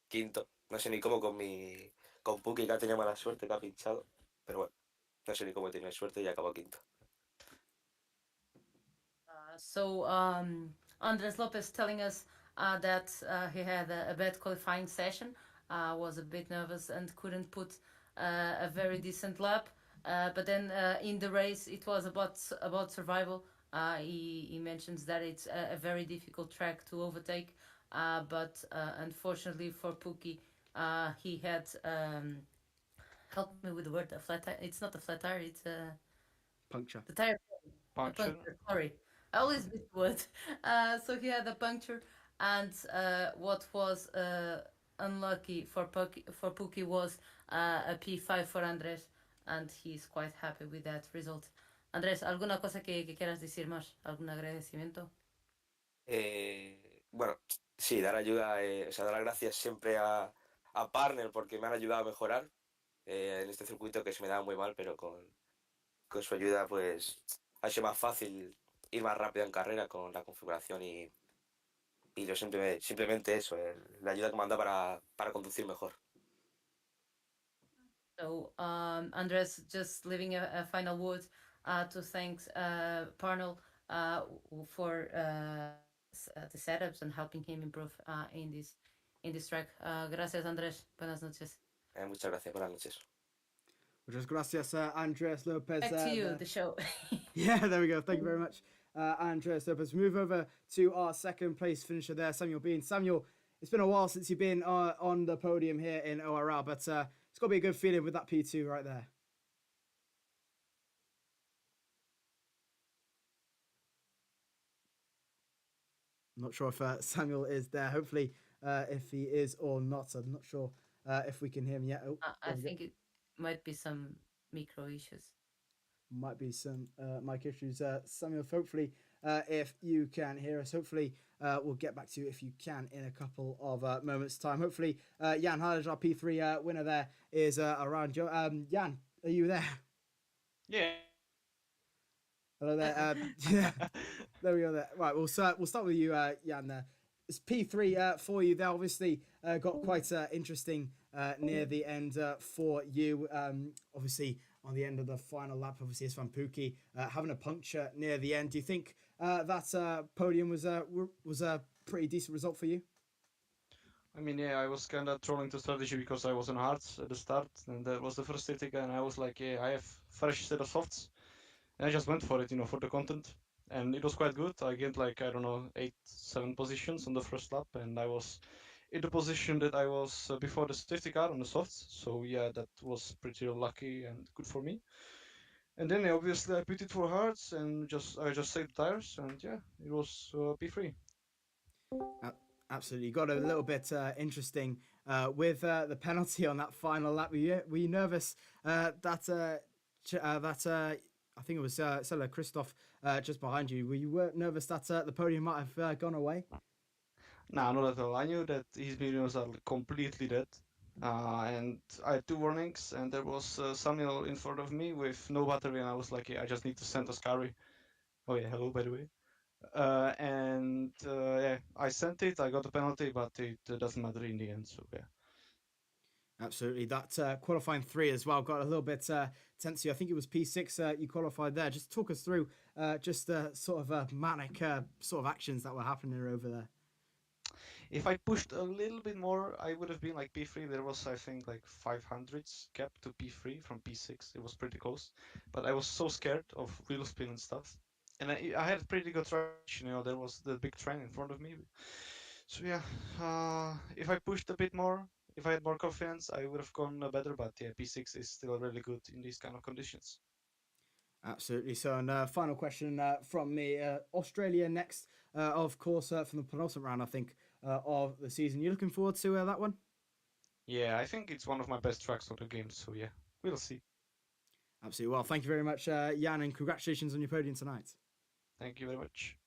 quinto. No sé ni cómo con Puki, que ha tenido mala suerte, que ha pinchado. Pero bueno, no sé ni cómo he tenido suerte y acabo quinto. So Andres Lopez telling us that he had a bad qualifying session, was a bit nervous and couldn't put a very decent lap. But then in the race, it was about survival. He mentions that it's a very difficult track to overtake, but unfortunately for Pookie, he had help me with the word, a flat tire. It's not a flat tire. It's a Puncture. the tire. A Puncture. puncture. Sorry, I always miss the word. So he had a puncture, and what was unlucky for Pookie was a P5 for Andres, and he's quite happy with that result. Andrés, ¿alguna cosa que quieras decir más? ¿Algún agradecimiento? Bueno, sí, dar ayuda, o sea, dar las gracias siempre a Partner porque me han ayudado a mejorar en este circuito que se me daba muy mal, pero con su ayuda pues ha sido más fácil ir más rápido en carrera con la configuración y yo simplemente eso, la ayuda que me han dado para conducir mejor. So, Andres, just leaving a final word to thank Parnell for the setups and helping him improve in this track. Gracias, Andres. Buenas noches. Muchas gracias, buenas noches. Muchas gracias, Andres Lopez. Back to you, the show. Yeah, there we go. Thank you very much, Andres Lopez. Move over to our second place finisher there, Samuel Bean. Samuel, it's been a while since you've been on the podium here in ORL, but it's got to be a good feeling with that P2 right there. I'm not sure if Samuel is there. Hopefully, if he is or not, I'm not sure if we can hear him yet. Oh, I think it might be some micro issues. Might be some mic issues. Samuel, hopefully, if you can hear us, hopefully we'll get back to you if you can in a couple of moments' time. Hopefully, Jan Hallage, our P3 winner there, is around. Jan, are you there? Yeah. Hello there. Yeah, there we go. There. Right, we'll start with you, Jan. There. It's P3 for you. They obviously got quite interesting near the end for you. Obviously, on the end of the final lap, obviously, it's Van Pookie having a puncture near the end. Do you think that podium was a pretty decent result for you? I mean, yeah, I was kind of trolling the strategy because I was on hards at the start, and that was the first safety car, and I was like, yeah, I have fresh set of softs, and I just went for it, for the content, and it was quite good. I gained like, I don't know, 8-7 positions on the first lap, and I was in the position that I was before the safety car on the softs, so yeah, that was pretty lucky and good for me. And then obviously I put it for hards, and I just saved the tires, and yeah, it was P3. Absolutely, got a little bit interesting with the penalty on that final lap. Were you nervous that I think it was Sella Christoph just behind you? Were you nervous that the podium might have gone away? Nah, not at all. I knew that his millions are completely dead. And I had two warnings, and there was Samuel in front of me with no battery, and I was like, yeah, I just need to send a Scary. Oh yeah, hello, by the way. Yeah, I sent it, I got a penalty, but it doesn't matter in the end, so yeah. Absolutely. That qualifying 3 as well got a little bit tense. I think it was P6 you qualified there. Just talk us through just the sort of manic sort of actions that were happening over there. If I pushed a little bit more, I would have been like P3. There was, I think, like 500s gap to P3 from P6. It was pretty close. But I was so scared of wheel spin and stuff and I had pretty good traction. There was the big train in front of me. So yeah, if I pushed a bit more, if I had more confidence, I would have gone better. But yeah, P6 is still really good in these kind of conditions. Absolutely. So, and final question from me: Australia next, of course, from the penultimate round, I think, of the season. You looking forward to that one? Yeah, I think it's one of my best tracks of the game. So yeah, we'll see. Absolutely. Well, thank you very much, Jan, and congratulations on your podium tonight. Thank you very much.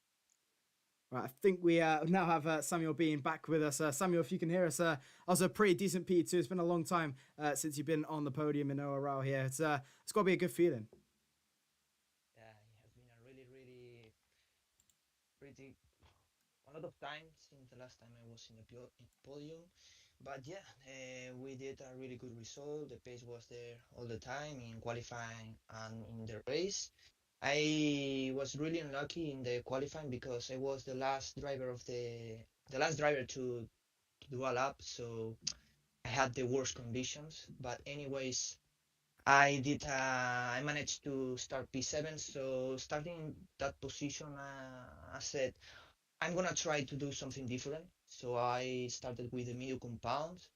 Right, I think we now have Samuel being back with us. Samuel, if you can hear us, I was a pretty decent P2. It's been a long time since you've been on the podium in ORL here. It's got to be a good feeling. Yeah, it has been a really pretty a lot of time since the last time I was in the podium. But yeah, we did a really good result. The pace was there all the time in qualifying and in the race. I was really unlucky in the qualifying because I was the last driver of the last driver to do a lap, so I had the worst conditions. But anyways, I managed to start P7. So starting that position, I said I'm gonna try to do something different. So I started with the medium compound,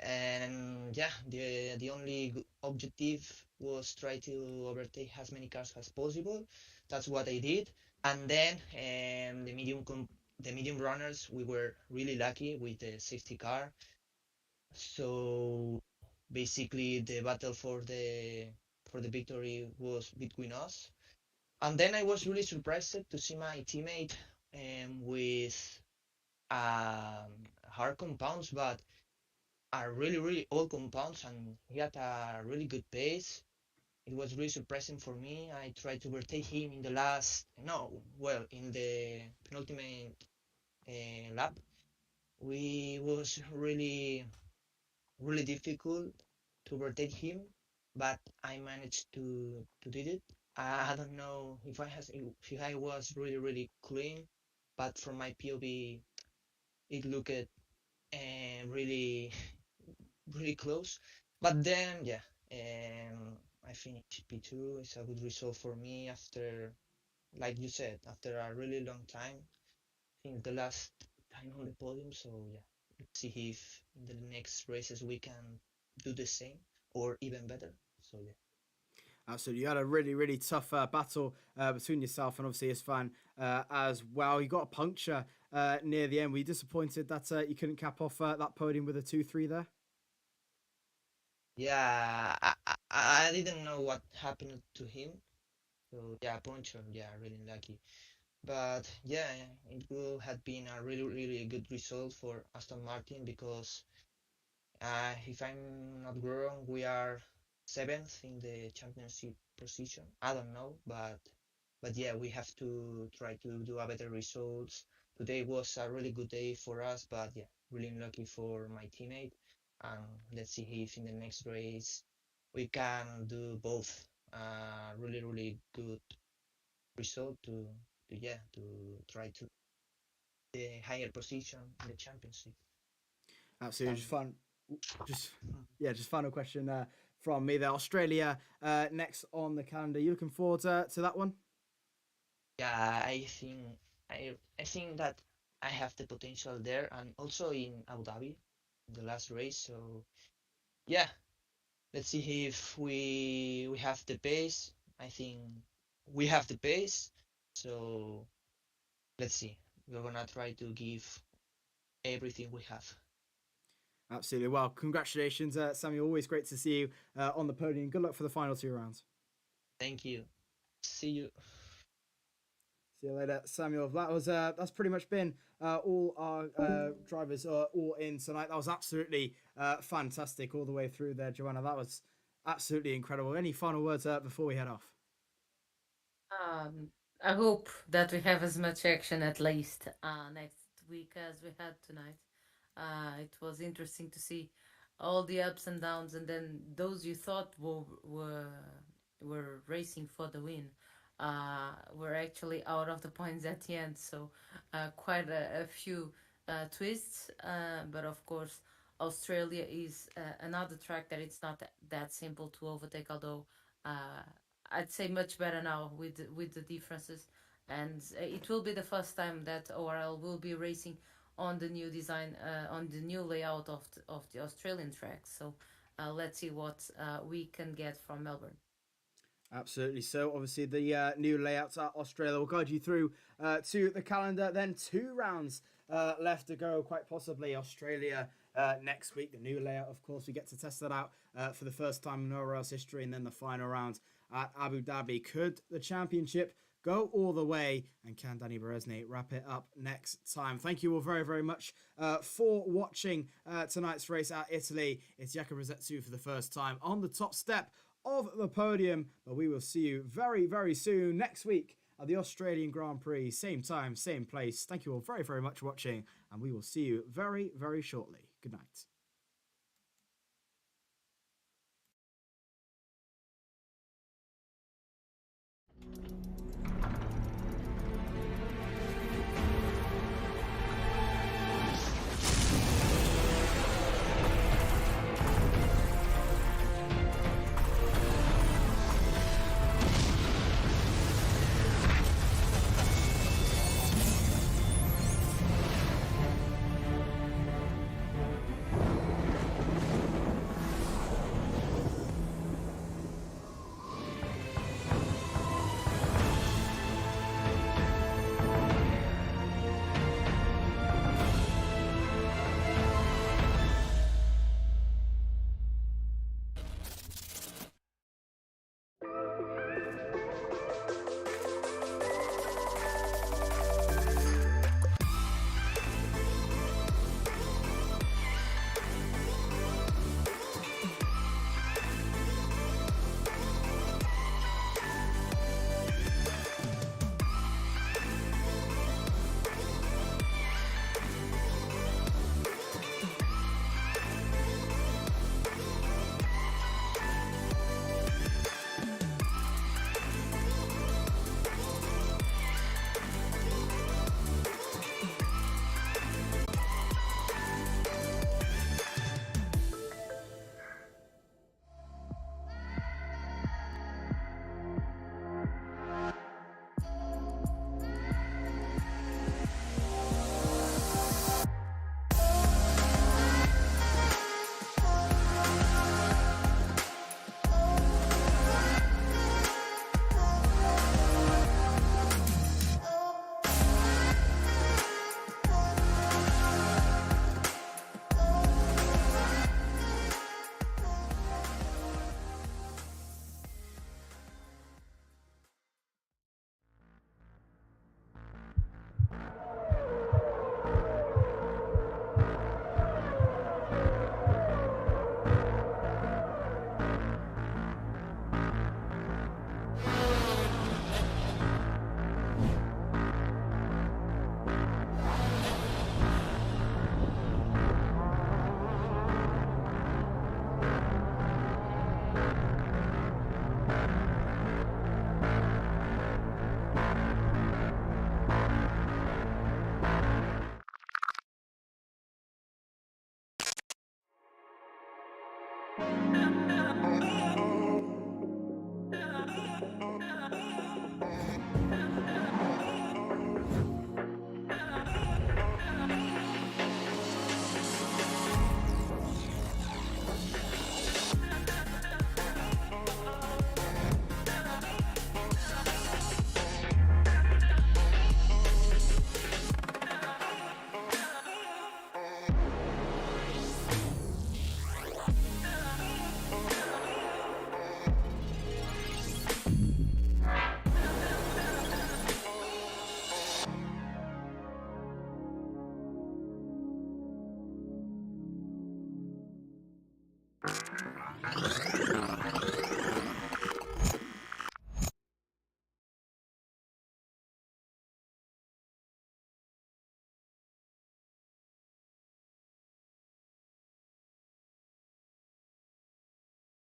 and yeah, the only objective was try to overtake as many cars as possible. That's what I did, and then the medium runners, we were really lucky with the safety car. So basically, the battle for the victory was between us. And then I was really surprised to see my teammate with hard compounds, but are really old compounds, and he had a really good pace. It was really surprising for me. I tried to overtake him in the last, no, well, in the penultimate lap. We was really difficult to overtake him, but I managed to did it. I don't know if I was really clean, but from my POV, it looked really really close. But then, yeah, I finished P2. It's a good result for me after, like you said, after a really long time. I think the last time on the podium. So yeah, let's see if in the next races we can do the same or even better. So yeah. Absolutely. You had a really tough battle between yourself and obviously Isfan as well. You got a puncture near the end. Were you disappointed that you couldn't cap off that podium with a 2-3 there? Yeah, I didn't know what happened to him. So yeah, puncture. Yeah, really lucky. But yeah, it will have been a really good result for Aston Martin because if I'm not wrong, we are seventh in the championship position. I don't know, but yeah, we have to try to do a better results. Today was a really good day for us, but yeah, really lucky for my teammate. And let's see if in the next race we can do both. Really good result to yeah to try to the higher position in the championship. Absolutely. Just just final question from me there. Australia next on the calendar. You looking forward to that one? Yeah, I think that I have the potential there, and also in Abu Dhabi, the last race. So yeah, let's see if we have the pace. I think we have the pace. So let's see. We're gonna try to give everything we have. Absolutely. Well, congratulations, Samuel. Always great to see you on the podium. Good luck for the final 2 rounds. Thank you. See you. See you later, Samuel. That's pretty much been all our drivers all in tonight. That was absolutely fantastic all the way through there, Joanna. That was absolutely incredible. Any final words before we head off? I hope that we have as much action at least next week as we had tonight. It was interesting to see all the ups and downs, and then those you thought were racing for the win were actually out of the points at the end. So quite a few twists, but of course Australia is another track that it's not that simple to overtake. Although I'd say much better now with the differences and it will be the first time that ORL will be racing on the new design, on the new layout of the Australian track. So let's see what we can get from Melbourne. Absolutely. So obviously the new layouts at Australia will guide you through to the calendar. Then 2 rounds left to go, quite possibly Australia next week. The new layout, of course, we get to test that out for the first time in ORL's history, and then the final round at Abu Dhabi. Could the championship go all the way, and can Danny Berezny wrap it up next time? Thank you all very, very much for watching tonight's race at Italy. It's Jakob Rosetsu for the first time on the top step of the podium, but we will see you very, very soon next week at the Australian Grand Prix. Same time, same place. Thank you all very, very much for watching, and we will see you very, very shortly. Good night.